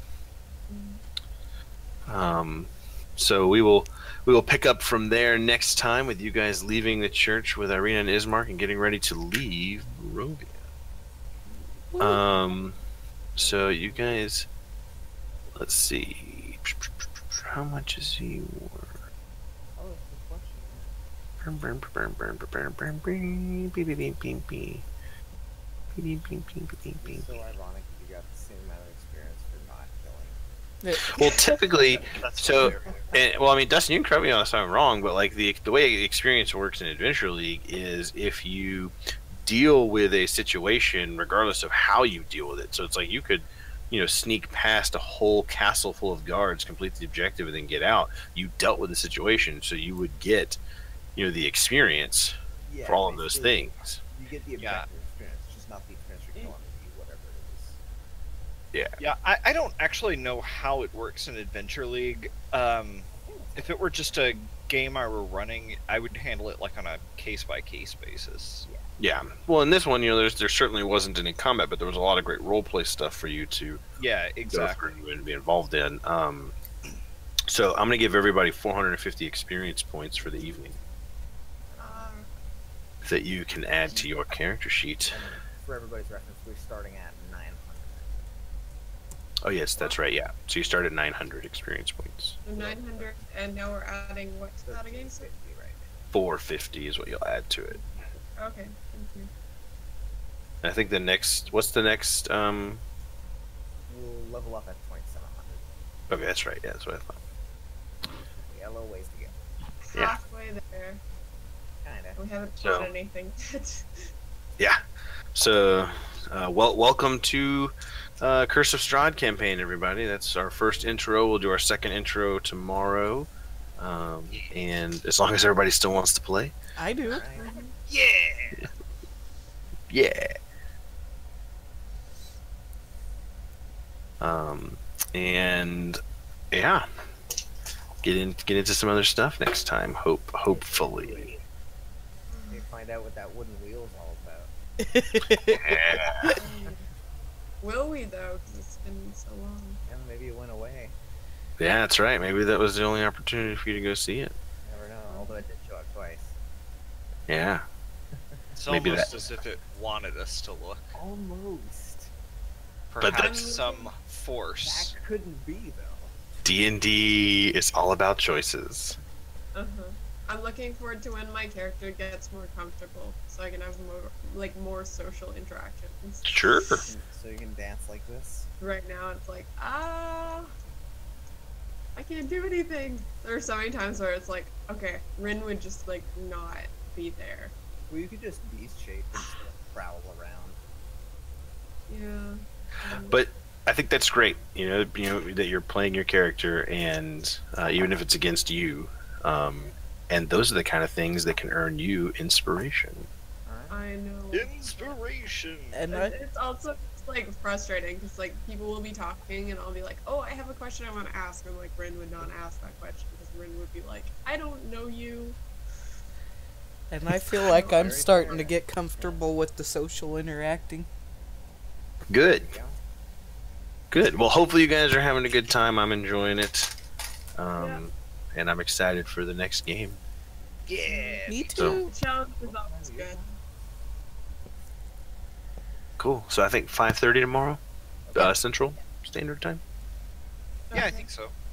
So we will pick up from there next time with you guys leaving the church with Irina and Ismark and getting ready to leave Barovia. So you guys, let's see, how much is he worth? Oh, that's a good question. So So ironic that you got the same amount of experience for not killing. well, typically, That's so, fair. well, I mean, Dustin, you can correct me if I'm wrong, but like the way experience works in Adventure League is if you deal with a situation, regardless of how you deal with it. So it's like you could, sneak past a whole castle full of guards, complete the objective, and then get out. You dealt with the situation, so you would get, the experience Yeah, for all of those basically, things. You get the objective experience, just not the experience for killing whatever it is. Yeah. Yeah, I don't actually know how it works in Adventure League. If it were just a game I were running, I would handle it like on a case-by-case basis. Yeah. Well, in this one, there certainly wasn't any combat, but there was a lot of great roleplay stuff for you to Yeah, go exactly. through and be involved in. So I'm going to give everybody 450 experience points for the evening that you can add to your character sheet. And for everybody's reference, we're starting at 900. Oh yes, that's right. Yeah. So you start at 900 experience points. So 900, and now we're adding what to that again? 1350 right 450 is what you'll add to it. Okay, thank you. And I think what's the next? now. We'll level up at 2700. Okay, that's right. Yeah, that's what I thought. We got a little ways to go. Yeah. halfway there. Kinda. We haven't So- caught anything yet. Yeah. So, welcome to Curse of Strahd campaign, everybody. That's our first intro. We'll do our second intro tomorrow. And as long as everybody still wants to play. I do. Alright. Yeah. Yeah. And yeah. Get into some other stuff next time. Hopefully. You find out what that wooden wheel's all about. Yeah. Will we though? Because it's been so long. Yeah, maybe it went away. Yeah, that's right. Maybe that was the only opportunity for you to go see it. Never know. Although it did show up twice. Yeah. It's Maybe almost that- as if it wanted us to look. Almost. But Perhaps that's- some force. That couldn't be though. D&D is all about choices. Uh-huh. I'm looking forward to when my character gets more comfortable, so I can have more social interactions. Sure. So you can dance like this. Right now, it's like, I can't do anything. There are so many times where it's like, okay, Rin would just like not be there. Well, you could just beast shape and just prowl around. Yeah. But I think that's great. You know that you're playing your character, and even if it's against you, and those are the kind of things that can earn you inspiration. Alright. I know. Inspiration. And And I, it's also like frustrating because like people will be talking and I'll be like, oh, I have a question I want to ask, and like Rin would not ask that question because Rin would be like, I don't know you. and I feel like I'm Very starting to fair. get comfortable with the social interacting. Good. There you go. Good. Well, hopefully you guys are having a good time. I'm enjoying it. Yeah. And I'm excited for the next game. Yeah. Me So- too. The challenge is always good. Cool. So I think 5:30 tomorrow, Central Standard Time. Yeah, I think so.